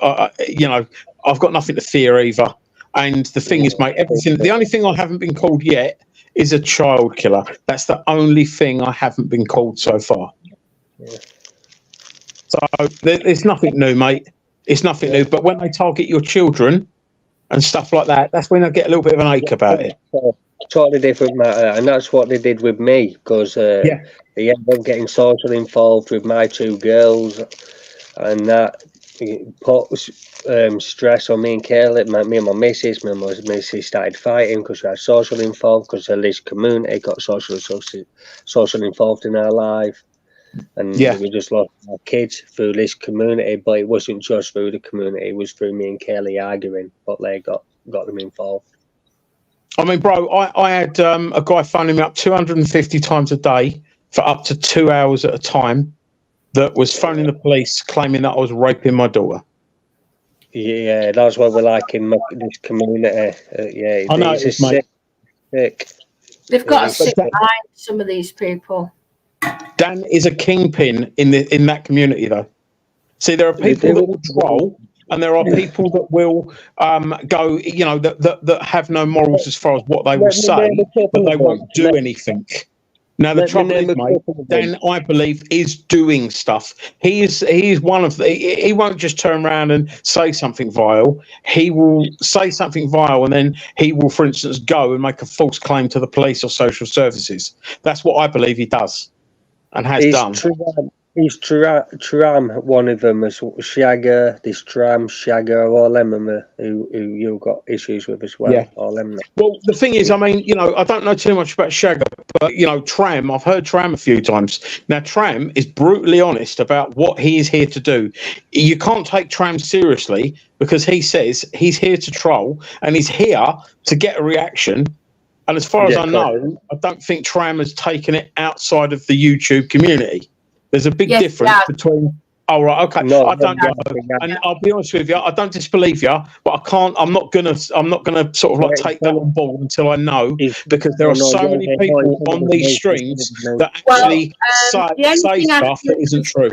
got nothing to fear either. And the thing is, mate, the only thing I haven't been called yet is a child killer. That's the only thing I haven't been called so far. Yeah. So it's nothing new, mate. It's nothing new. But when they target your children and stuff like that, that's when I get a little bit of an ache about it. Totally different matter, and that's what they did with me, because they ended up getting socially involved with my 2 girls, and that put stress on me and Kayla. Me and my missus started fighting because we had socially involved, because this community got socially involved in our life, and we just lost our kids through this community. But it wasn't just through the community; it was through me and Kayla arguing, but they got them involved. I mean, bro, I had a guy phoning me up 250 times a day for up to 2 hours at a time that was phoning the police claiming that I was raping my daughter. Yeah, that's what we're like in this community. I know it's sick. They've got a sick mind, some of these people. Dan is a kingpin in that community, though. See, there are people that will troll, and there are people that will go, that have no morals as far as what they will say, but they won't do anything. Now, the trouble is, mate, Dan, I believe, is doing stuff. He is one of he won't just turn around and say something vile. He will say something vile, and then he will, for instance, go and make a false claim to the police or social services. That's what I believe he does and has done. He's Tram, one of them is Shagger, this Tram, Shagger, all them who you've got issues with as well. Yeah. All them. Well, the thing is, I mean, I don't know too much about Shagger, but, Tram, I've heard Tram a few times. Now, Tram is brutally honest about what he is here to do. You can't take Tram seriously because he says he's here to troll and he's here to get a reaction. And as far as I know, I don't think Tram has taken it outside of the YouTube community. There's a big difference between. Oh right, okay. No, I don't know, and I'll be honest with you. I don't disbelieve you, but I can't. I'm not gonna sort of like take that on board until I know, because there are so many people on these streams that actually say stuff that isn't true.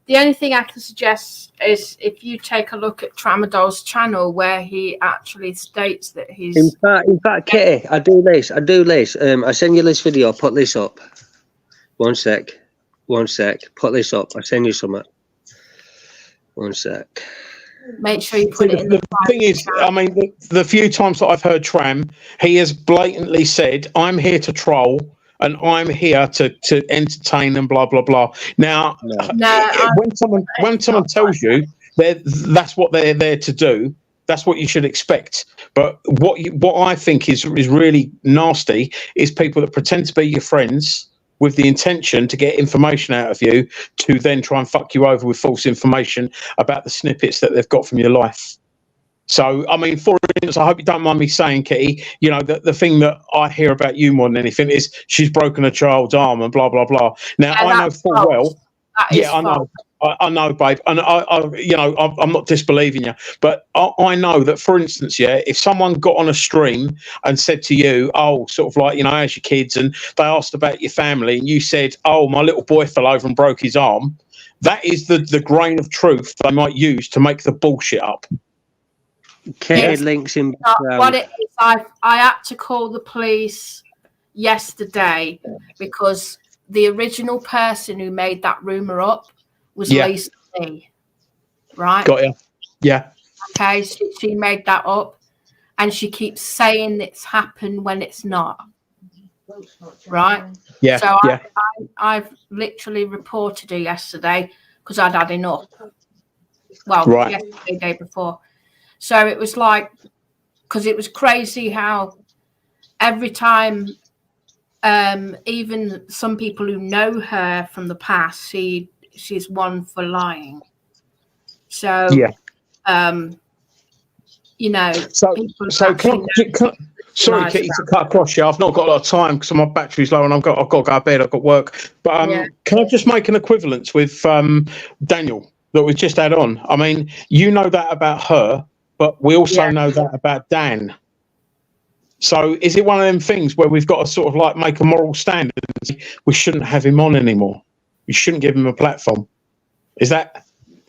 The only thing I can suggest is if you take a look at Tramadol's channel, where he actually states that he's. In fact, Kitty, I do this. I send you this video. I'll put this up. One sec. One sec. Put this up. I'll send you something. One sec. Make sure you put it in The thing is, I mean, the few times that I've heard Tram, he has blatantly said, "I'm here to troll and I'm here to entertain and blah blah blah." Now, when someone tells you that's what they're there to do, that's what you should expect. But what I think is really nasty is people that pretend to be your friends with the intention to get information out of you to then try and fuck you over with false information about the snippets that they've got from your life. So, I mean, for instance, I hope you don't mind me saying, Kitty, you know, the thing that I hear about you more than anything is she's broken a child's arm and blah, blah, blah. Now, I know full well. Yeah, I know. I know, babe, and I'm not disbelieving you, but I know that, for instance, yeah, if someone got on a stream and said to you, "Oh, sort of like, you know, how's your kids?" and they asked about your family, and you said, "Oh, my little boy fell over and broke his arm," that is the grain of truth they might use to make the bullshit up. Okay, links in. What it is, I had to call the police yesterday because the original person who made that rumor up was Lisa Lee, right? Got you. Yeah. Okay, she made that up, and she keeps saying it's happened when it's not. Right? Yeah. So yeah. I've literally reported her yesterday because I'd had enough. Well, yesterday, day before. So it was like, because it was crazy how every time, even some people who know her from the past, she's one for lying. So, you know, sorry, Kitty, to cut across you. I've not got a lot of time because my battery's low and I've got to go to bed. I've got work. But can I just make an equivalence with Daniel that we just had on? I mean, you know that about her, but we also know that about Dan. So is it one of them things where we've got to sort of like make a moral stand and say we shouldn't have him on anymore? We shouldn't give him a platform. Is that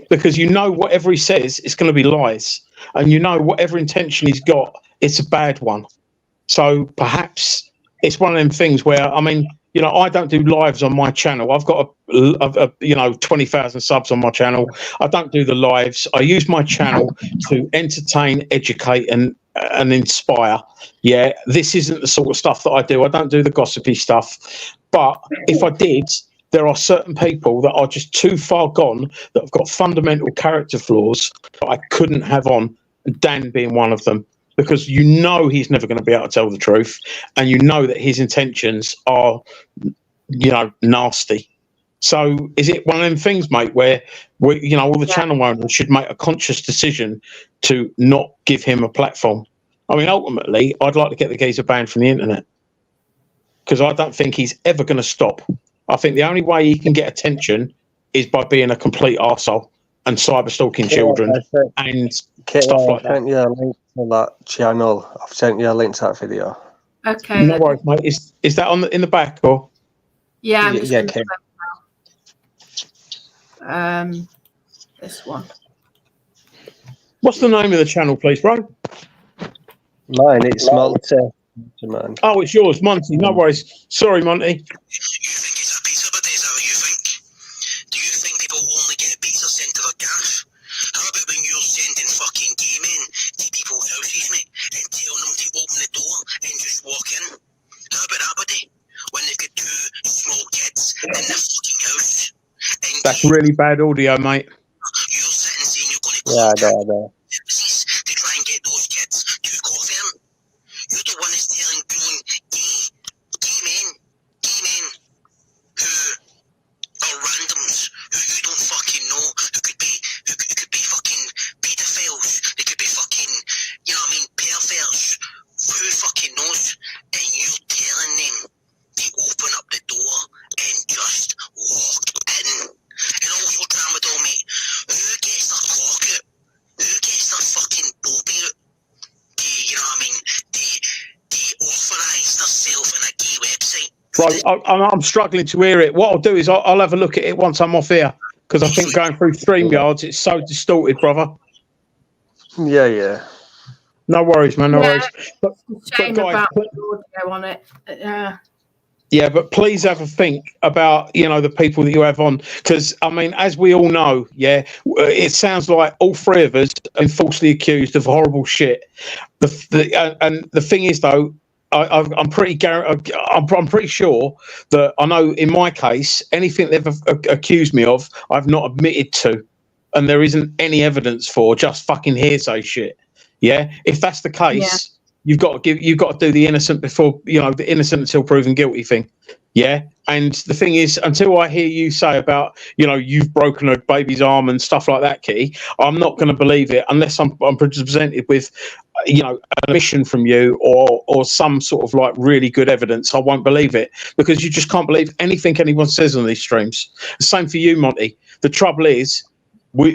because you know whatever he says it's going to be lies, and you know whatever intention he's got, it's a bad one. So perhaps it's one of them things where, I mean, you know, I don't do lives on my channel. I've got a 20,000 subs on my channel. I don't do the lives. I use my channel to entertain, educate, and inspire. Yeah, this isn't the sort of stuff that I do. I don't do the gossipy stuff. But if I did, there are certain people that are just too far gone that have got fundamental character flaws that I couldn't have on, Dan being one of them. Because you know he's never going to be able to tell the truth, and you know that his intentions are, you know, nasty. So is it one of them things, mate, where you know, all the channel owners should make a conscious decision to not give him a platform? I mean, ultimately, I'd like to get the geezer banned from the internet because I don't think he's ever going to stop. I think the only way he can get attention is by being a complete arsehole and cyber stalking children and stuff like that. I've sent you a link to that channel. I've sent you a link to that video. Okay. No worries, mate. Is that on in the back or? Yeah, I'm just this one. What's the name of the channel, please, bro? Mine, it's Monty. Man. Oh, it's yours, Monty. No worries. Sorry, Monty. You think it's a pizza birthday? Is that what you think? Do you think people only get pizza sent to their gaff? How about when you're sending fucking gay men to people's houses, mate, and telling them to open the door and just walk in? How about that, buddy? When they've got two small kids in their fucking house. That's really bad audio, mate. You're sitting saying you're going to I know. to try and get those kids to coffee in. You're the one that's telling grown gay men who are randoms, who you don't fucking know, who could be fucking pedophiles, they could be fucking, you know what I mean, perverts, who fucking knows, and you're telling them to open up the door and just walk in. And also, Tramadol, mate, who gets their cock out? Who gets their fucking booby out? You know what I mean? They authorise themselves in a gay website. Bro, I'm struggling to hear it. What I'll do is I'll have a look at it once I'm off here because I think going through StreamYards, it's so distorted, brother. Yeah. No worries, man. No worries. But Shame guys, about the audio on it. Yeah, but please have a think about, you know, the people that you have on, because I mean, as we all know, yeah, it sounds like all three of us have been falsely accused of horrible shit. And the thing is, though, I'm pretty sure that I know in my case, anything they've accused me of, I've not admitted to, and there isn't any evidence for, just fucking hearsay shit. Yeah, if that's the case. You've got to do the innocent before, you know, the innocent until proven guilty thing. Yeah. And the thing is, until I hear you say about, you know, you've broken a baby's arm and stuff like that, Kitty, I'm not going to believe it unless I'm presented with, you know, an admission from you or some sort of like really good evidence. I won't believe it, because you just can't believe anything anyone says on these streams. The same for you, Monty. The trouble is,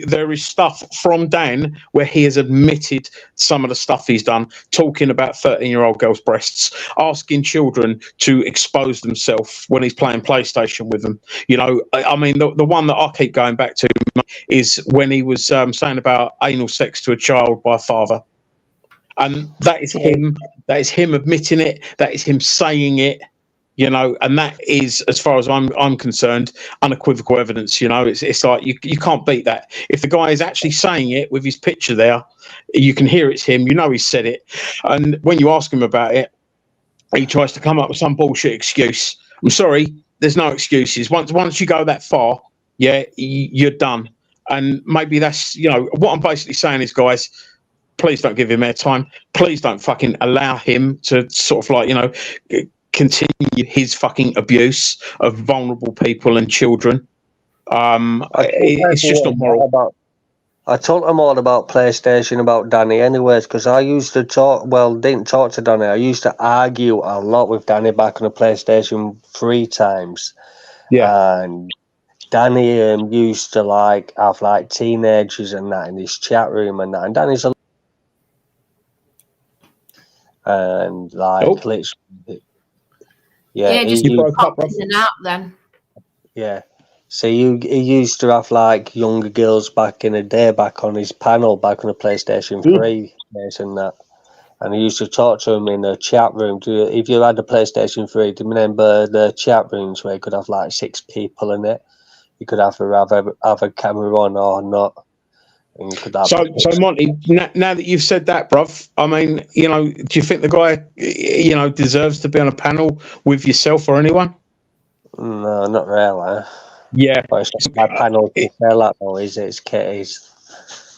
there is stuff from Dan where he has admitted some of the stuff he's done, talking about 13-year-old girls' breasts, asking children to expose themselves when he's playing PlayStation with them. You know, I mean, the one that I keep going back to is when he was saying about anal sex to a child by a father. And that is him. That is him admitting it. That is him saying it. You know, and that is, as far as I'm concerned, unequivocal evidence. You know, it's like you can't beat that. If the guy is actually saying it with his picture there, you can hear it's him. You know, he said it. And when you ask him about it, he tries to come up with some bullshit excuse. I'm sorry, there's no excuses. Once you go that far, yeah, you're done. And maybe that's, you know, what I'm basically saying is, guys, please don't give him airtime. Please don't fucking allow him to sort of like, you know, continue his fucking abuse of vulnerable people and children. It's just not moral. I told them all about PlayStation, about Danny anyways, because I used to didn't talk to Danny. I used to argue a lot with Danny back on the PlayStation 3 times. Yeah. And Danny used to like have like teenagers and that in his chat room and that. And Danny's a and like yeah, just you broke up, in and out then. Yeah. So he used to have like younger girls back in the day, back on his panel, back on the PlayStation 3 and that. And he used to talk to him in the chat room. If you had the PlayStation 3, do you remember the chat rooms where you could have like 6 people in it? You could have a camera on or not. And you could have so Monty, now that you've said that, bruv, I mean, you know, do you think the guy, you know, deserves to be on a panel with yourself or anyone? No, not really. Yeah. But it's just my panel to sell that though, is it? It's Kitty's.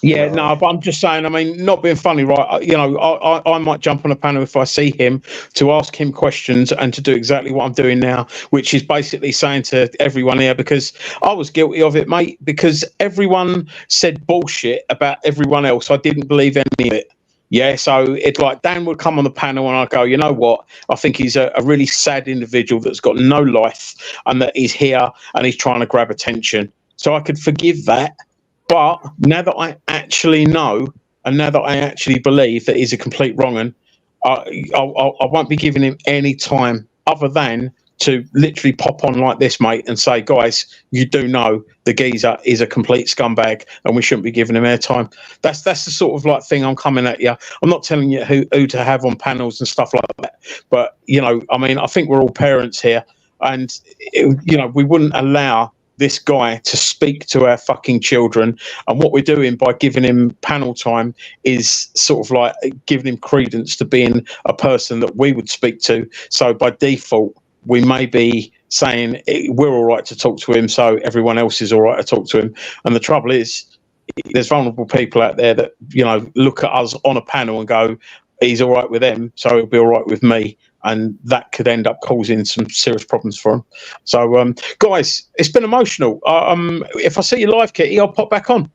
Yeah, no, but I'm just saying, I mean, not being funny, right? You know, I might jump on a panel if I see him to ask him questions and to do exactly what I'm doing now, which is basically saying to everyone here, because I was guilty of it, mate, because everyone said bullshit about everyone else. I didn't believe any of it. Yeah, so it's like Dan would come on the panel and I go, you know what? I think he's a really sad individual that's got no life and that he's here and he's trying to grab attention. So I could forgive that. But now that I actually know and now that I actually believe that he's a complete wrong-un, I won't be giving him any time other than to literally pop on like this, mate, and say, guys, you do know the geezer is a complete scumbag and we shouldn't be giving him airtime. That's the sort of like thing I'm coming at you. I'm not telling you who to have on panels and stuff like that. But, you know, I mean, I think we're all parents here and, you know, we wouldn't allow this guy to speak to our fucking children, and what we're doing by giving him panel time is sort of like giving him credence to being a person that we would speak to. So by default, we may be saying we're all right to talk to him, so everyone else is all right to talk to him. And the trouble is, there's vulnerable people out there that, you know, look at us on a panel and go, he's all right with them, so he'll be all right with me. And that could end up causing some serious problems for him. So, guys, it's been emotional. If I see you live, Kitty, I'll pop back on.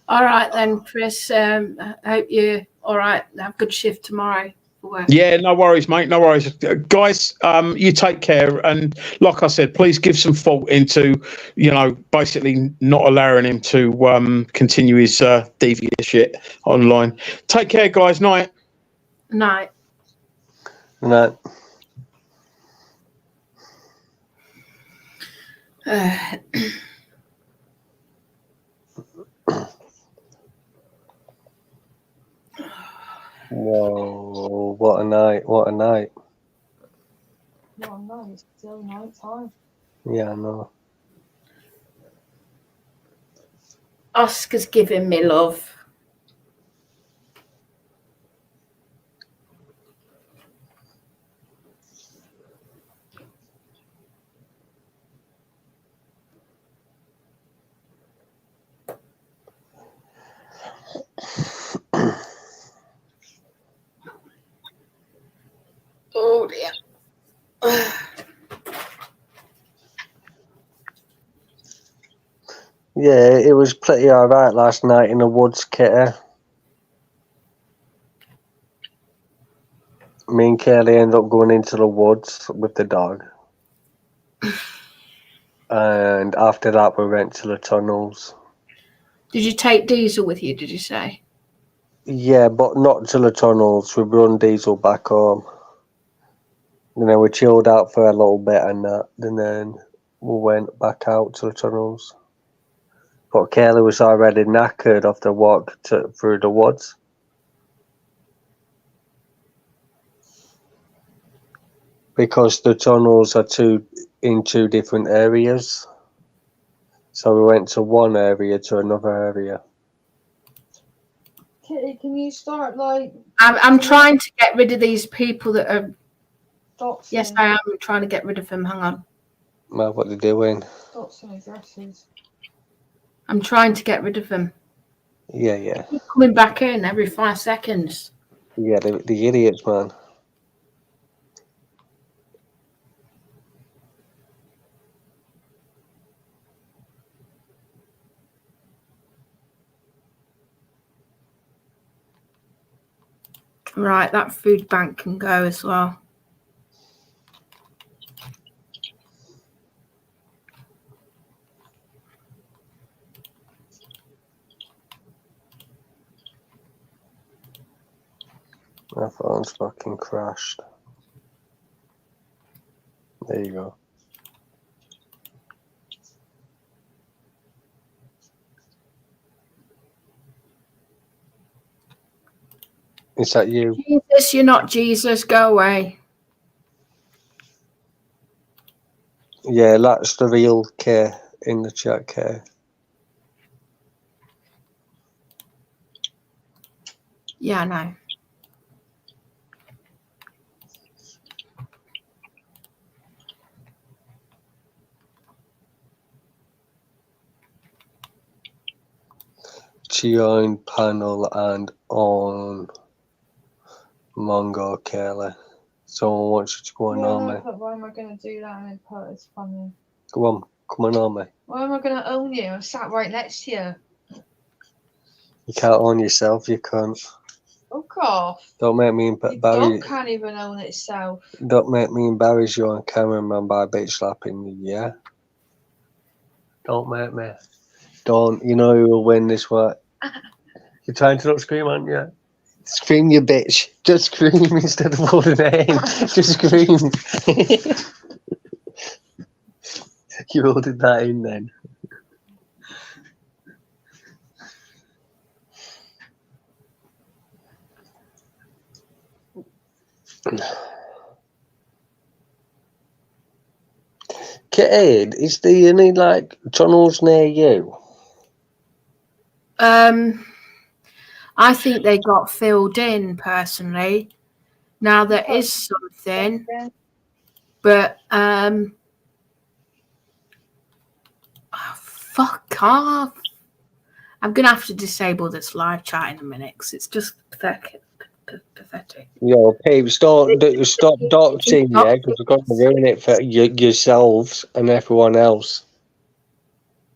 All right then, Chris. I hope you're all right. Have a good shift tomorrow for work. Yeah, no worries, mate. No worries. Guys, you take care. And like I said, please give some thought into, you know, basically not allowing him to continue his devious shit online. Take care, guys. Night. Night. No. Whoa, what a night, what a night. no, it's still night time. Yeah, I know. Oscar's giving me love. Oh dear. Yeah, it was pretty alright last night in the woods, Kitty. Me and Kaylee ended up going into the woods with the dog. And after that, we went to the tunnels. Did you take Diesel with you, did you say? Yeah, but not to the tunnels. We run Diesel back home. And then we chilled out for a little bit and then we went back out to the tunnels. But Kaylee was already knackered after walk through the woods. Because the tunnels are in two different areas. So we went to one area to another area. Kitty, can you start like? I'm trying to get rid of these people that are. Dots Yes, I am trying to get rid of them. Hang on. Well, what they're doing. Dots and addresses. I'm trying to get rid of them. Yeah. They keep coming back in every 5 seconds. Yeah, the idiots, man. Right, that food bank can go as well. My phone's fucking crashed. There you go. Is that you? Jesus, you're not Jesus. Go away. Yeah, that's the real K in the chat, K. Yeah, I know. Join panel and on Mongo, Kaylee. Someone wants you to go on, Yeah, me. no, but why am I going to do that and then put it's funny? Come on, me. Why am I going to own you? I'm sat right next to you. You can't own yourself, you cunt. Fuck off. Don't make me Your Barry. dog can't even own itself. Don't make me embarrass you on camera, man, by bitch slapping you, yeah? Don't make me. Don't. You know who will win this one. You're trying to not scream, aren't you? Scream, you bitch. Just scream instead of holding it in. Just scream. You holding that in then. Kid, is there any like tunnels near you? I think they got filled in personally. Now there is something, but oh, fuck off. I'm gonna have to disable this live chat in a minute because it's just pathetic. Yo, peeps, stop doxing, yeah, because you're going to ruin it for yourselves and everyone else.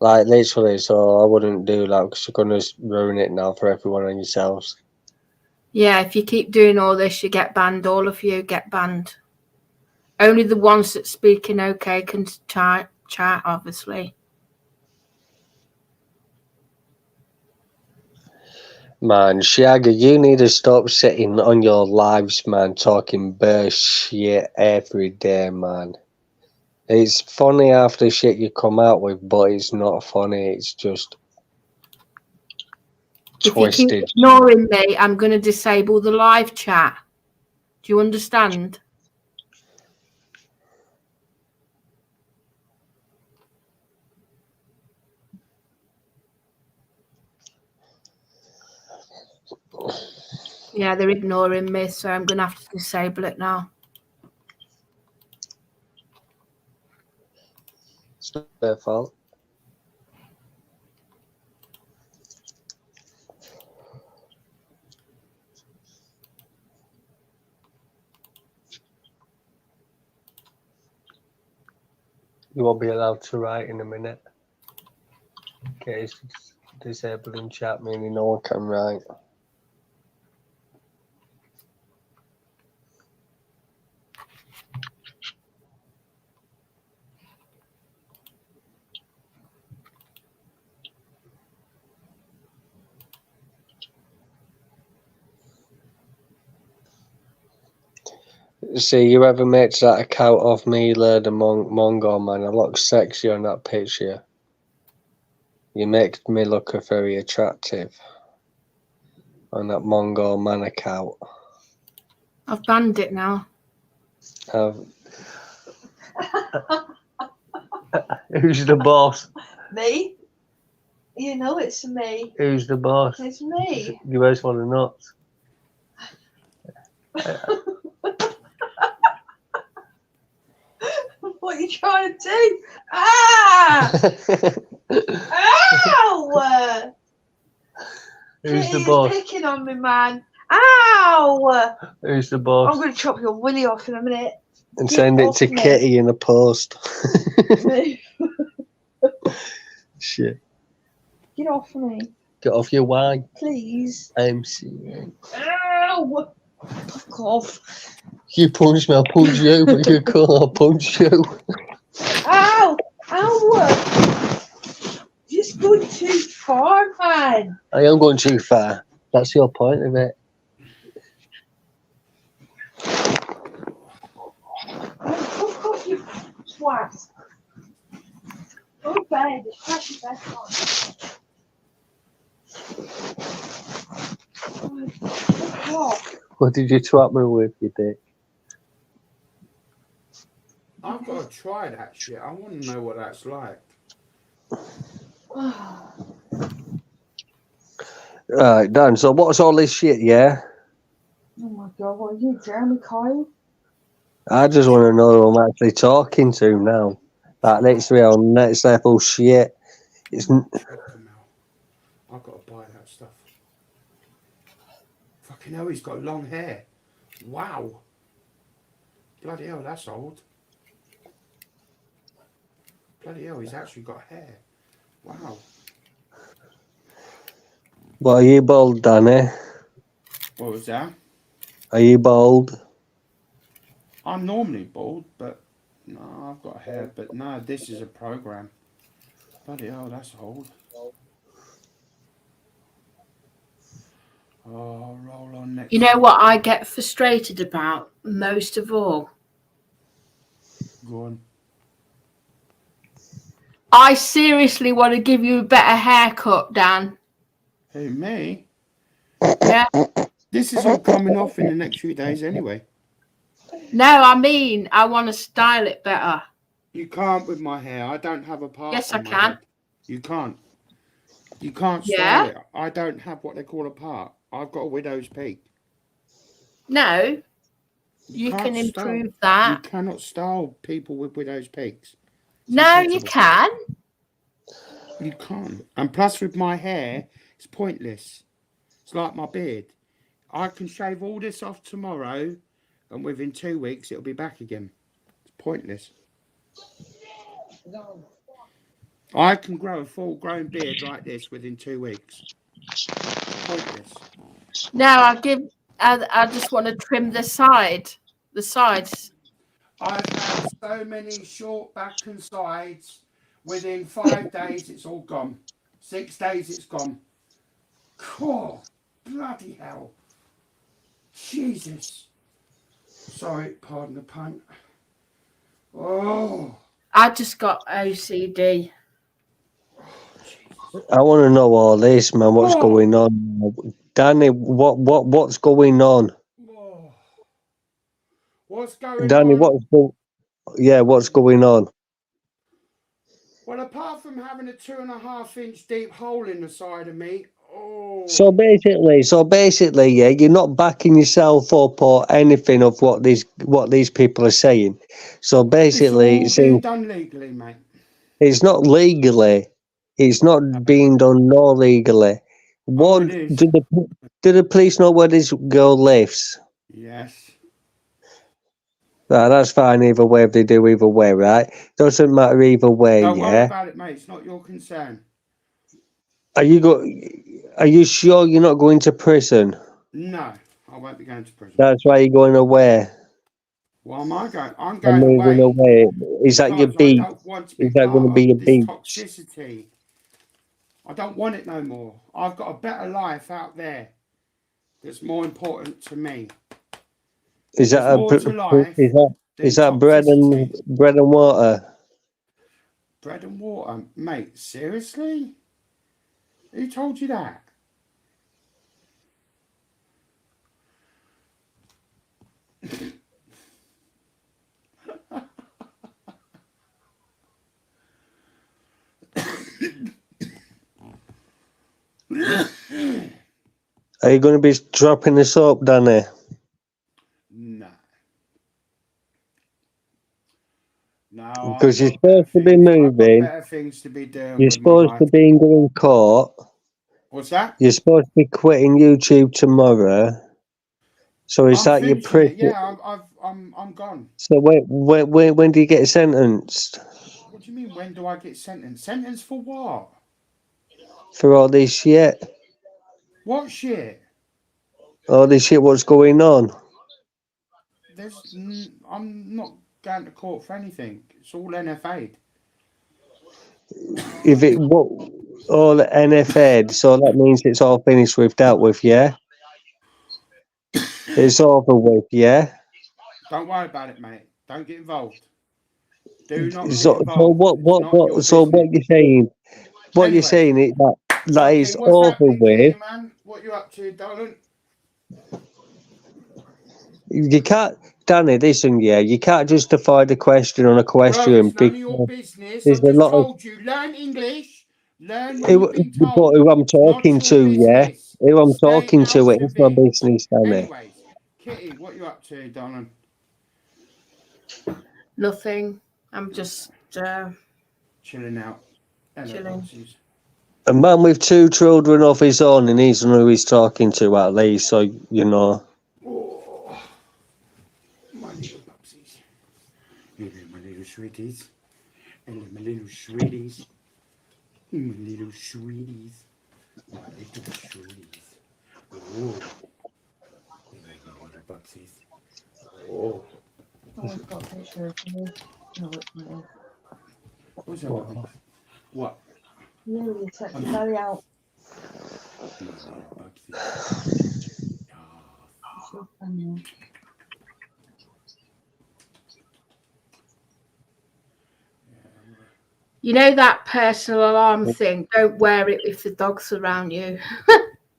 Like, literally, so I wouldn't do that because you're going to ruin it now for everyone and yourselves. Yeah, if you keep doing all this, you get banned. All of you get banned. Only the ones that speak in OK can chat, obviously. Man, Shaggy, you need to stop sitting on your lives, man, talking bullshit every day, man. It's funny after shit you come out with, but it's not funny. It's just twisted. If you keep ignoring me, I'm going to disable the live chat. Do you understand? Yeah, they're ignoring me, so I'm going to have to disable it now. It's not their fault. You won't be allowed to write in a minute. Okay, it's disabling chat, meaning no one can write. See, you ever makes that account of me, the Mongol man? I look sexy on that picture. You make me look very attractive on that Mongol man account. I've banned it now. Who's the boss? Me? You know it's me. Who's the boss? It's me. You guys want to nuts? What are you trying to do? Ah! Ow! Who's the Kitty boss? is picking on me, man. Ow! Who's the boss? I'm going to chop your willy off in a minute. And Get send it off to me. Kitty in a post. Shit. Get off me, Get off your wine. please. MC. Ow! Fuck off. You punch me, I'll punch you. But you cool, I'll punch you. Ow! Ow! Just going too far, man. I am going too far. That's your point of it. Fuck off, you twat. Go to bed. Just press your bed on. Fuck off. What did you twat me with, you dick? I've got to try that shit. I want to know what that's like. Alright, Dan, so what's all this shit, yeah? Oh my god, what are you, Jeremy Kyle? I just want to know who I'm actually talking to now. That next level shit. It's I've got to buy that stuff. Fucking hell, he's got long hair. Wow. Bloody hell, that's old. Bloody hell, he's actually got hair. Wow. What, are you bald, Danny? What was that? Are you bald? I'm normally bald, but no, I've got hair. But no, this is a program. Bloody hell, that's old. Oh, roll on next. You know what I get frustrated about most of all? Go on. I seriously want to give you a better haircut, Dan. Who, me? Yeah. This is all coming off in the next few days anyway. No, I mean, I want to style it better. You can't with my hair. I don't have a part. Yes, on I my can. head. You can't. You can't style Yeah? it. I don't have what they call a part. I've got a widow's peak. No, you can't can style- improve You that. cannot style people with widow's peaks. It's No, you impossible. can. You can't. And plus with my hair, it's pointless. It's like my beard. I can shave all this off tomorrow and within 2 weeks it'll be back again. It's pointless. I can grow a full grown beard like this within 2 weeks. Pointless. No, I just want to trim the sides. I've had so many short back and sides. Within 5 days, it's all gone. 6 days, it's gone. Cool. Bloody hell. Jesus. Sorry, pardon the pun. Oh. I just got OCD. I want to know all this, man. What's going on? Danny, what's going on? Oh. What's going Danny, on? what's going on? Well, apart from having a 2.5 inch deep hole in the side of me, oh, So basically, yeah, you're not backing yourself up or anything of what these people are saying. So basically, it's all being done legally, mate. it's not legally. It's not being done nor legally. What it is. do the police know where this girl lives? Yes. Right, that's fine either way if they do either way, right? Doesn't matter either way, Don't worry yeah. about it, mate. It's not your concern. Are you sure you're not going to prison? No, I won't be going to prison. That's why you're going away. Why am I going? I'm I'm going moving away. Is that your Because I beat? don't want to be Is that going to part be your of this beat? toxicity. I don't want it no more. I've got a better life out there that's more important to me. Is that There's more to life is than that bread toxicity. and water? Bread and water, mate. Seriously? Who told you that? Are you going to be dropping this up, Danny? No. No, Because you're supposed to be I've got moving. better things to be doing You're with my supposed to life. be in court. What's that? You're supposed to be quitting YouTube tomorrow. So is I'm that your finishing it. prison? Yeah, I'm gone. So when do you get sentenced? What do you mean? When do I get sentenced? Sentenced for what? For all this shit? What shit? All this shit what's going on? I'm not going to court for anything. It's all NFA'd. If it what all NFA'd, so that means it's all finished with, dealt with, yeah? It's over with, yeah? Don't worry about it, mate. Don't get involved. Do not get So involved. what you're saying? What you're Anyways, saying is that okay, is what's over happening, with. Kitty, man? What you up to, darling? You can't, Danny. Listen, yeah, you can't just avoid the question on a Bro, question it's none of your because business. there's I've a just lot of told you. Learn English. Learn what you've been but told. who I'm It's not talking your to, yeah, business. who I'm Stay talking to, out it's of my it. business, Danny. Anyways, Kitty, what you up to, darling? Nothing. I'm just Chilling out. chilling. A man with 2 children of his own, and he's who he's talking to at least, so you know. Oh, my little pupsies. Hello, my little sweeties. Hello, my little sweeties. My little sweeties. My little sweeties. Oh. Hello, my little pupsies. Oh. I've got a picture of you. No, it's not. What's that? What? You, you set your belly out. My little pupsies. Oh. You know that personal alarm thing? Don't wear it if the dog's around you.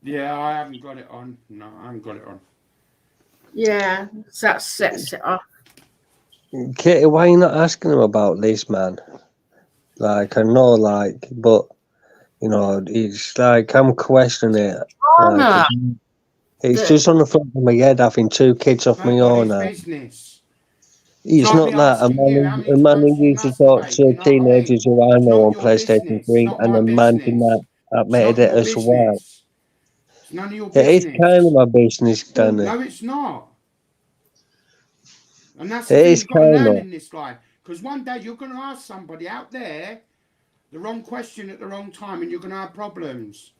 Yeah, I haven't got it on. No, I haven't got it on. Yeah, so that sets it off. Kitty, why are you not asking him about this, man? Like, I know, like, but, you know, it's like, I'm questioning it. Like, it's just on the front of my head having 2 kids off my own now. Business. It's not that. A man who used to talk to teenagers who I know on PlayStation 3 and a man that admitted it as well. It's none of your It is business. kind of my business, Danny. No, it's not. And that's It the thing is you've got to kind learn of. in this life. Because one day you're going to ask somebody out there the wrong question at the wrong time and you're going to have problems.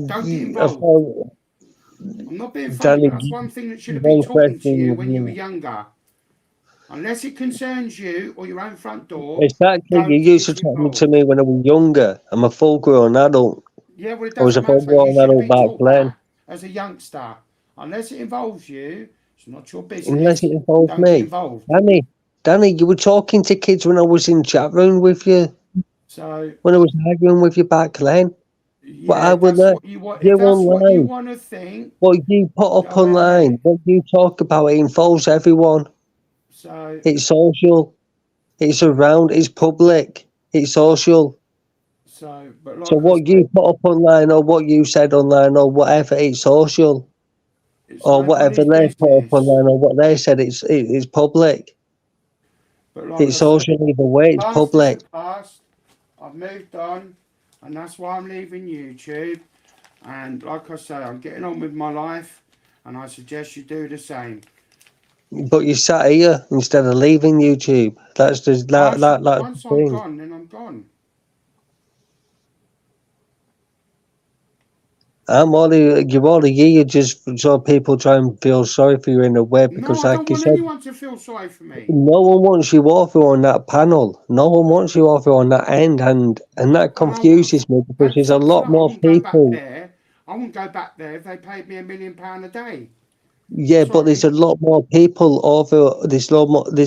Don't get involved. I'm not being funny, Danny, but that's one thing that should have been talking to you when you were younger. Unless it concerns you or your own front door. Exactly. You used to talk to me when I was younger. I'm a full grown adult. Yeah, well, it I was a doesn't full matter. You grown should have adult been back taught then. that as a youngster. Unless it involves you, it's not your business. Unless it involves Don't me. get involved. Danny, you were talking to kids when I was in chat room with you. So when I was arguing with you back then. yeah, But I would that's what you want. If that's what you want to think. What you put up online, what you talk about, it involves everyone. So it's social. It's around. It's public. It's social. So, but like So I what said, you put up online or what you said online or whatever, it's social. it's Or whatever nobody's they put up business. online or what they said, it's public. But like It's I said, social either way, it's past is public. the past. I've moved on, and that's why I'm leaving YouTube. And like I say, I'm getting on with my life, and I suggest you do the same. But you sat here instead of leaving YouTube. That's just that's Once the I'm thing. gone, then I'm gone. You're only here just so people try and feel sorry for you in a way No, because I don't like you want said, anyone to feel sorry for me. no one wants you over on that panel. No one wants you over on that end and that confuses me because there's a Fuck for lot that, I more wouldn't go back people. there. I wouldn't go back there if they paid me £1 million a day. Yeah, but there's a Sorry. lot more people over. There's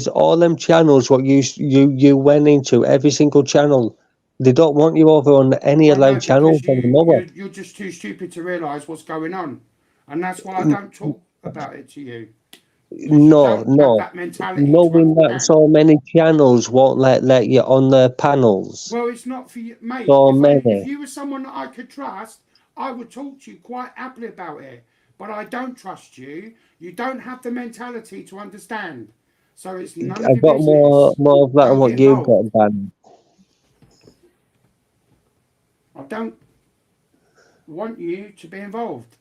all them channels. What you went into every single channel. They don't want you over on any I know allowed channels because anymore. you're just too stupid to realise what's going on. And that's why I don't talk about it to you. Because you No, don't have no. that mentality to Knowing that understand. so many channels won't let you on their panels. Well, it's not for you, mate. So If many. you were someone that I could trust, I would talk to you quite happily about it. But I don't trust you. You don't have the mentality to understand. So it's none of I've your got more business. of that than Don't get what you've involved. got, Dan. I don't want you to be involved.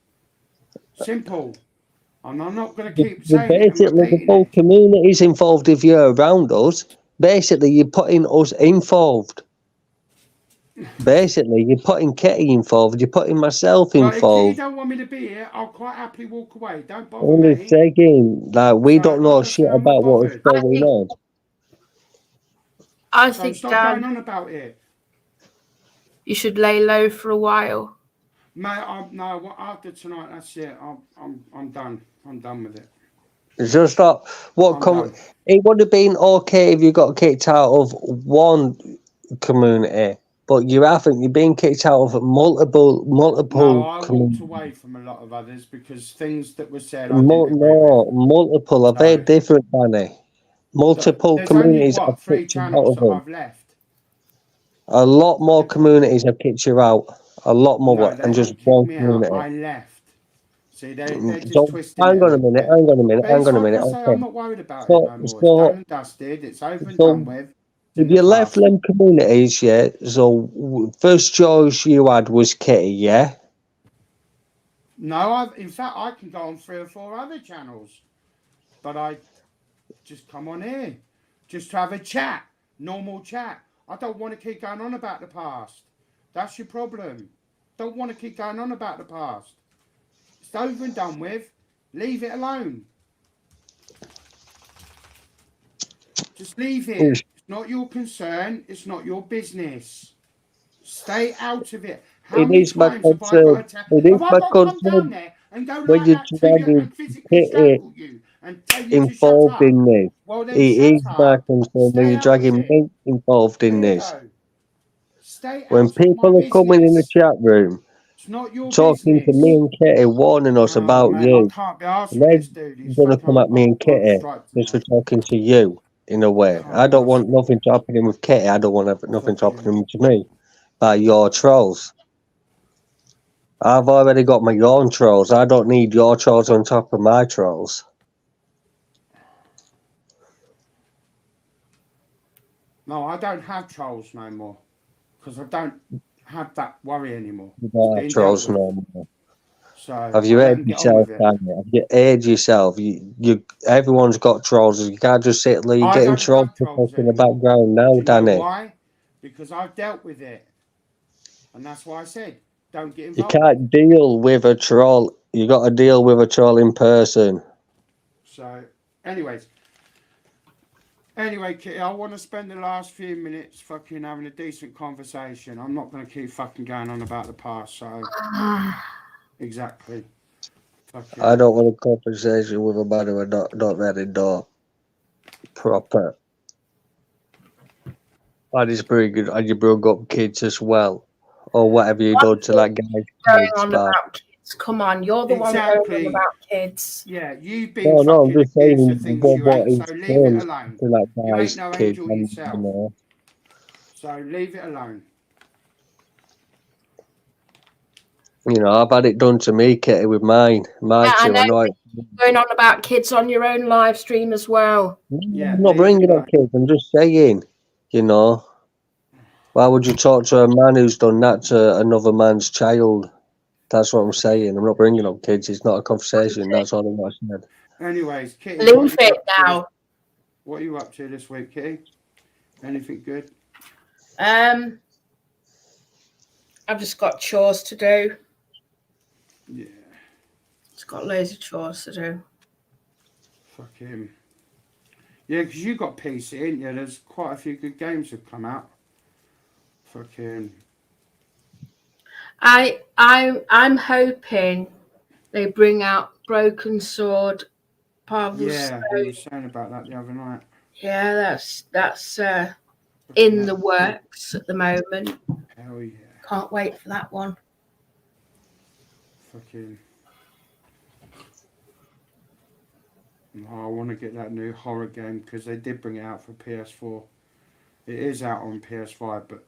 Simple. And I'm not going to keep saying it and Basically, the repeating whole it. community's involved if you're around us. Basically, you're putting us involved. Basically, you're putting Kitty involved. You're putting myself Well, if Kitty involved. don't want me to be here, I'll quite happily walk away. Don't bother Only me. saying like we So, don't know like I shit say, I'm not about what is bothered. going on. I So think, stop going Dan, on about it. you should lay low for a while. Mate, no, after tonight, that's it. I'm done. I'm done with it. It's just not what I'm done. It would have been okay if you got kicked out of one community, but you haven't. You've been kicked out of multiple No, I walked communities. away from a lot of others because things that were said I didn't agree with. No, multiple. Are very So, different, Danny. Multiple there's only, communities have what, 3 kicked you out channels of that them. I've left. A lot more communities have kicked you out. A lot No, more, they and just haven't kicked one me out. community. I left. See, they're just So twisting it hang a on a little minute. bit. Hang on a minute. But Hang it's on a like I minute. say, I'm Okay. not worried about it So no more. It's done so and dusted. It's over and so done with. It's in if the you left past. them communities, yeah. So first choice you had was Kitty, yeah. No, in fact, I can go on 3 or 4 other channels. But I just come on here. Just to have a chat. Normal chat. I don't want to keep going on about the past. That's your problem. Don't want to keep going on about the past. It's over and done with. Leave it alone. Just leave it. It's- It's not your concern. It's not your business. Stay out of it. How It many is my times have I got concern. to tell? It is Have I my got to come down concern there and go when like you're that to you dragging and physically Kitty strangle you and tell you to shut involved up? in this. Well, then It shut is my up. concern when Stay you're out of dragging it. me involved in this. Weirdo. Stay When out of my people are coming in the business. chat room It's not your talking to me business. and Kitty, warning us Oh, about mate, I you, can't be asked and with they're this dude. He's gonna fucking come at me and on Kitty strike just for tonight. talking to you in a way. Can't I be don't asked want with nothing to happen with Kitty. I don't want nothing to fucking. happen to me. By your trolls. I've already got my own trolls. I don't need your trolls on top of my trolls. No, I don't have trolls no more because I don't have that worry anymore. You It's don't have been dealt trolls with. no more. So Have you I let aired them get on yourself, with it. Daniel? Have you aired yourself? Everyone's got trolls. You can't just sit there. You're I getting don't trolls have trolls in the anymore. background now, Do you know Danny. why? Because I've dealt with it. And that's why I said, don't get You involved. can't deal with a troll. You got to deal with a troll in person. So, Anyway, Kitty, I want to spend the last few minutes fucking having a decent conversation. I'm not going to keep fucking going on about the past. So, exactly. Fucking. I don't want a conversation with a man who not ready door proper. And it's pretty good. And you brought up kids as well, or whatever you done to that guy's Going kids, on man. about kids. Come on, you're the one going on about kids. Yeah, you've been No, I'm fucking just accused saying of things what you ain't, so he's leave it done alone. to that You ain't guy's no kids. angel And, yourself. So leave it alone. You know, I've had it done to me, Kitty, with mine. My Yeah, I two. I know. know. Going on about kids on your own live stream as well. Yeah, I'm not there you bringing go. up kids. I'm just saying. You know, why would you talk to a man who's done that to another man's child? That's what I'm saying. I'm not bringing up kids. It's not a conversation. That's all I'm saying. Anyways, Kitty, Leave what are you it up to? now. What are you up to this week, Kitty? Anything good? I've just got chores to do. Yeah. It's got loads of chores to do. Fuck him. Yeah, because you got PC, ain't you? There's quite a few good games have come out. Fucking. I'm hoping they bring out Broken Sword, Parvel Yeah, you were Stone. saying about that the other night. Yeah, that's Fucking in the that- works at the moment. Hell yeah. Can't wait for that one. Fucking. Oh, I want to get that new horror game because they did bring it out for PS4. It is out on PS5, but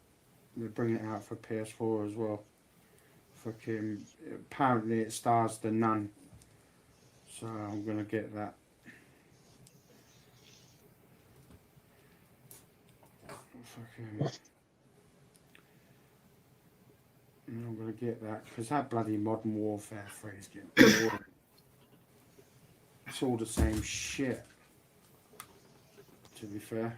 they're bringing it out for PS4 as well. Fucking. Apparently, it stars the Nun. So I'm gonna get that. Fucking. I'm gonna get that because that bloody Modern Warfare 3 is getting boring. It's all the same shit. To be fair.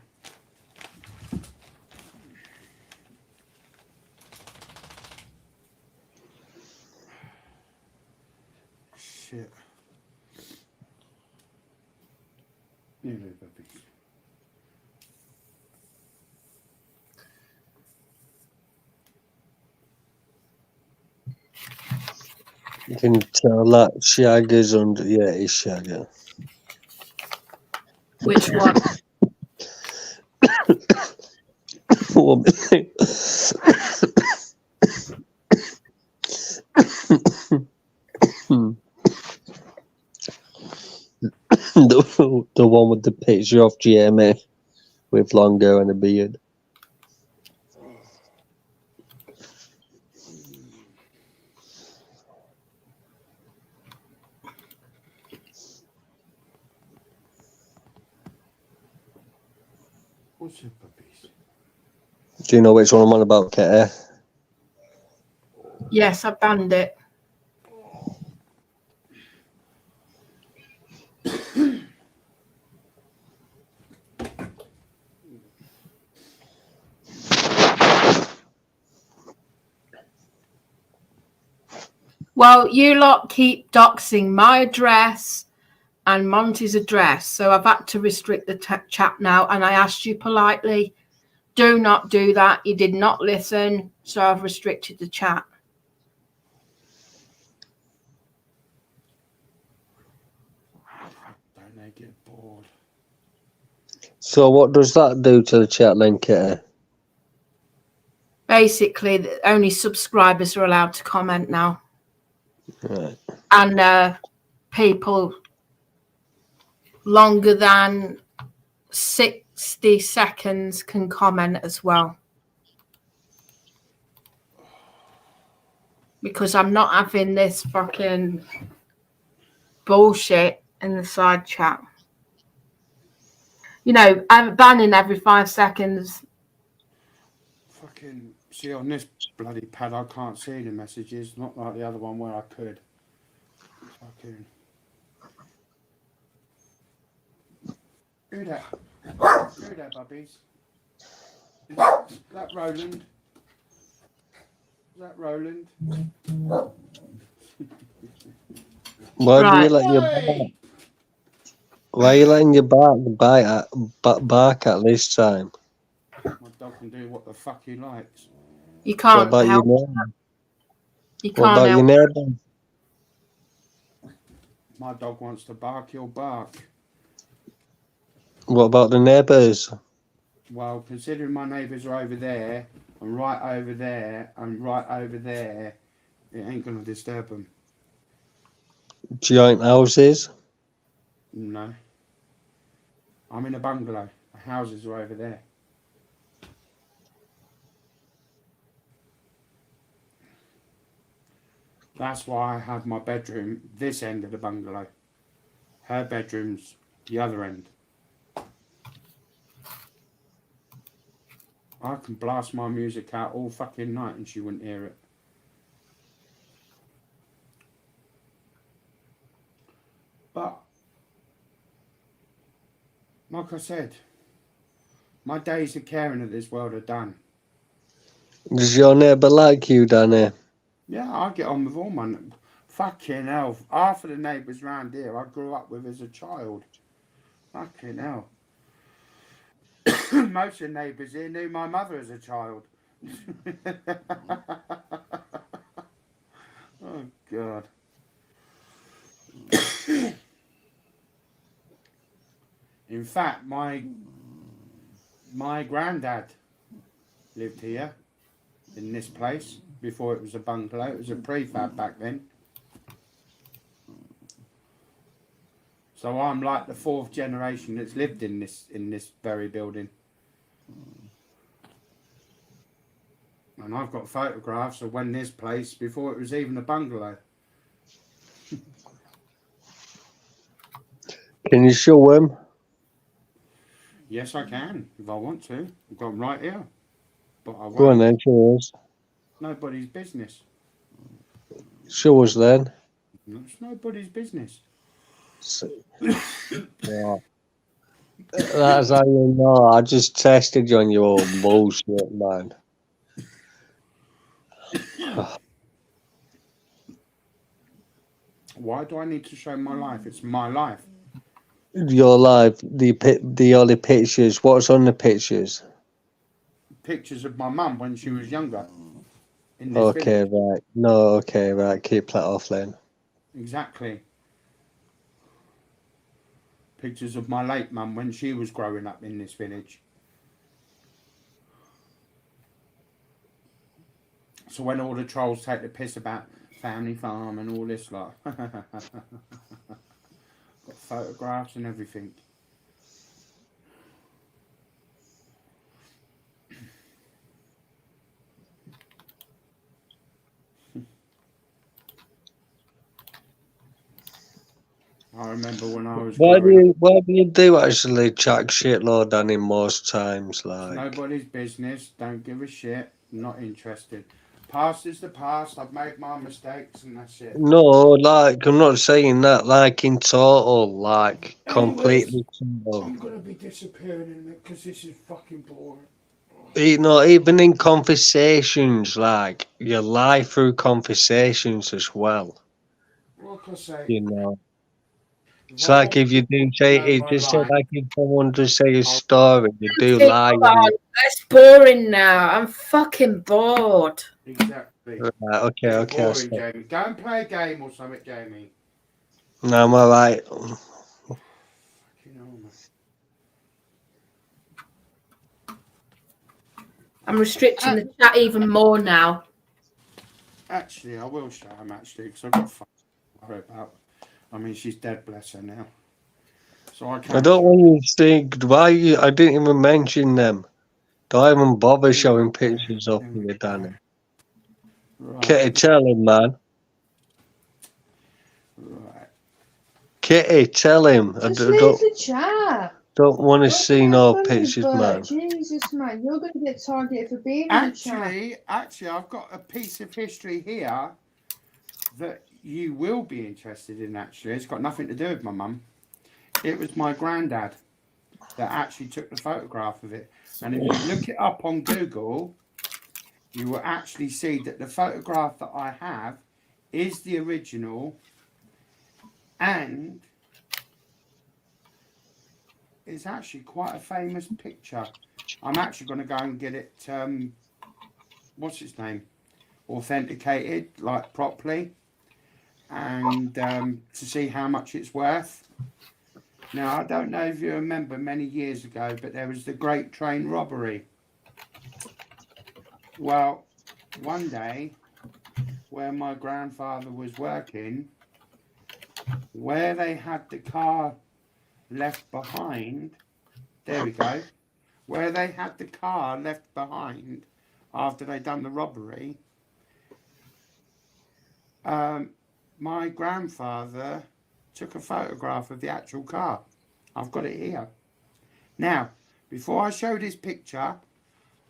Shit. You know, puppies. You can tell that Shaggy's under. Yeah, it's Shaggy. Which one? One minute. the one with the picture of GMA with long hair and a beard. What's up, puppies? Do you know which one I'm on about, Kitty? Yes, I banned it. Well, you lot keep doxing my address and Monty's address, so I've had to restrict the chat now. And I asked you politely, do not do that. You did not listen, so I've restricted the chat. Don't they get bored? So what does that do to the chat then, Kitty? Basically, only subscribers are allowed to comment now. Right. And people longer than 60 seconds can comment as well. Because I'm not having this fucking bullshit in the side chat. You know, I'm banning every 5 seconds. Fucking. See, on this bloody pad, I can't see the messages. Not like the other one where I could. Fucking. Who that? Who that, bubbies? Is that Roland? Is that Roland? Why do you Right. let your Hey! Why are you letting your bark at this time? My dog can do what the fuck he likes. You What can't about your help. neighbour? You What can't about your help. neighbour? My dog wants to bark, he'll bark. What about the neighbours? Well, considering my neighbours are over there, and right over there, and right over there, it ain't gonna disturb them. Joint houses? No. I'm in a bungalow. The houses are over there. That's why I have my bedroom this end of the bungalow. Her bedroom's the other end. I can blast my music out all fucking night and she wouldn't hear it. But, like I said, my days of caring of this world are done. Does your neighbour like you, Danny? Yeah, I get on with all my... Fucking hell. Half of the neighbours round here I grew up with as a child. Fucking hell. Most of the neighbours here knew my mother as a child. Oh, God. In fact, my granddad lived here in this place before it was a bungalow. It was a prefab back then. So I'm like the fourth generation that's lived in this very building. And I've got photographs of when this place, before it was even a bungalow. Can you show him? Yes, I can, if I want to. I've got them right here. But I won't. Go on then, show us. Nobody's business. Show us then. It's nobody's business. Yeah. That's how you know. I just tested you on your own bullshit, man. Why do I need to show my life? It's my life. Your life, the only pictures. What's on the pictures? Pictures of my mum when she was younger. In this Okay, village. right. No, okay, right. Keep that off then. Exactly. Pictures of my late mum when she was growing up in this village. So when all the trolls take the piss about family farm and all this lot. Got photographs and everything. I remember when I was Why growing do you do actually chat shitload, Danny, most times? It's Like, nobody's business. Don't give a shit. Not interested. Past is the past. I've made my mistakes and that's it. no, like, I'm not saying that, like, in total, like, Anyways, completely total. I'm going to be disappearing in it because this is fucking boring. You know, even in conversations, like, your life through conversations as well, Like I say, you know. if It's I like want if you people do to say, know it my just say life, like if someone just say a I'll story, you do Come lie. on, that's boring now. I'm fucking bored. exactly. Right, okay, Getting okay, I'll boring, stop. Jamie. Go and play a game or something, Jamie. No, I'm alright. Fucking hell, man. I'm restricting the chat even more now. Actually, I will show him actually because I've got to worry about. I mean, she's dead, bless her now. So I can't. I don't want you to think, why you, I didn't even mention them. Don't even bother showing pictures of There me, we Danny. go. Right. Kitty, tell him, man. Right. Kitty, tell him. Just leave the chat. Don't want to Don't see be no funny, pictures, but man. Jesus, man, you're going to get targeted for being in the chat. Actually, I've got a piece of history here that you will be interested in. Actually, it's got nothing to do with my mum. It was my granddad that actually took the photograph of it. And if you look it up on Google, you will actually see that the photograph that I have is the original, and it's actually quite a famous picture. I'm actually going to go and get it, what's its name, authenticated, like properly, and to see how much it's worth. Now, I don't know if you remember many years ago, but there was the Great Train Robbery. Well, one day, where my grandfather was working, where they had the car left behind, there we go, where they had the car left behind after they'd done the robbery, my grandfather took a photograph of the actual car. I've got it here. Now, before I show this picture,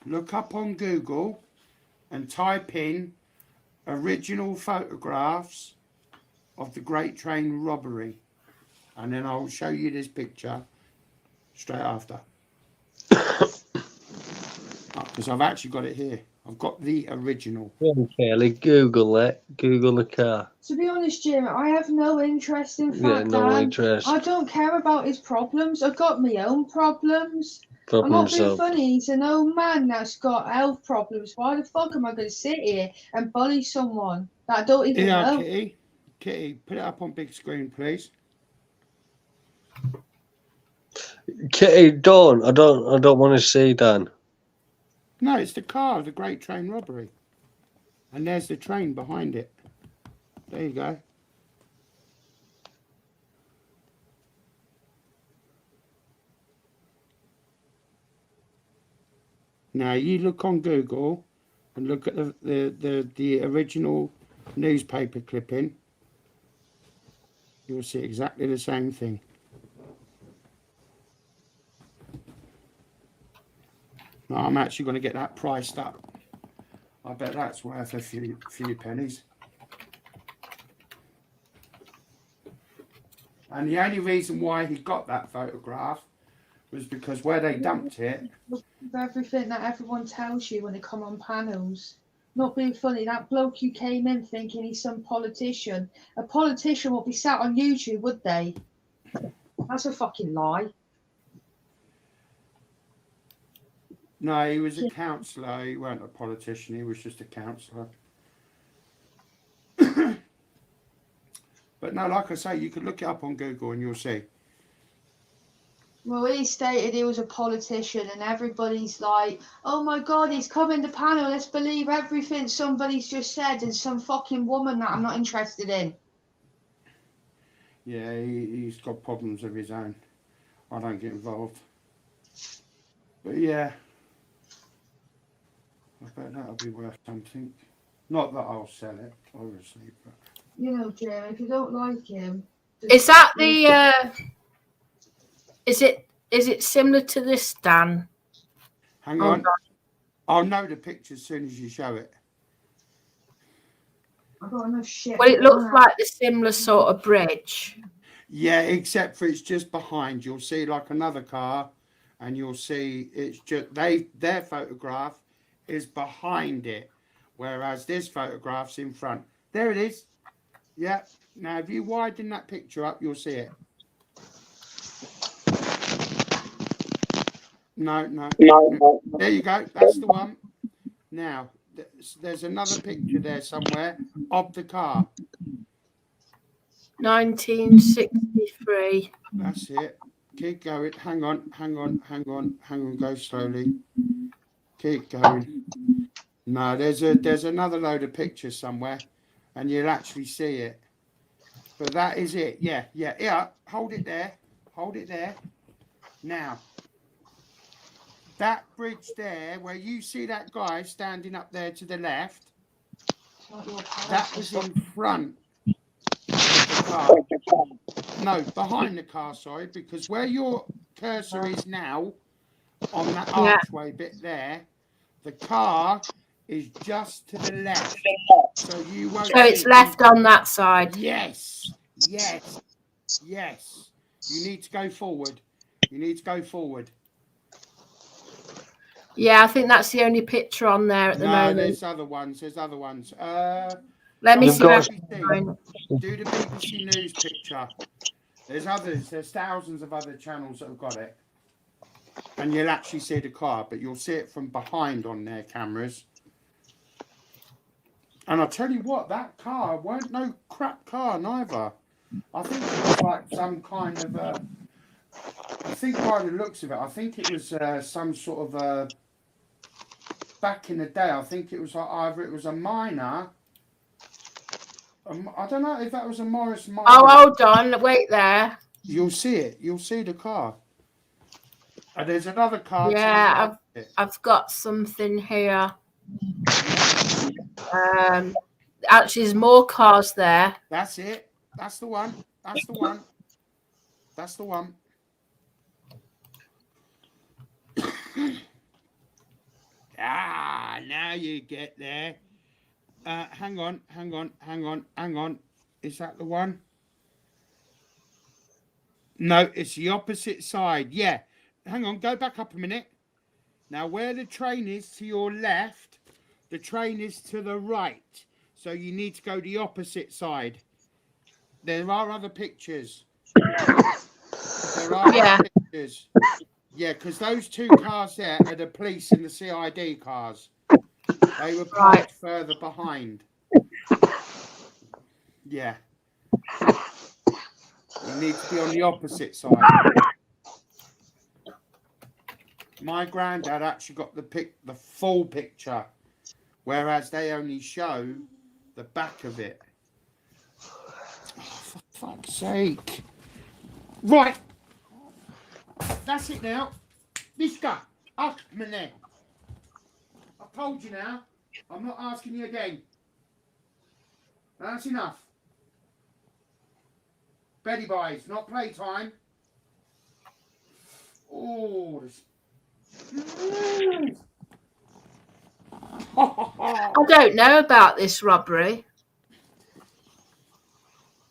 look up on Google and type in original photographs of the Great Train robbery. And then I'll show you this picture straight after. Because I've actually got it here. I've got the original. Kelly, Google it. Google the car. To be honest, Jim, I have no interest in Yeah, Fat no Dan. interest. I don't care about his problems. I've got my own problems. I'm not being Of funny. He's an old man that's got health problems. Why the fuck am I going to sit here and bully someone that I don't even Yeah, know? Kitty, put it up on big screen, please. Kitty, don't. I don't want to see Dan. No, it's the car, the Great Train robbery. And there's the train behind it. There you go. Now you look on Google and look at the original newspaper clipping. You'll see exactly the same thing. No, I'm actually going to get that priced up. I bet that's worth a few pennies. And the only reason why he got that photograph was because where they dumped it. Everything that everyone tells you when they come on panels. Not being funny, that bloke who came in thinking he's some politician. A politician would be sat on YouTube, would they? That's a fucking lie. No, he was a councillor. He weren't a politician. He was just a councillor. But no, like I say, you could look it up on Google and you'll see. Well, he stated he was a politician, and everybody's like, "Oh my God, he's coming to panel. Let's believe everything somebody's just said," and some fucking woman that I'm not interested in. Yeah, he's got problems of his own. I don't get involved. But yeah, I bet that'll be worth something. Not that I'll sell it, obviously. But You know, Jim, if you don't like him, Is that the? Is it similar to this, Dan? hang on. I'll know the picture as soon as you show it. I got enough shit. Well, it looks like the similar sort of bridge. Yeah, except for it's just behind. You'll see like another car, and you'll see it's just their photograph is behind it, whereas this photograph's in front. There it is. Yeah. Now, if you widen that picture up, you'll see it. No. There you go. That's the one. Now, there's another picture there somewhere of the car. 1963. That's it. Keep going. Hang on. Go slowly. Keep going. No, there's another load of pictures somewhere, and you'll actually see it. But that is it. Yeah. Hold it there. Now, that bridge there, where you see that guy standing up there to the left, that was in front of the car. No, behind the car, sorry, because where your cursor is now, on that archway bit there, the car is just to the left. So you won't. So it's left on that side. Yes. You need to go forward. Yeah, I think that's the only picture on there at the moment. There's other ones. Let me see. Do the BBC News picture. There's others. There's thousands of other channels that have got it. And you'll actually see the car, but you'll see it from behind on their cameras. And I'll tell you what, that car weren't no crap car neither. I think it was like some kind of I think by the looks of it, I think it was some sort of back in the day, I think it was like either it was a miner. I don't know if that was a Morris miner. Oh, hold on. Wait there. You'll see it. You'll see the car. And there's another car. Yeah, I've got something here. Actually, there's more cars there. That's it. That's the one. That's the one. That's the one. Now you get there. Hang on. Is that the one? No, it's the opposite side. Yeah. Hang on, go back up a minute. Now, where the train is to your left, the train is to the right. So you need to go the opposite side. There are other pictures. There are other pictures. Yeah, because those two cars there are the police and the CID cars. They were parked further behind. Yeah. You need to be on the opposite side. My granddad actually got the full picture, whereas they only show the back of it. Oh, for fuck's sake. Right. That's it now. Miska, up minute. I've told you now. I'm not asking you again. That's enough. Beddy boys, not playtime. Oh, this. I don't know about this robbery.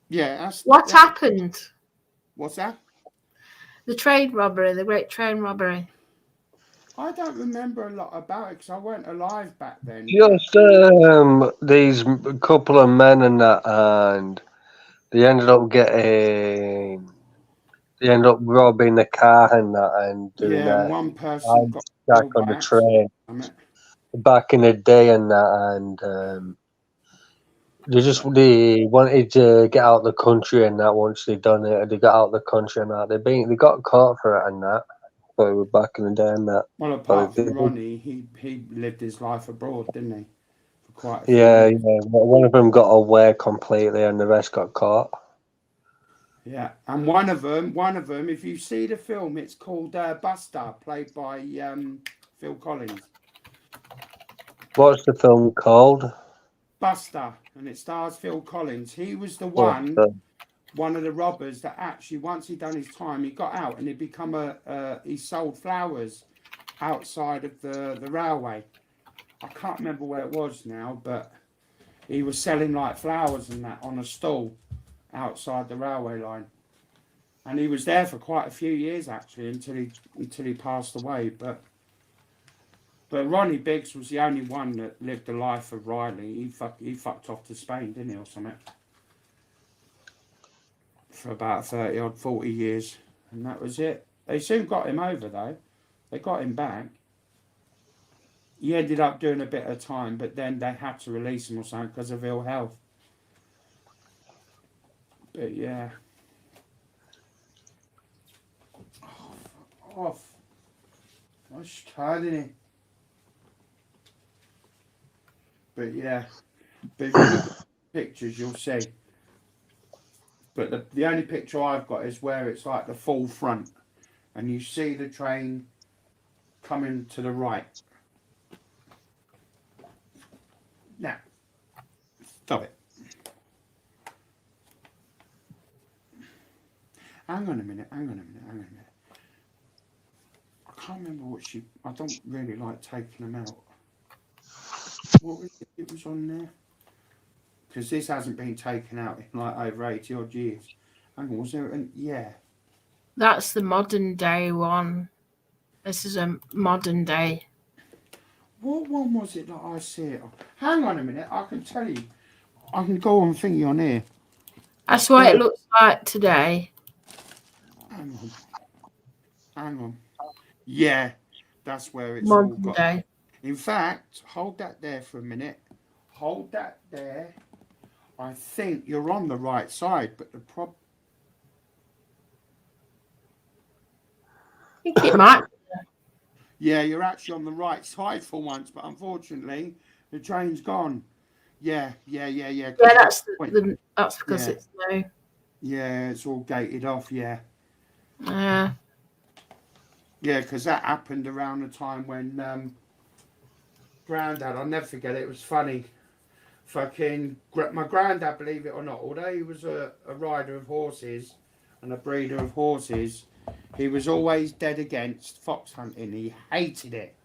Yeah. What happened? What's that? The train robbery, the great train robbery. I don't remember a lot about it because I weren't alive back then. Just these couple of men and that, and they ended up robbing the car and that, and doing Yeah, that. one person got Back killed on by the train accident. back in the day and that, and they wanted to get out of the country and that. Once they done it, they got out of the country and that. They got caught for it and that. But it was back in the day and that. Well, apart from Ronnie, he lived his life abroad, didn't he? For quite a few Yeah. years. One of them got away completely, and the rest got caught. Yeah, and one of them, if you see the film, it's called Buster, played by Phil Collins. What's the film called? Buster, and it stars Phil Collins. He was the one of the robbers that actually, once he'd done his time, he got out and he'd become he sold flowers outside of the railway. I can't remember where it was now, but he was selling like flowers and that on a stall outside the railway line. And he was there for quite a few years actually until he passed away. But Ronnie Biggs was the only one that lived the life of Riley. He fucked off to Spain, didn't he, or something? For about 30 odd 40 years. And that was it. They soon got him over though. They got him back. He ended up doing a bit of time, but then they had to release him or something because of ill health. But yeah. Oh, fuck off. I was tired, isn't it? But yeah. But if you look at pictures, you'll see. But the only picture I've got is where it's like the full front. And you see the train coming to the right. Now, stop it. Hang on a minute. I can't remember what I don't really like taking them out. What was it was on there? Because this hasn't been taken out in like over 80 odd years. Hang on, was there yeah. That's the modern day one. This is a modern day. What one was it that I see it on? Hang on a minute, I can tell you. I can go on thingy on here. That's what it looks like today. Hang on. Yeah, that's where it's modern all got. Day. In fact, hold that there for a minute. Hold that there. I think you're on the right side, but the problem. I think it might. Yeah, you're actually on the right side for once, but unfortunately, the train's gone. Yeah. Yeah, that's because it's new. Yeah, it's all gated off. Yeah. Yeah, because that happened around the time when Grandad. I'll never forget it. It was funny. my granddad, believe it or not, although he was a rider of horses and a breeder of horses, he was always dead against fox hunting. He hated it.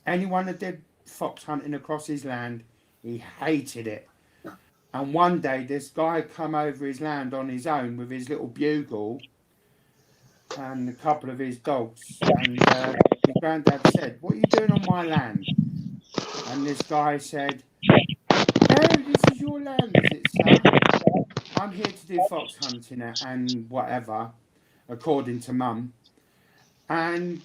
Anyone that did fox hunting across his land, he hated it. And one day this guy come over his land on his own with his little bugle and a couple of his dogs. And my granddad said, "What are you doing on my land?" And this guy said, "No, this is your land, is it, sir? I'm here to do fox hunting and whatever, according to Mum." And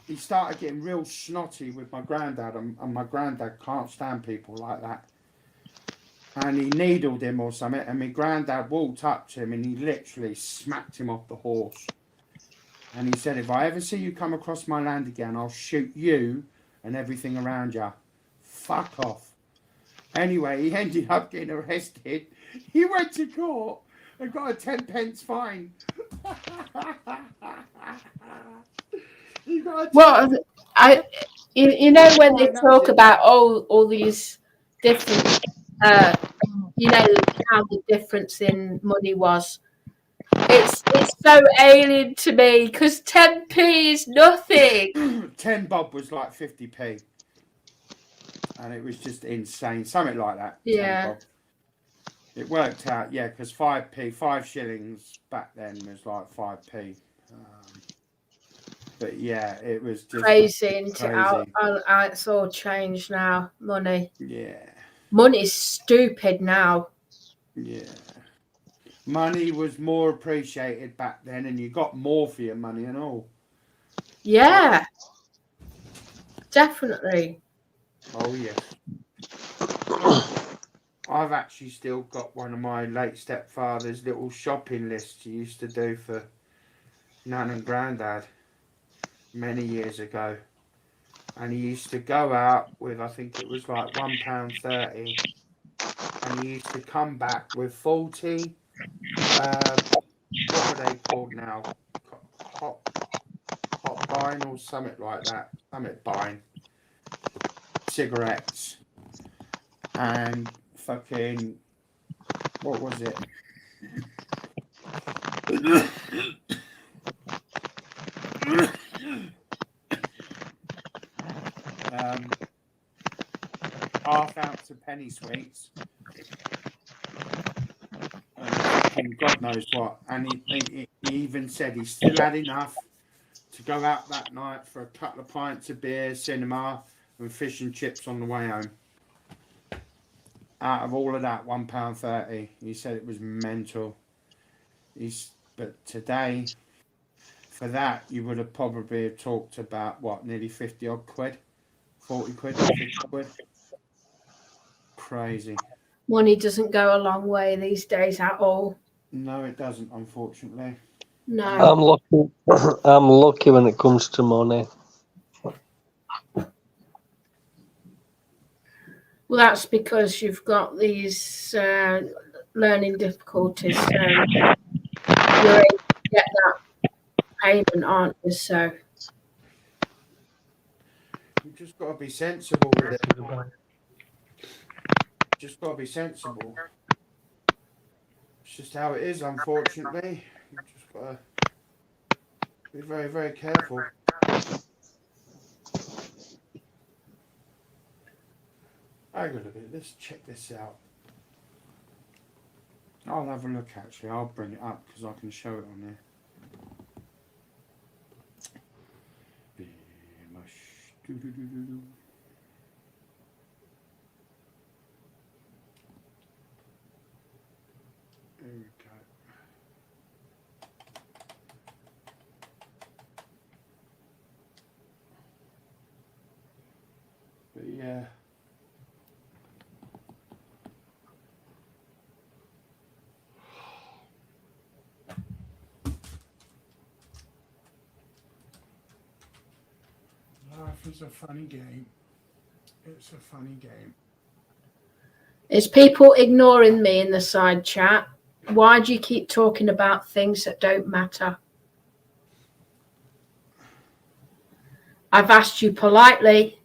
he started getting real snotty with my granddad, and my granddad can't stand people like that. And he needled him or something, and my granddad walked up to him and he literally smacked him off the horse. And he said, "If I ever see you come across my land again, I'll shoot you and everything around you. Fuck off." Anyway, he ended up getting arrested. He went to court and got a 10 pence fine. Well, you know, when they talk about all these different, you know, how the difference in money was. It's so alien to me because 10p is nothing. 10 bob was like 50p. And it was just insane. Something like that. Yeah. 10 bob. It worked out, yeah, because 5p, 5 shillings back then was like 5p. But yeah, it was just Crazy. crazy. It's all changed now. Money. Yeah. Money's stupid now. Yeah. Money was more appreciated back then, and you got more for your money and all. Yeah. Definitely. Oh, yes. I've actually still got one of my late stepfather's little shopping lists he used to do for Nan and Grandad many years ago. And he used to go out with, I think it was like £1.30, and he used to come back with 40, what are they called now? Hot bine or something like that. Something bine. Cigarettes. And fucking, what was it? Half ounce of penny sweets. And God knows what. And he even said he still had enough to go out that night for a couple of pints of beer, cinema, and fish and chips on the way home. Out of all of that, £1.30. He said it was mental. But today, for that, you would have probably talked about, what, nearly 50 odd quid? 40 quid, 50 quid? Crazy. Money doesn't go a long way these days at all. No, it doesn't, unfortunately. No. I'm lucky when it comes to money. Well, that's because you've got these learning difficulties. So you're able to get that payment, aren't you? So You've just got to be sensible with it. Just got to be sensible. It's just how it is, unfortunately. You've just got to be very, very careful. Hang on a bit, let's check this out. I'll have a look actually, I'll bring it up because I can show it on there. There we go. But yeah. Life is a funny game. It's a funny game. is people ignoring me in the side chat? Why do you keep talking about things that don't matter? I've asked you politely,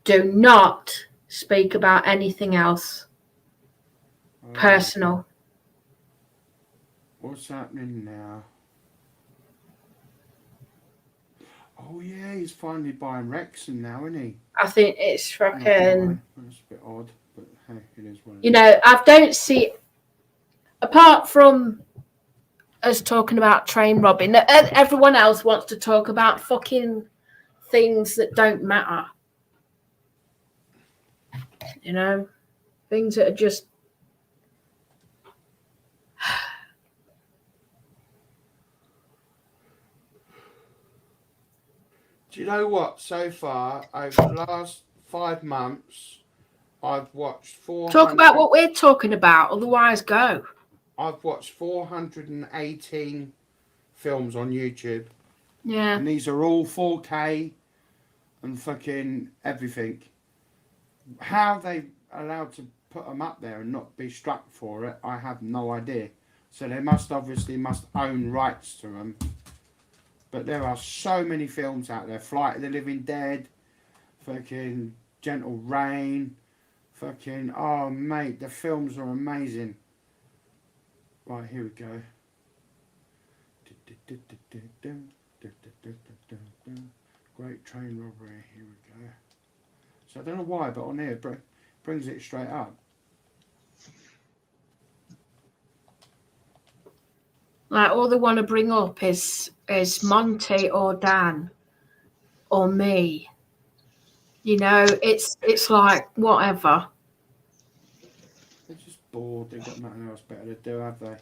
do not speak about anything else personal. What's happening now? Oh yeah, he's finally buying Wrexham now, isn't he? I think it's Not fucking. mine. That's a bit odd, but hey, it is what it You is. know, I don't see, apart from us talking about train robbing, everyone else wants to talk about fucking things that don't matter. You know, things that are just. Do you know what? So far, over the last 5 months, I've watched 400. Talk about what we're talking about, otherwise go. I've watched 418 films on YouTube, Yeah. and these are all 4K and fucking everything. How they allowed to put them up there and not be struck for it, I have no idea. So they must own rights to them. But there are so many films out there. Flight of the Living Dead, fucking Gentle Rain, fucking, oh mate, the films are amazing. Right, here we go. Great train robbery, here we go. So I don't know why, but on here it brings it straight up. Like all they want to bring up is Monty or Dan or me. You know, it's like whatever. They're just bored. They've got nothing else better to do, have they?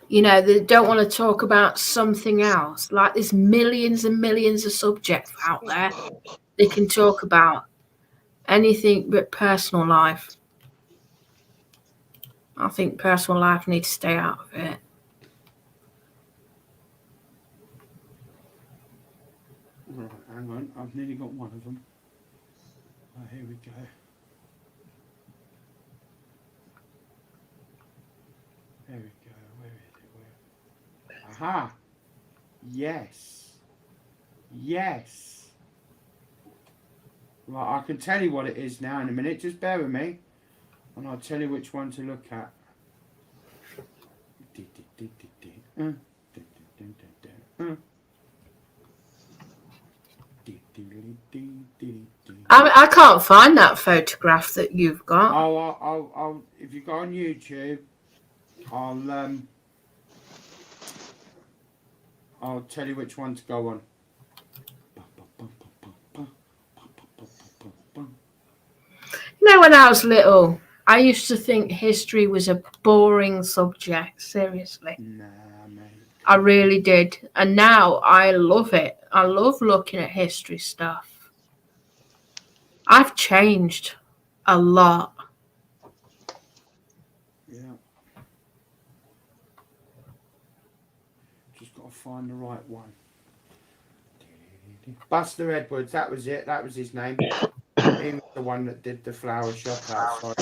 You know, they don't want to talk about something else. Like there's millions and millions of subjects out there they can talk about. Anything but personal life. I think personal life needs to stay out of it. Right, hang on. I've nearly got one of them. Oh, here we go. There we go. Where is it? Aha! Yes. Yes. Right, I can tell you what it is now in a minute. Just bear with me. And I'll tell you which one to look at. I can't find that photograph that you've got. I'll if you go on YouTube, I'll tell you which one to go on. You know, when I was little, I used to think history was a boring subject. Seriously. Nah, mate. I really did. And now I love it. I love looking at history stuff. I've changed a lot. Yeah. Just got to find the right one. Buster Edwards, that was it. That was his name. He was the one that did the flower shop outside.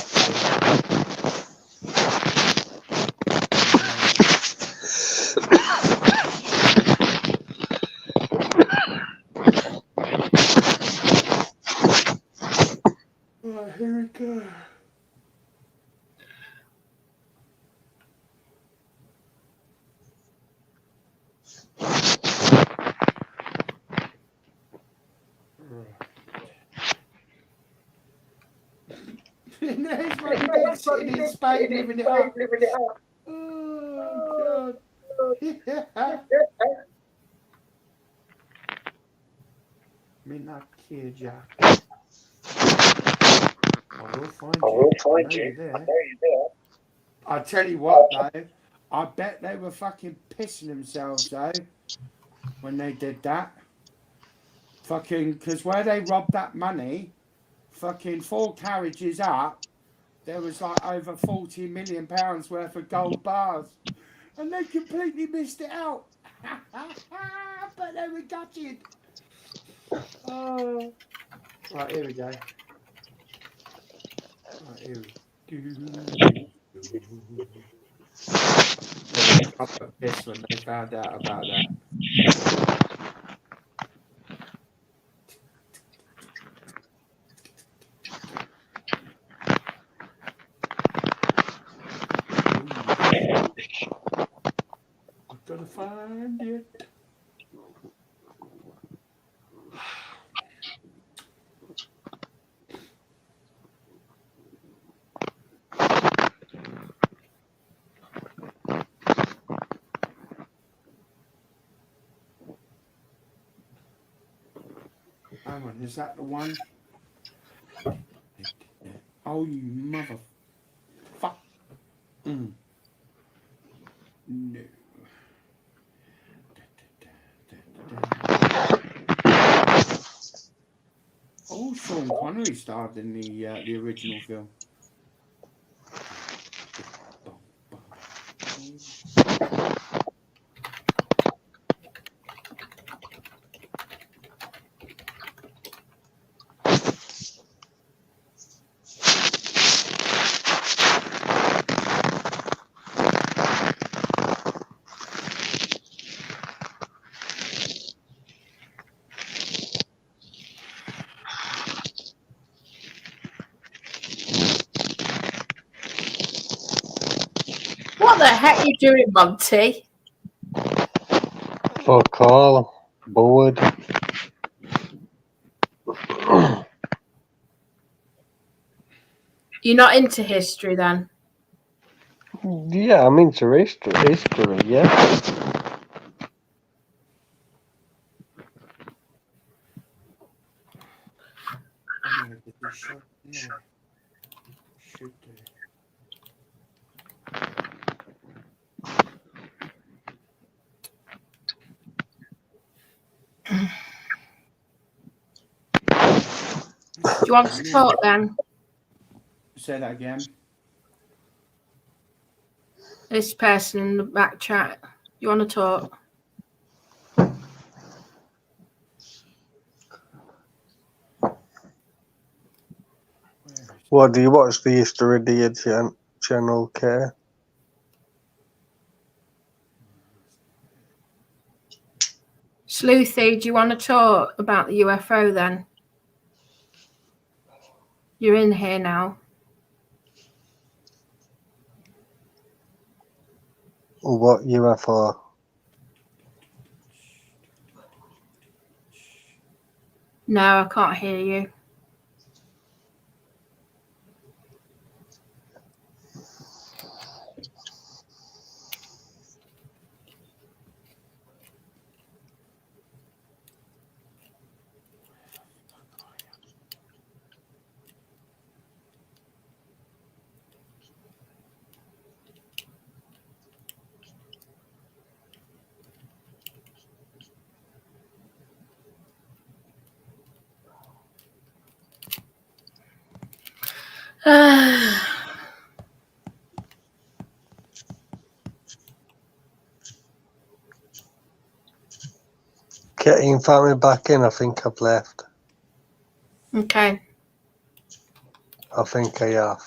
Right, here we go. There's fucking Nick sitting in Spain living it up. Oh, God. Midnight Kid, yeah. I will find you. I know you're there. I tell you what, though. I bet they were fucking pissing themselves, though, when they did that. Fucking, because where they robbed that money, fucking 4 carriages up, there was like over £40 million worth of gold bars. And they completely missed it out. But they were gutted. Oh. Right, here we go. Right, here we go. I put this when they found out about that. find it. Hang on, is that the one? Oh, you mother fuck. No. Oh, Sean Connery starred in the original film. What the heck are you doing, Monty? Fuck all. Bored. You're not into history then? Yeah, I'm into history, yeah. I'm gonna get this shot in there. Should do. Do you want to talk then? Say that again. This person in the back chat. You want to talk? What, do you watch the History of the channel, Care? Sleuthy, do you want to talk about the UFO then? You're in here now. What UFO? No, I can't hear you. Getting family back in, I think I've left. Okay. I think I have.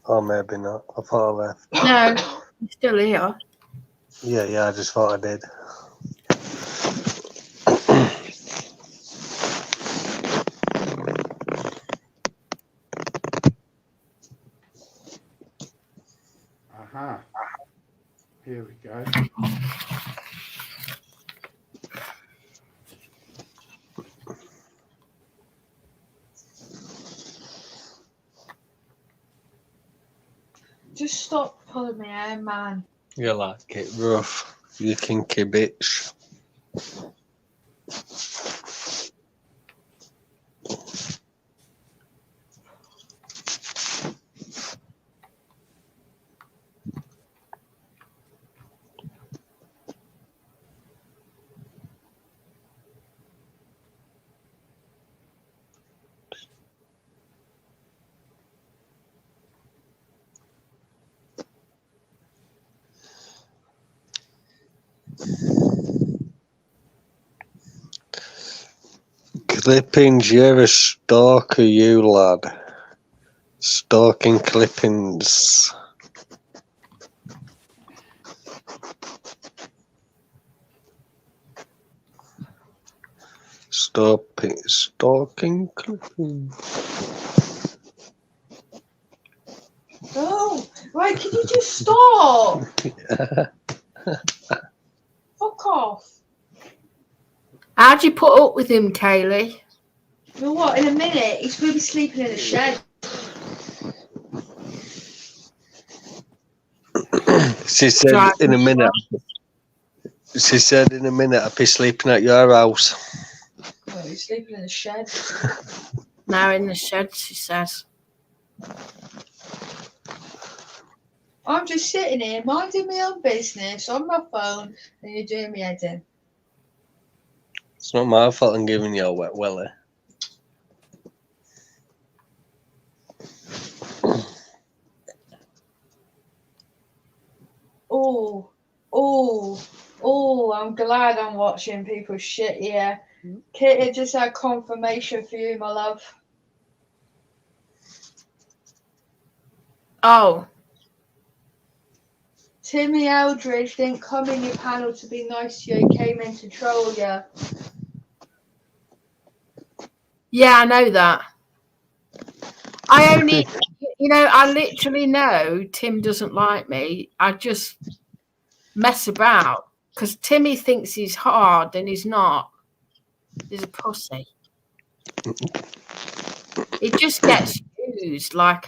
Or maybe not. I thought I left. No, you're still here. Yeah, I just thought I did. Aha. Here we go. Just stop pulling my hair, man. You like it rough, you kinky bitch. Clippings, you're a stalker, you lad. Stalking clippings. Stalking clippings. Oh, Right, can you just stop? Fuck off. How'd you put up with him, Kaylee? You know what? In a minute, he's going to be sleeping in a shed. She said Drive in a me minute. She said in a minute I'll be sleeping at your house. Oh, he's sleeping in a shed. Now in the shed, she says. I'm just sitting here minding my own business on my phone, and you're doing me head in. It's not my fault I'm giving you a wet willy. Oh, I'm glad I'm watching people shit here. Kitty just had confirmation for you, my love. Oh, Timmy Eldridge didn't come in your panel to be nice to you, he came in to troll you. yeah, I know that. I only, I literally know Tim doesn't like me. I just mess about because Timmy thinks he's hard and he's not. He's a pussy. He just gets used like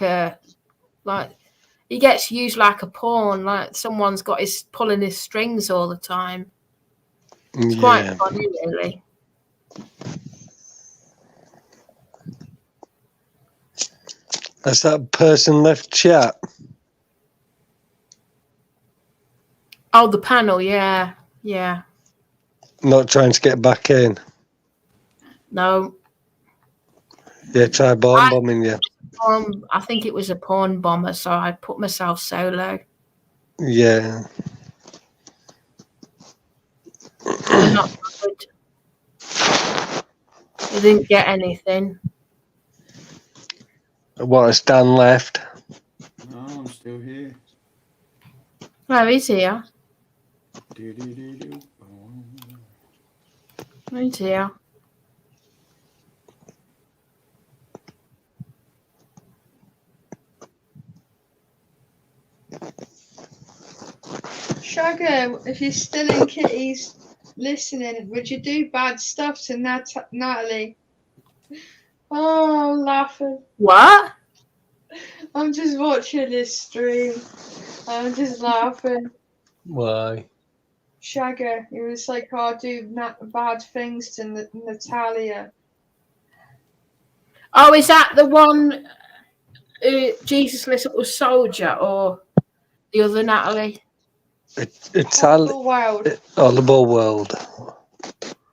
he gets used like a pawn, like someone's got pulling his strings all the time. It's quite funny, really. Has that person left chat? Oh, the panel, yeah. Not trying to get back in. No. Yeah, try bombing you. I think it was a porn bomber, so I put myself solo. Yeah. I'm not good. I didn't get anything. What, has Dan left? No, I'm still here. Oh, he's here. Do-do-do-do. He's here. Shagger, if you're still in Kitty's listening, would you do bad stuff to Natalie? Oh, I'm laughing. What? I'm just watching this stream. I'm just laughing. Why? Shagger, he was like, oh, I'll do bad things to Natalia. Oh, is that the one, Jesus Little Soldier, or the other Natalie? It's Horrible World. Horrible World.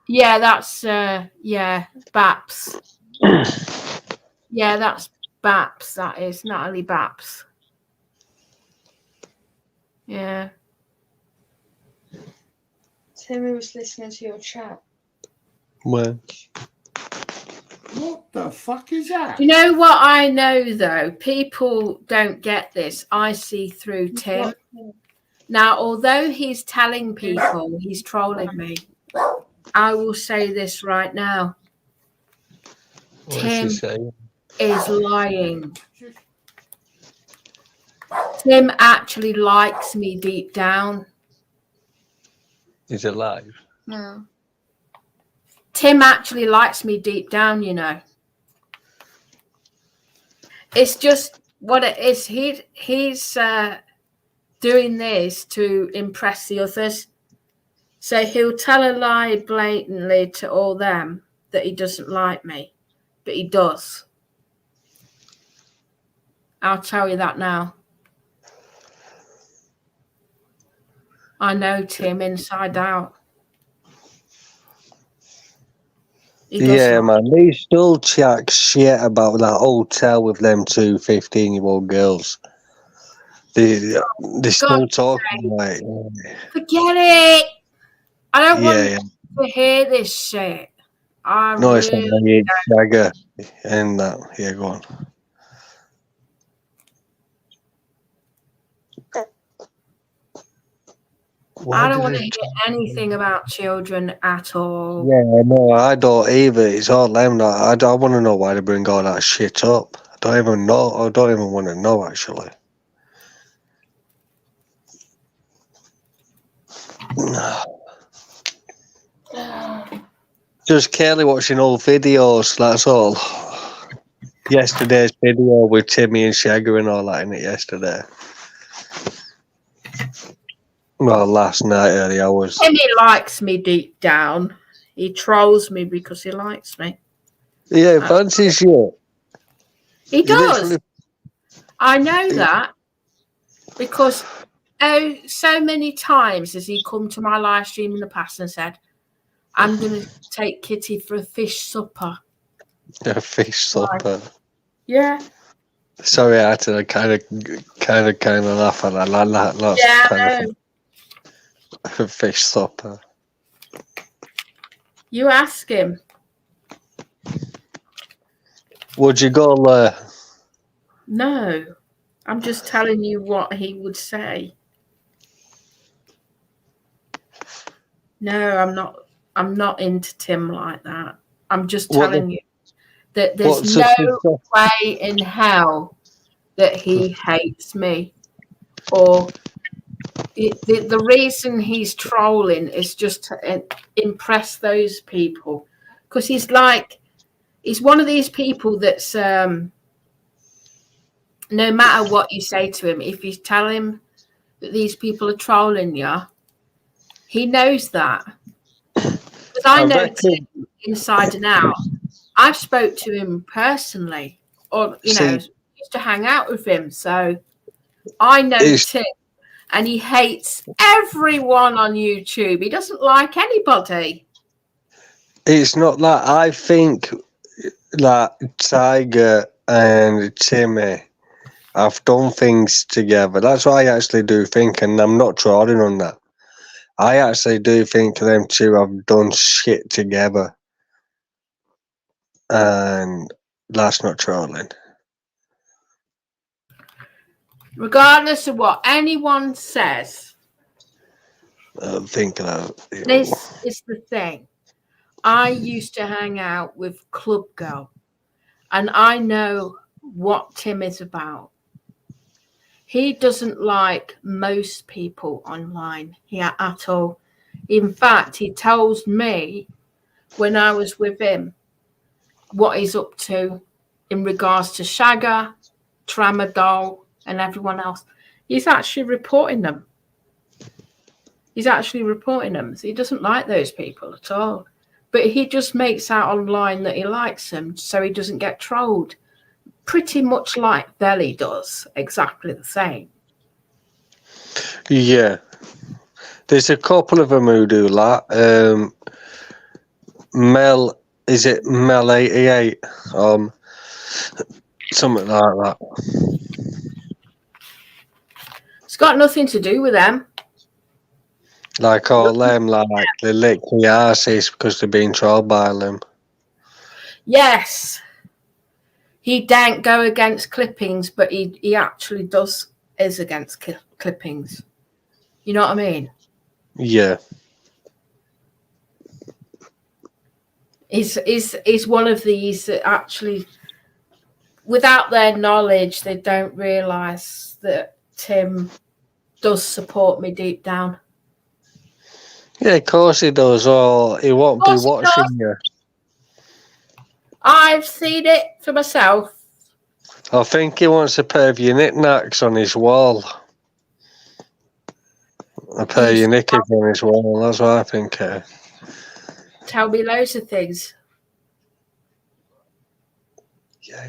Yeah, that's, Baps. Yeah, that's Baps, that is, Natalie Baps. Yeah. Timmy was listening to your chat. Well, What the fuck is that? Do you know what I know, though? People don't get this. I see through Tim. Now, although he's telling people he's trolling me, I will say this right now. Tim is lying. Tim actually likes me deep down. he's alive. No. Tim actually likes me deep down, you know. It's just what it is. He's doing this to impress the others. So he'll tell a lie blatantly to all them that he doesn't like me, but he does. I'll tell you that now. I know Tim inside out. Yeah, man. They still chat shit about that hotel with them two 15-year-old girls. They're still talking like... Forget it. I don't Yeah, want to hear this shit. No, it's not like Shagger and that. Yeah, go on. I don't want to hear anything about children at all. Yeah, no, I don't either. It's all them. I want to know why they bring all that shit up. I don't even know. I don't even want to know, actually. Just Kelly watching old videos, that's all. Yesterday's video with Timmy and Shagger and all that in it yesterday. Well, last night, early hours. Timmy likes me deep down. He trolls me because he likes me. Yeah, he fancies you. He does. literally- I know that because so many times has he come to my live stream in the past and said, I'm going to take Kitty for a fish supper. A fish supper. Yeah. Sorry, I had to kind of laugh at that. That's Yeah, kind I know. of a fish supper. You ask him. Would you go there? No. I'm just telling you what he would say. No, I'm not into Tim like that. I'm just telling you that there's no way in hell that he hates me. Or the reason he's trolling is just to impress those people. Because he's one of these people that's no matter what you say to him, if you tell him that these people are trolling you, he knows that. Because I know Tim inside and out. I've spoke to him personally, or used to hang out with him, so I know Tim, and he hates everyone on YouTube. He doesn't like anybody. It's not that. I think that Tiger and Timmy have done things together. That's what I actually do think, and I'm not trolling on that. I actually do think them two have done shit together. And that's not trolling. Regardless of what anyone says, I think that. This is the thing. I used to hang out with Club Girl, and I know what Tim is about. He doesn't like most people online at all. In fact, he tells me when I was with him what he's up to in regards to Shagger, Tramadol, and everyone else. He's actually reporting them. So he doesn't like those people at all. But he just makes out online that he likes them so he doesn't get trolled. Pretty much like Belly does, exactly the same. Yeah. There's a couple of them who do that. Mel, is it Mel 88? Something like that. It's got nothing to do with them. Like all them, like they lick the arses because they're being trolled by them. Yes. He don't go against clippings, but he actually is against clippings. You know what I mean? Yeah. Is one of these that actually, without their knowledge, they don't realise that Tim does support me deep down. Yeah, of course he does, or he won't be watching you. I've seen it for myself. I think he wants a pair of your knickknacks on his wall. A pair of your knickers on his wall, that's what I think. Tell me loads of things. Yeah.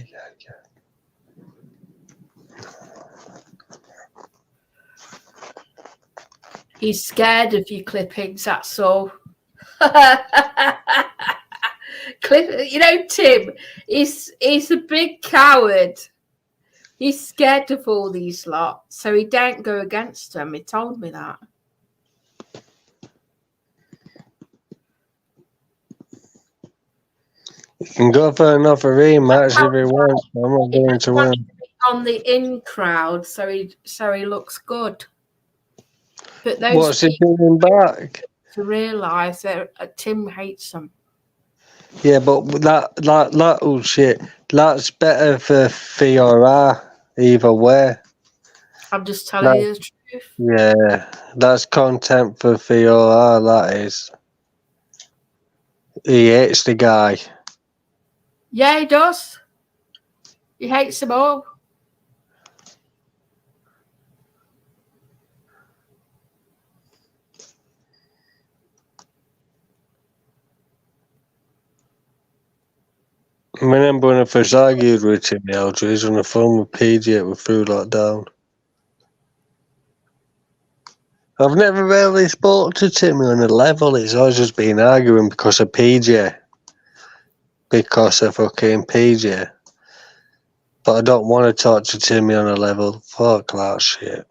He's scared of you clippings, that's all. Tim, he's a big coward. He's scared of all these lot, so he don't go against them. He told me that. You can go for another rematch if he wants. I'm not going to win. On the in crowd, so he looks good. But those what's he doing back? To realise that Tim hates them. Yeah, but that old shit, that's better for Fiora either way. I'm just telling you the truth. truth. Yeah, that's contempt for Fiora, that is. He hates the guy. Yeah, he does. He hates them all. I remember when I first argued with Timmy Eldridge on the phone with PG we threw that down. I've never really spoke to Timmy on a level, it's always just been arguing because of PJ. Because of fucking PJ. But I don't want to talk to Timmy on a level. Fuck that shit.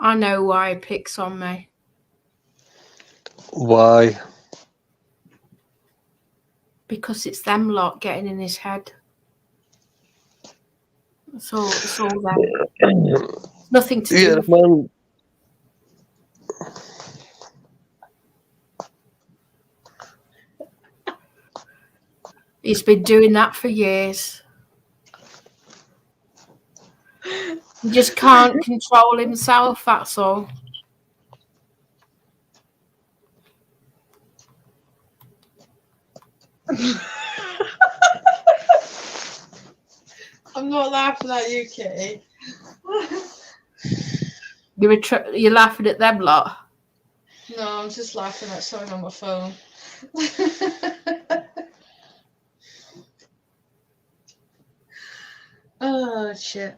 I know why he picks on me. Why? Because it's them lot getting in his head. It's all them. Nothing to do Yeah, with man. He's been doing that for years. He just can't control himself, that's all. I'm not laughing at you, Kitty. You're laughing at them lot. No, I'm just laughing at something on my phone. Oh, shit.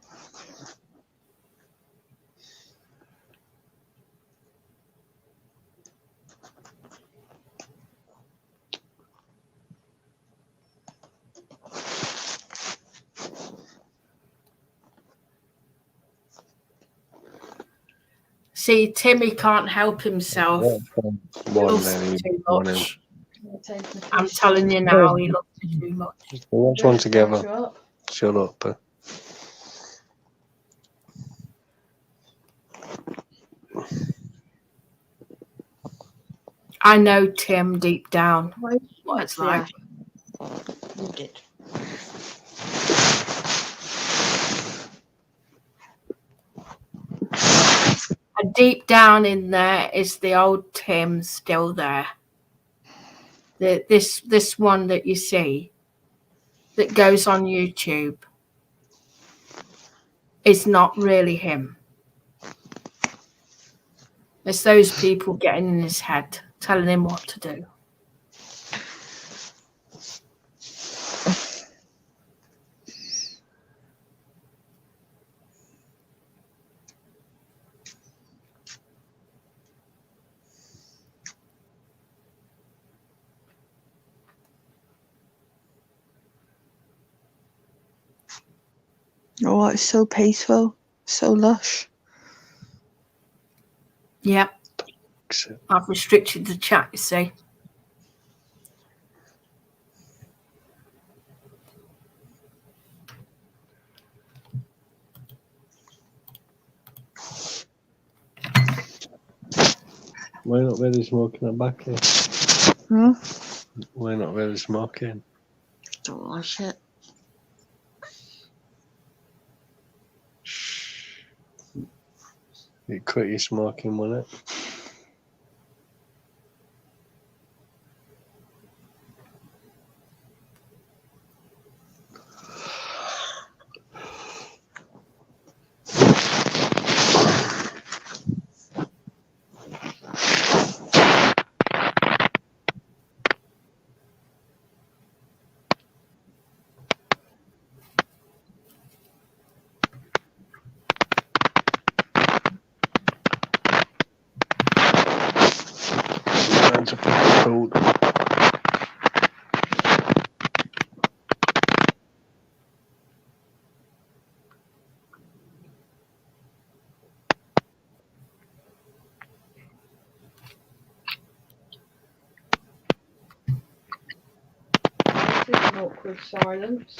See, Timmy can't help himself. He loves One it too much. I'm Piss. telling you now, he loves it too much. Watch one together. Shut up. Shut up. I know Tim deep down what it's like. You did. And deep down in there is the old Tim still there. This one that you see that goes on YouTube is not really him. It's those people getting in his head, telling him what to do. Oh, it's so peaceful, so lush. Yeah. I've restricted the chat, you see. We're not really smoking at back here. Hmm? We're not really smoking. Don't like it. You quit your smoking, won't it? That's a fucking cold. awkward silence.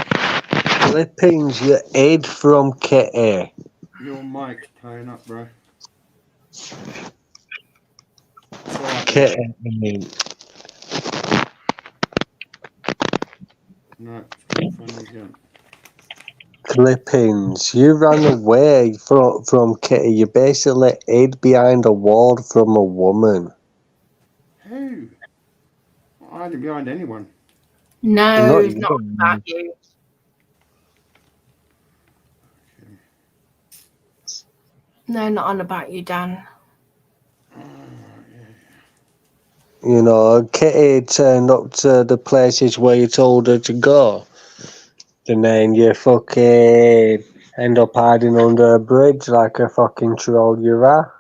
Clippings, you aid from Kitty. Your mic's playing up, bro. Try it. Kitty, I mean. No, it's gone funny again. Clippings, you ran away from Kitty. You basically hid behind a wall from a woman. Who? I ain't behind anyone. No, Not it's not you. about you. No, not on about you, Dan. You know, Kitty turned up to the places where you told her to go. And then you fucking end up hiding under a bridge like a fucking troll you are.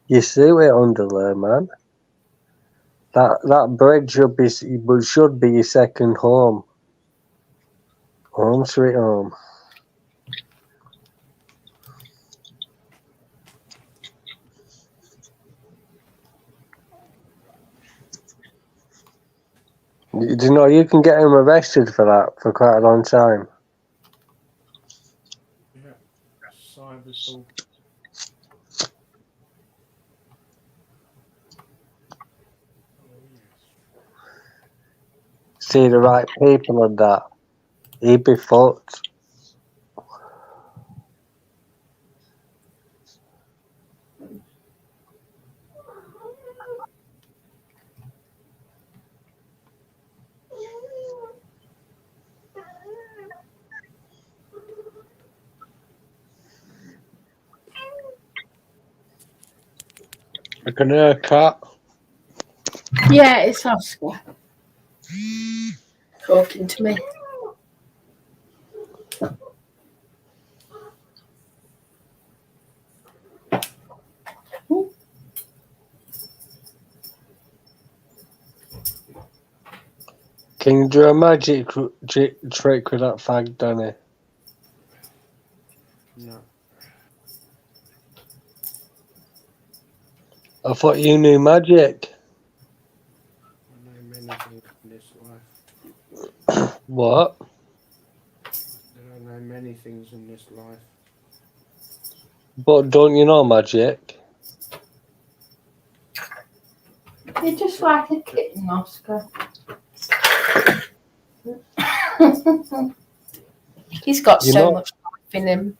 You see it under there, man. That bridge should be your second home. Home sweet home. Do you know you can get him arrested for that for quite a long time? Yeah. Cyber assault. See the right people and that. He'd be fucked. I can hear a cat. Yeah, it's Oscar talking to me. Can you do a magic trick with that fag, Danny? No. I thought you knew magic. I know many things in this life. What? I know many things in this life. But don't you know magic? You're just like a kitten, Oscar. He's got You so know- much life in him.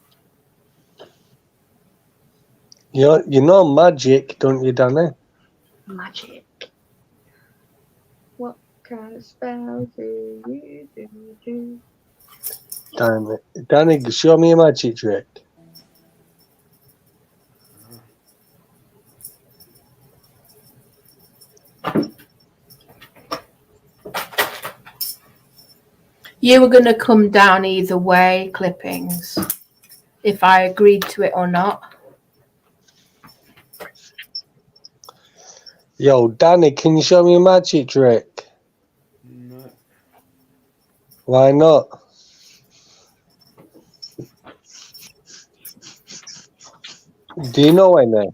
You know magic, don't you, Danny? Magic. What kind of spells do you do? Danny, show me a magic trick. You were going to come down either way, Clippings, if I agreed to it or not. Yo, Danny, can you show me a magic trick? No. Why not? Do you know any?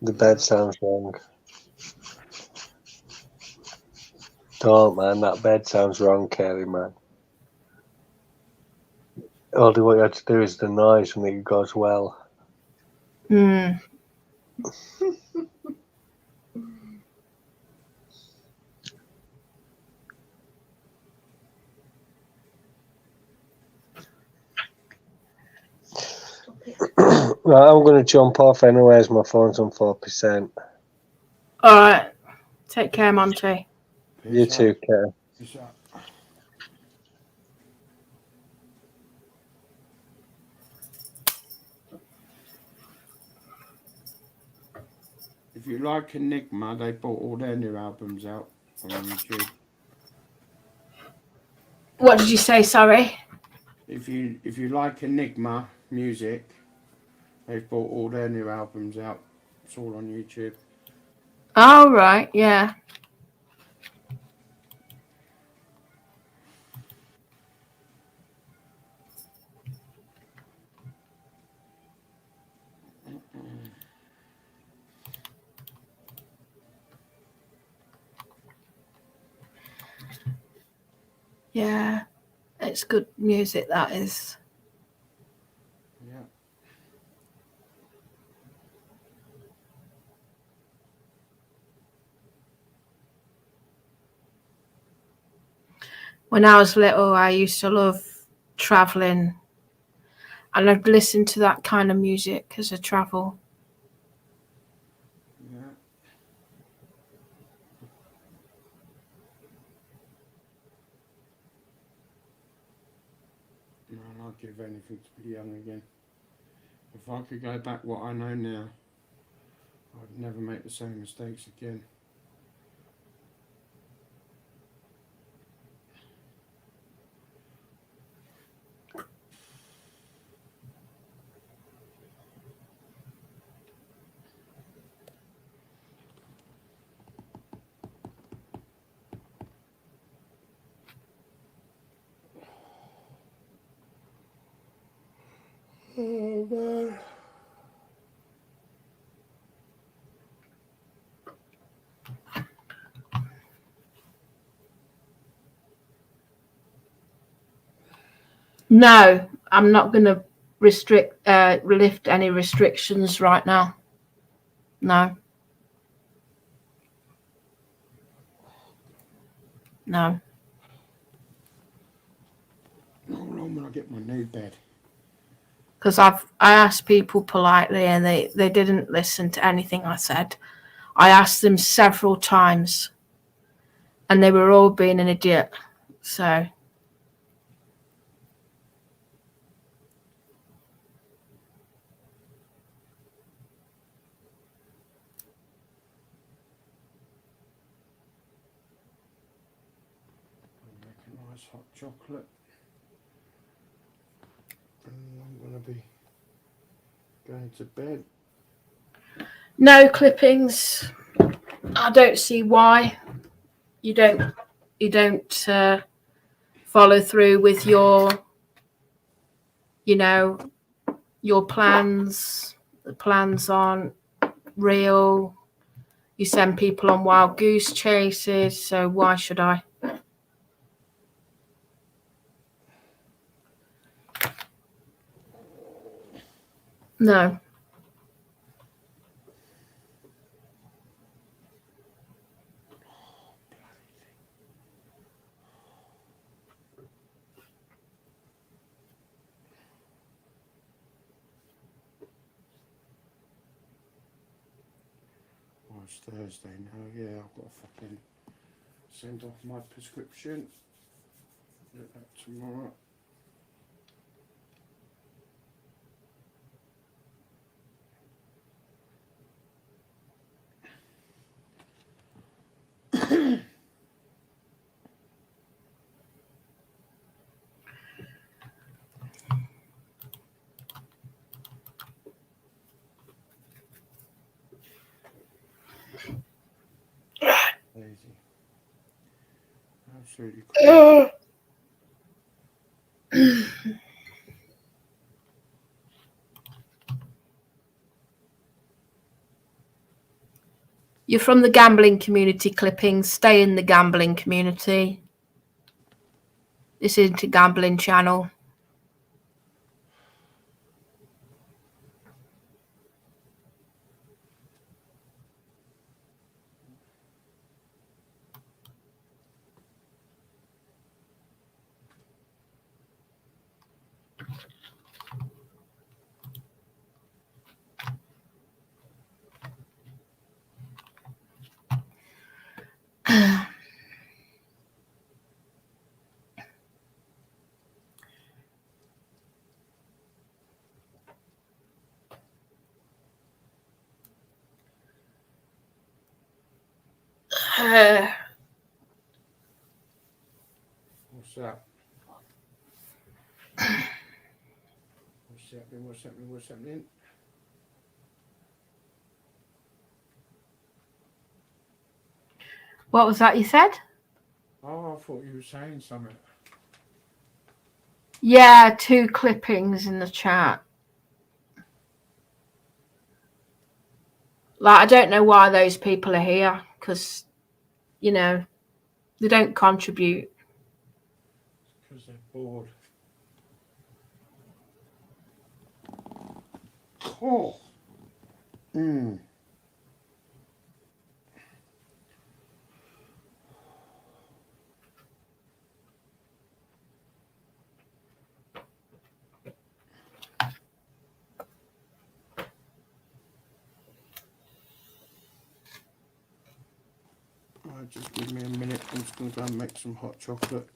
The bed sounds wrong. Don't, man, that bed sounds wrong, Kelly, man. All what you have to do is the noise when it goes well. Hmm. Right, I'm going to jump off anyways. My phone's on 4%. All right. Take care, Monty. You Peace too, out. Kelly. Peace out. If you like Enigma, they brought all their new albums out on YouTube. What did you say? Sorry. If you like Enigma music, they've brought all their new albums out. It's all on YouTube. All right. Yeah. Yeah, it's good music, that is. Yeah. When I was little, I used to love traveling, and I'd listen to that kind of music as I travel. Yeah. Man, I'd give anything to be young again. If I could go back what I know now, I'd never make the same mistakes again. Oh man. No, I'm not going to lift any restrictions right now. No. No. Not long when I get my new bed. Because I asked people politely, and they didn't listen to anything I said. I asked them several times, and they were all being an idiot. So I make a nice hot chocolate. And I'm going to be going to bed. no clippings. I don't see why you don't follow through with your your plans. The plans aren't real. You send people on wild goose chases, so why should I? No. Oh, it's Thursday now. Yeah, I've got to fucking send off my prescription. Do that tomorrow. Lazy. Absolutely crazy. You're from the gambling community, clippings. Stay in the gambling community. This isn't a gambling channel. What's that? What's happening? What's happening? What's happening? What was that you said? Oh, I thought you were saying something. Yeah, 2 clippings in the chat. Like, I don't know why those people are here, because, they don't contribute. bored. Oh. Mm. Just give me a minute. I'm just going to go and make some hot chocolate.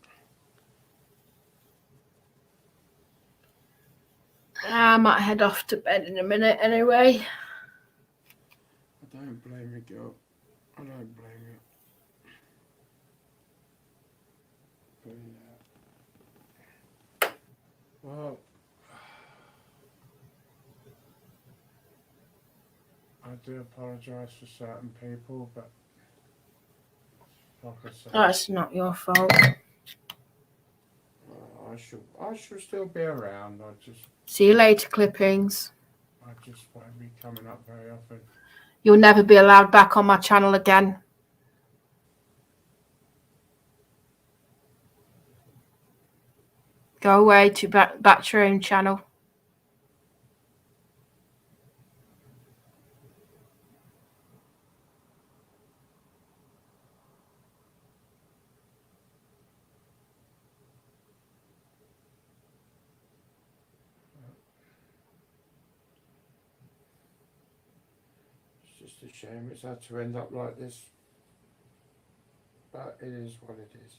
I might head off to bed in a minute anyway. I don't blame you, girl. I don't blame you. But yeah. Well, I do apologise for certain people, but like I said, That's not your fault. I shall still be around. See you later, clippings. I just won't be coming up very often. You'll never be allowed back on my channel again. Go away to back to your own channel. It's just a shame it's had to end up like this. But it is what it is.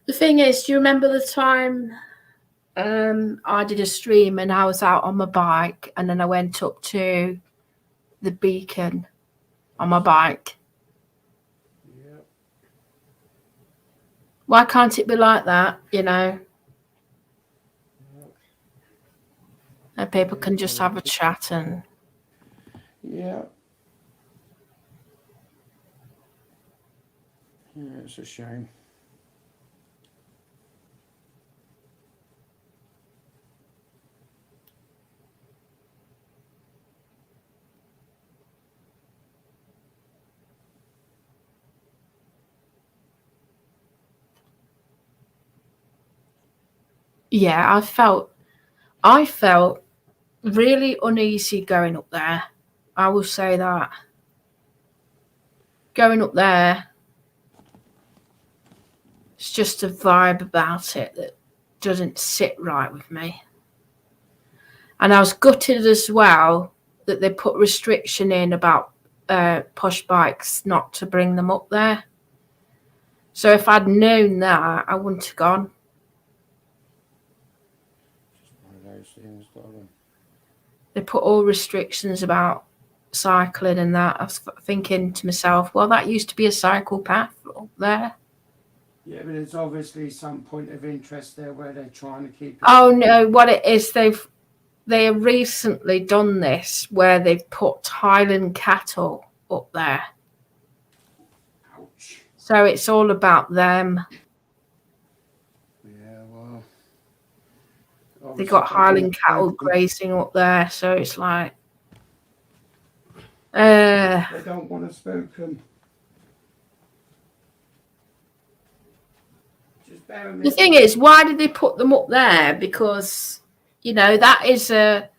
The thing is, do you remember the time I did a stream and I was out on my bike and then I went up to the beacon on my bike? Yeah. Why can't it be like that, you know? And people can just have a chat and... Yeah. Yeah, it's a shame. Yeah, I felt really uneasy going up there. I will say that. Going up there, it's just a vibe about it that doesn't sit right with me. And I was gutted as well that they put restriction in about push bikes not to bring them up there. So if I'd known that, I wouldn't have gone. Just one of those things, darling. They put all restrictions about cycling and that. I was thinking to myself, well, that used to be a cycle path up there. Yeah, but there's obviously some point of interest there where they're trying to keep it. Oh no, what it is, they have recently done this where they've put Highland cattle up there. Ouch. So it's all about them. Yeah, well. They got Highland cattle grazing up there, so it's like They don't want to spook them. Just bear with me. the thing is, why did they put them up there? Because, you know, that is a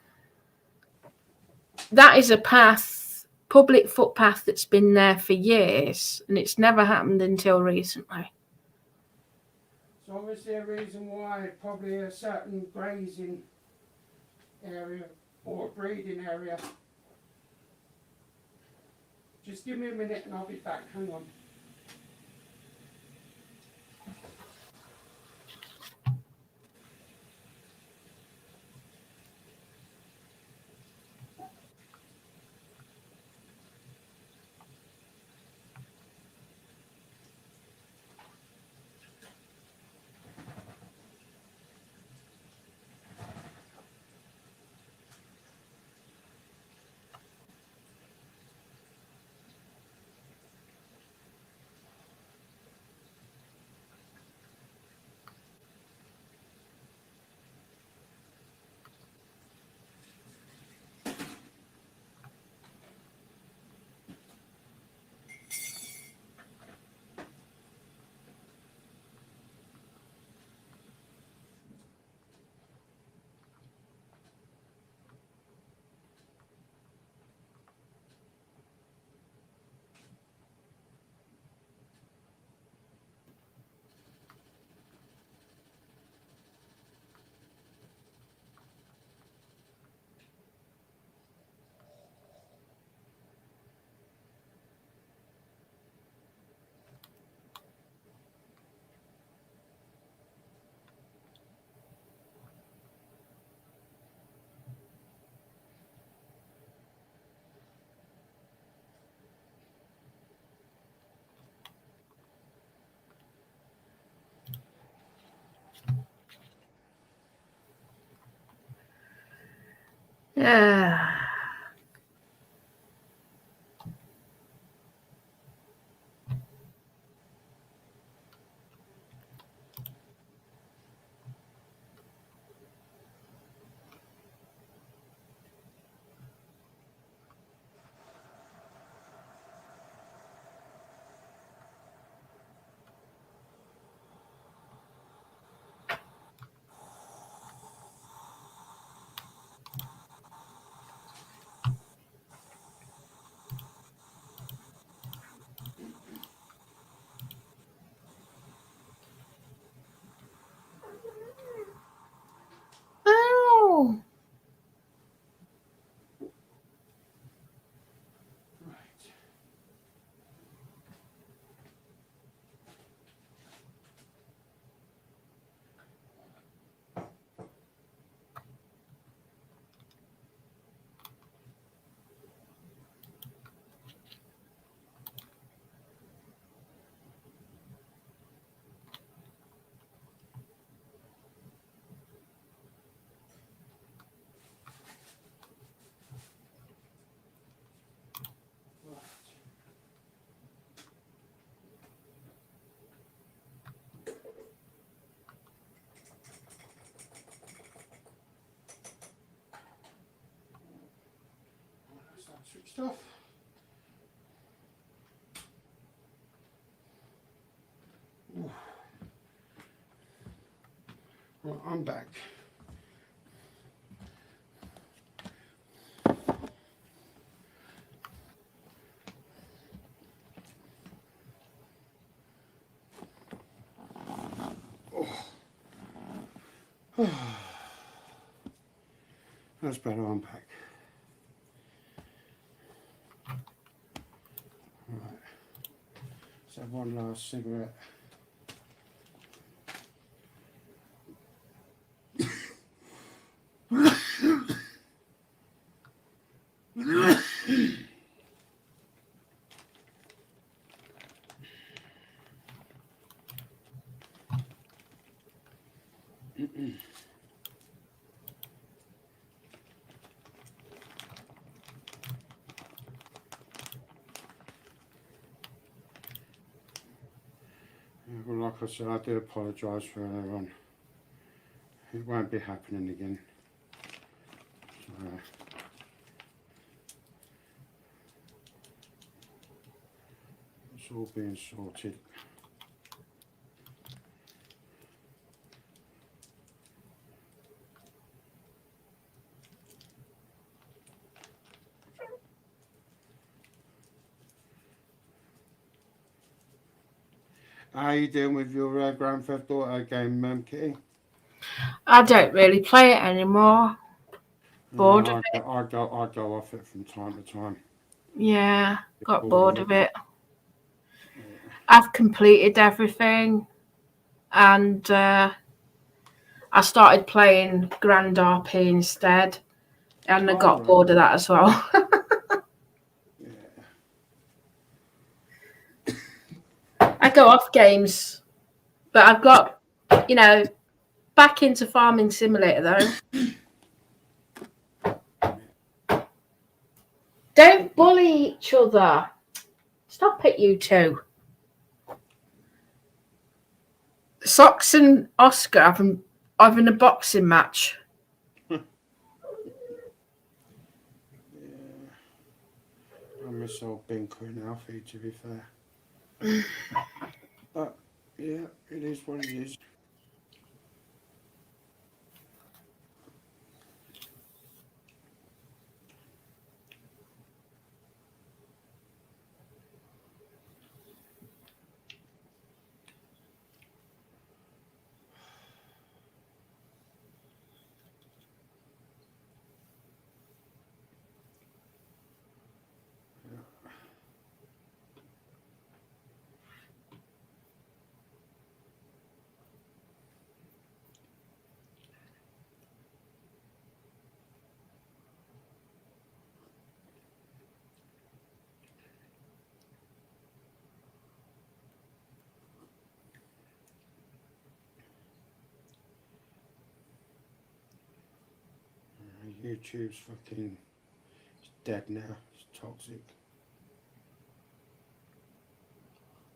path, public footpath that's been there for years, and it's never happened until recently. It's obviously a reason why probably a certain grazing area or breeding area. Just give me a minute and I'll be back. Hang on. Yeah. Oh. That's that switched off. Ooh. Right, I'm back. Oh. That's better, I'm back. Right. Let's have one last cigarette. Yeah, well, like I said, I do apologise for earlier on. It won't be happening again. So, it's all being sorted. How are you doing with your Grand Theft Auto game, Kitty? I don't really play it anymore. Bored of it. I go off it from time to time. Yeah, got Bored bored of of it. I've completed everything, and I started playing Grand RP instead, and I Oh, got right. bored of that as well. I go off games, but I've got, back into Farming Simulator though. Don't bully each other. Stop it, you two. Socks and Oscar having a boxing match. Yeah. I miss old Binker and Alfie, to be fair. But, yeah, it is what it is. YouTube's fucking it's dead now. It's toxic.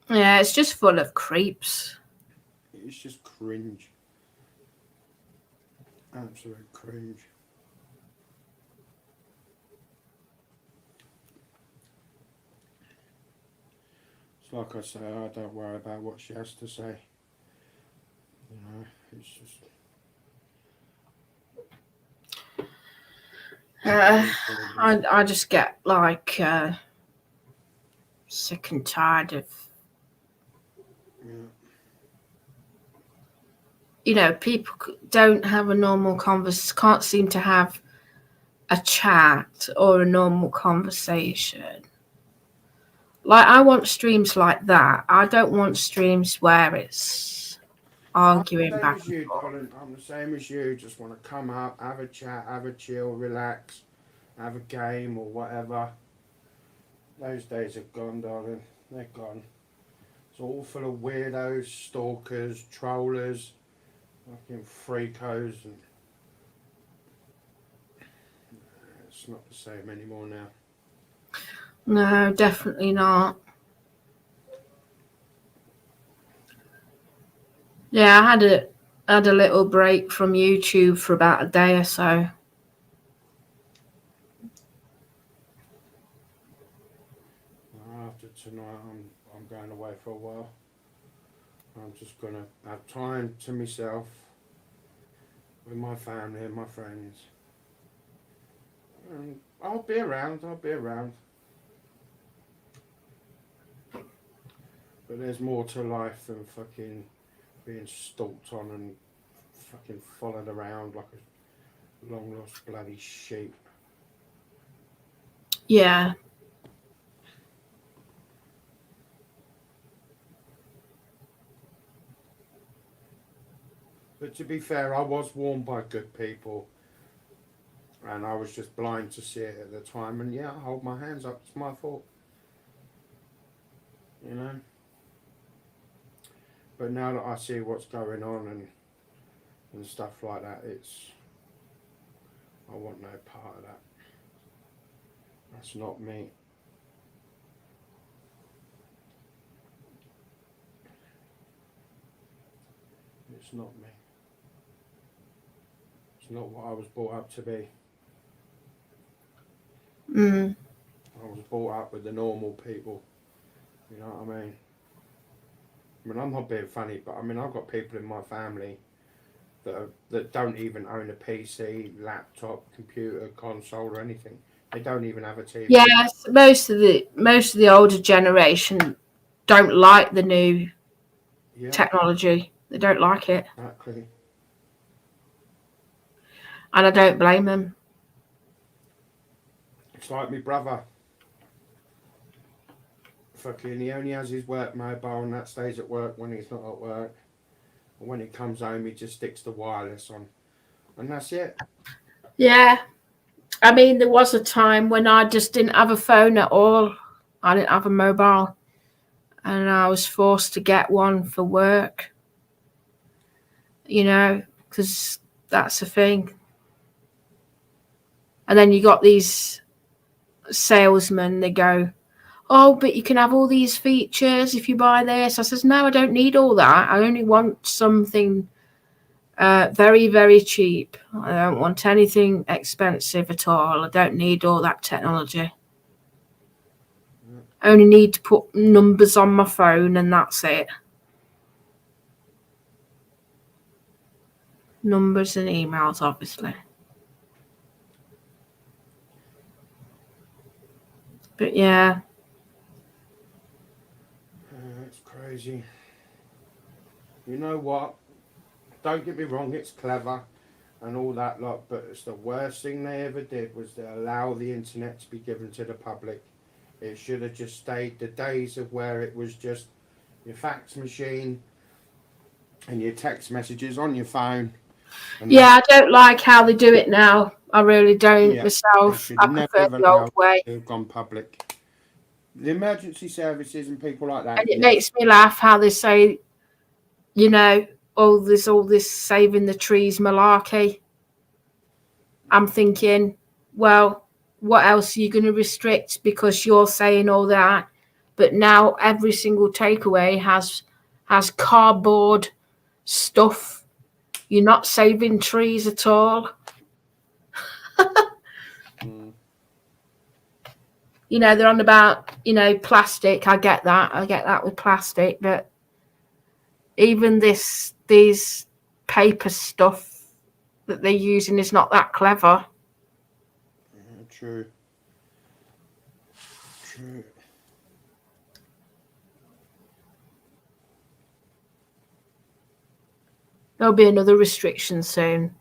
Yeah, it's just full of creeps. It's just cringe. Absolute cringe. It's like I say, I don't worry about what she has to say. You know, it's just. I just get like sick and tired of, Yeah. you know, people don't have a normal can't seem to have a chat or a normal conversation. Like, I want streams like that. I don't want streams where it's arguing I'm the same back as and you, forth. darling. I'm the same as you. Just want to come up, have a chat, have a chill, relax, have a game or whatever. Those days are gone, darling. They're gone. It's all full of weirdos, stalkers, trollers, fucking freakos, and it's not the same anymore now. No, definitely not. Yeah, I had a little break from YouTube for about a day or so. After tonight, I'm going away for a while. I'm just gonna have time to myself with my family and my friends. And I'll be around. But there's more to life than fucking being stalked on and fucking followed around like a long lost bloody sheep. Yeah. But to be fair, I was warned by good people, and I was just blind to see it at the time. And yeah, I hold my hands up. It's my fault, you know. But now that I see what's going on and stuff like that, I want no part of that. That's not me. It's not me. It's not what I was brought up to be. Mm. I was brought up with the normal people. You know what I mean? I mean, I'm not being funny, but I mean, I've got people in my family that don't even own a PC, laptop, computer, console, or anything. They don't even have a TV. Yes, most of the older generation don't like the new technology. They don't like it. Exactly. And I don't blame them. It's like my brother. Fucking, he only has his work mobile, and that stays at work when he's not at work. And when he comes home, he just sticks the wireless on, and that's it. Yeah. I mean, there was a time when I just didn't have a phone at all. I didn't have a mobile. And I was forced to get one for work. You know, because that's the thing. And then you got these salesmen, they go, oh, but you can have all these features if you buy this. I says, no, I don't need all that. I only want something very, very cheap. I don't want anything expensive at all. I don't need all that technology. I only need to put numbers on my phone and that's it. Numbers and emails, obviously. But yeah. It's crazy. You know what? Don't get me wrong, it's clever and all that lot, but it's the worst thing they ever did was to allow the internet to be given to the public. It should have just stayed the days of where it was just your fax machine and your text messages on your phone. Yeah, I don't like how they do it now. I really don't myself. I prefer the old way. They've gone public. The emergency services and people like that. And it makes me laugh how they say, you know, all this saving the trees malarkey. I'm thinking, well, what else are you going to restrict because you're saying all that? But now every single takeaway has cardboard stuff. You're not saving trees at all. You know, they're on about, you know, plastic. I get that with plastic, but even these paper stuff that they're using is not that clever. Yeah, true. True. There'll be another restriction soon.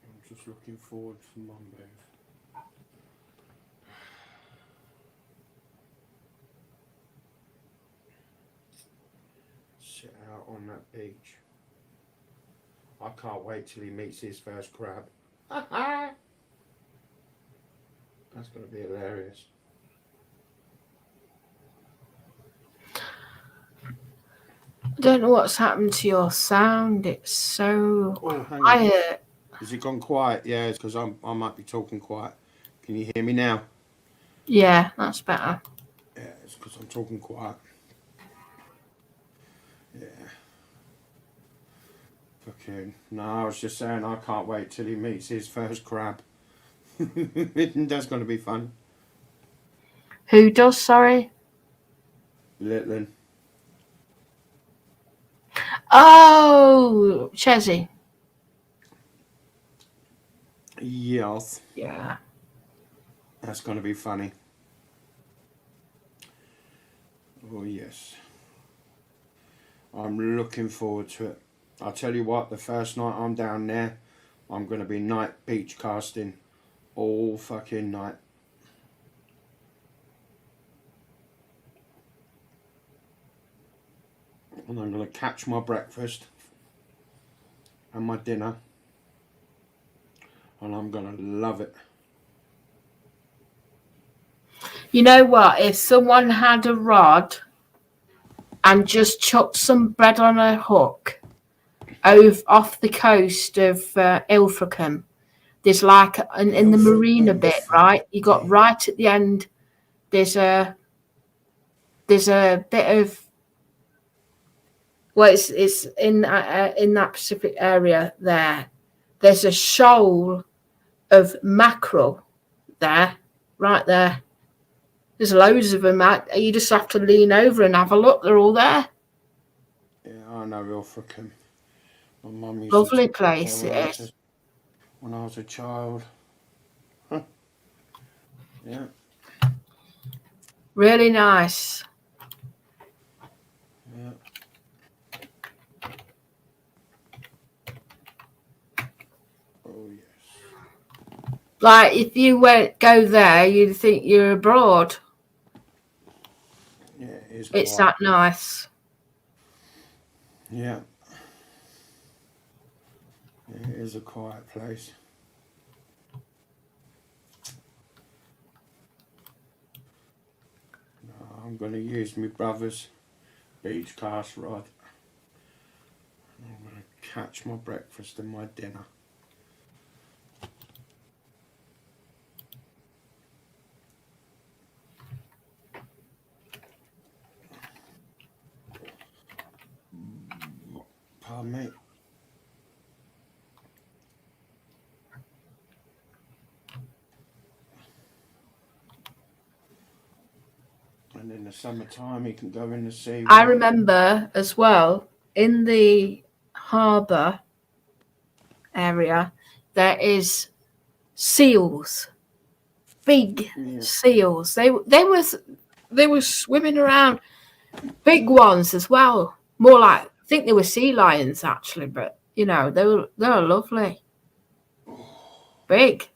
I'm just looking forward to Monday. Sit out on that beach. I can't wait till he meets his first crab. That's going to be hilarious. I don't know what's happened to your sound. It's so hang on. quiet. Has it gone quiet? Yeah, it's because I might be talking quiet. Can you hear me now? Yeah, that's better. Yeah, it's because I'm talking quiet. Yeah. Fucking. No, I was just saying I can't wait till he meets his first crab. That's going to be fun. Who does, sorry? Litlin. Oh, Chezzy. Yes. Yeah. That's going to be funny. Oh, yes. I'm looking forward to it. I'll tell you what, the first night I'm down there, I'm going to be night beach casting all fucking night. And I'm going to catch my breakfast and my dinner. And I'm going to love it. You know what? If someone had a rod and just chucked some bread on a hook off the coast of Ilfracombe, there's like in the marina bit, right? You got right at the end. There's a bit of, well, it's in that Pacific area there. There's a shoal of mackerel there, right there. There's loads of them. You just have to lean over and have a look. They're all there. Yeah, I know Ilfracombe. My mum used Lovely to place it is. When I was a child. Huh. Yeah. Really nice. Yeah. Oh yes. Like if you go there, you'd think you're abroad. Yeah, it's that nice. Yeah. It is a quiet place. No, I'm going to use my brother's beach cast rod. I'm going to catch my breakfast and my dinner. Pardon me. And in the summertime, you can go in the sea. I remember as well in the harbour area there is seals, big seals. They were swimming around, big ones as well. More like, I think they were sea lions actually, but you know they were lovely, big,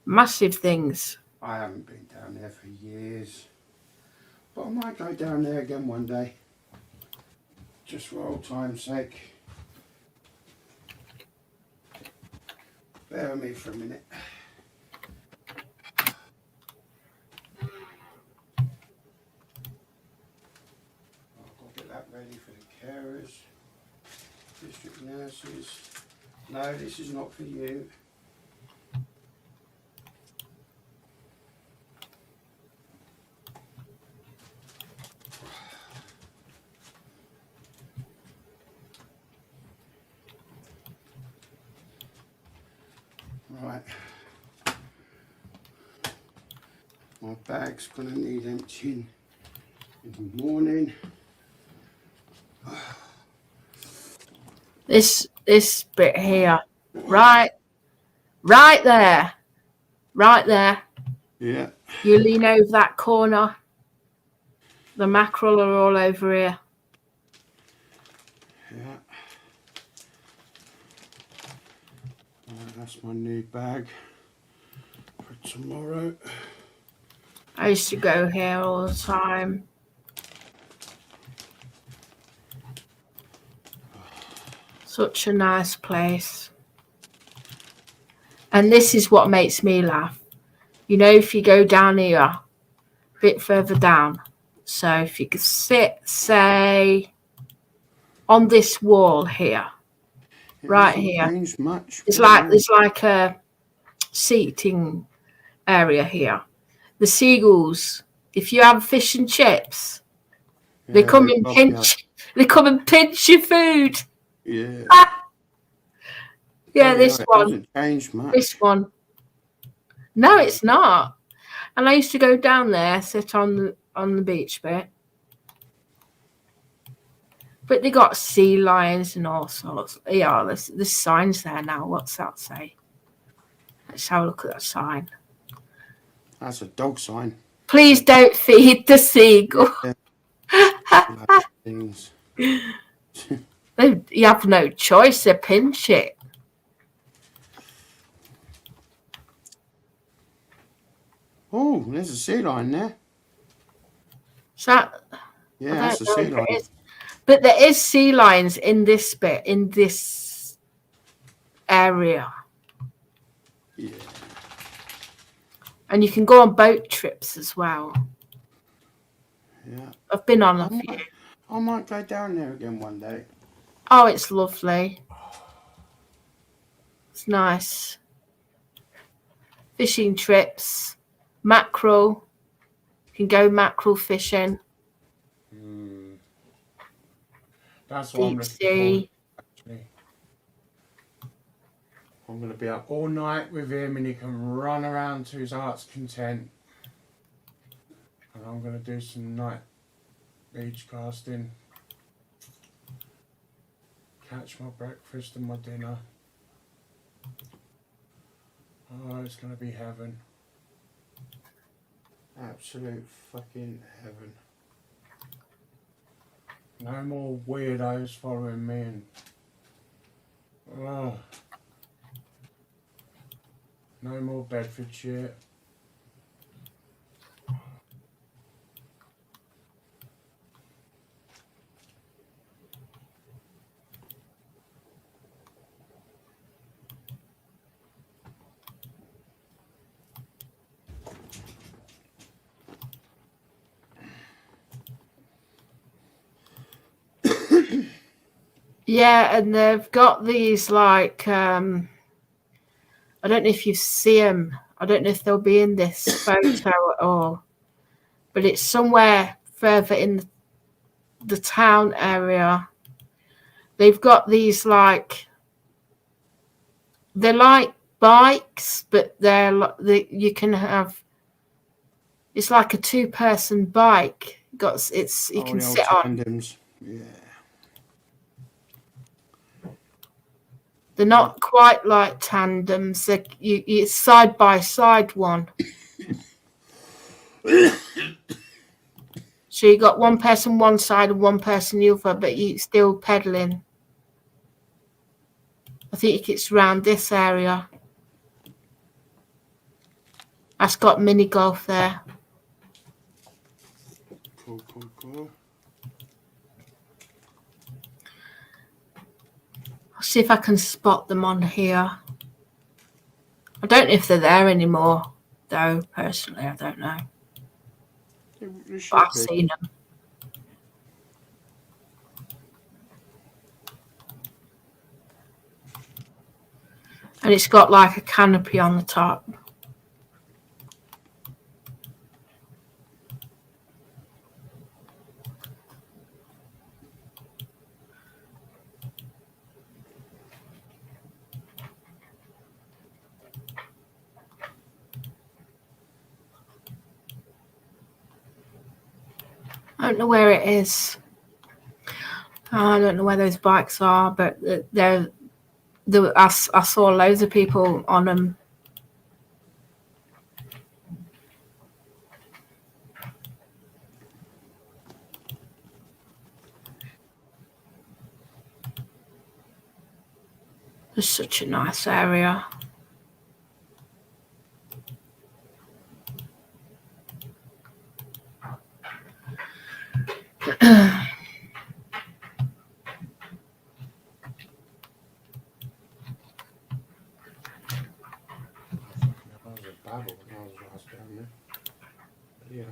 massive things. I haven't been down there for years, but I might go down there again one day. just for old time's sake. Bear with me for a minute. I've got to get that ready for the carers, district nurses. No, this is not for you. Right. My bag's going to need emptying in the morning. This bit here, right there, right there. Yeah. You lean over that corner. The mackerel are all over here. Yeah. Right, that's my new bag for tomorrow. I used to go here all the time. Such a nice place. And this is what makes me laugh. You know, if you go down here, a bit further down. So if you could sit, say, on this wall here, It right hasn't here. changed much. It's like a seating area here. The seagulls, if you have fish and chips, they come and pinch. They come and pinch your food. Yeah. Yeah, this It one. hasn't changed much. This one. No, it's not. And I used to go down there, sit on the beach bit. But they got sea lions and all sorts. Yeah, there's signs there now. What's that say? Let's have a look at that sign. That's a dog sign. Please don't feed the seagull. Yeah. Things. You have no choice. They pinch it. Oh, there's a sea lion there. Is that? Yeah, that's a sea lion. But there is sea lions in this bit, in this area. Yeah. And you can go on boat trips as well. Yeah. I've been on a few. I might go down there again one day. Oh, it's lovely. It's nice. Fishing trips, mackerel. You can go mackerel fishing. That's what I'm Deep looking forward sea. to, actually. I'm going to be up all night with him and he can run around to his heart's content. And I'm going to do some night beach casting. Catch my breakfast and my dinner. Oh, it's going to be heaven. Absolute fucking heaven. No more weirdos following me and... Oh. No more Bedford shit. Yeah, and they've got these like I don't know if you see them. I don't know if they'll be in this photo at all, but it's somewhere further in the town area. They've got these like they're like bikes, but you can have. It's like a two-person bike. You can sit on. Tandems. Yeah. They're not quite like tandems. It's side by side one. So you got one person one side and one person the other, but you still pedaling. I think it's around this area. That's got mini golf there. Cool. I'll see if I can spot them on here. I don't know if they're there anymore, though, personally. I don't know. There should But I've be. seen them. And it's got like a canopy on the top. I don't know where it is. I don't know where those bikes are, but I saw loads of people on them. It's such a nice area. That was a babble when I was last down there. Yeah.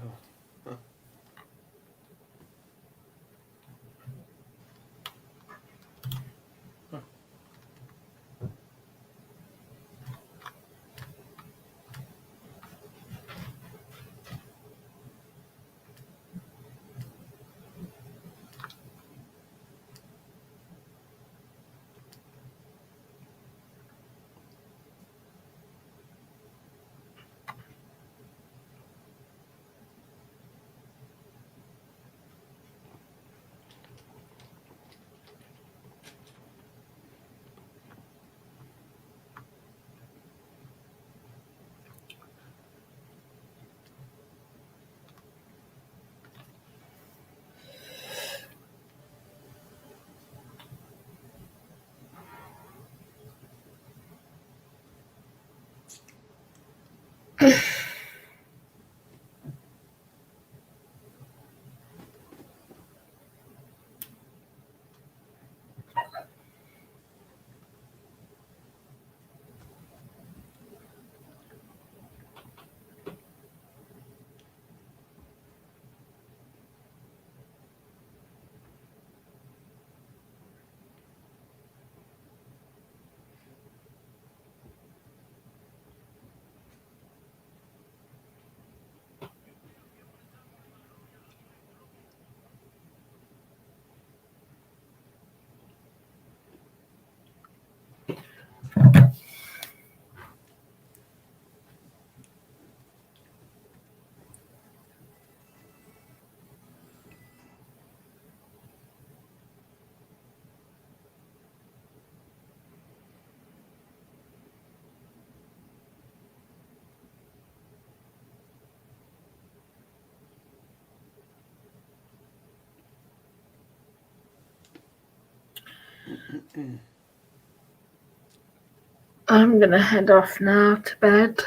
I'm going to head off now to bed.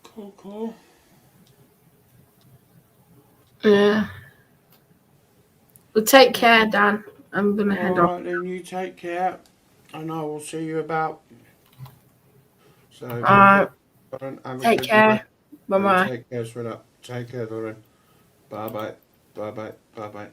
Cool. Yeah. Well, take care, Dan. I'm going to head off. Alright then, you take care. And I will see you about. So, Alright. Lauren, have a Take good care. night. Bye And bye. take care, sweetheart. Take care, Lauren. Bye bye. Bye bye. Bye bye.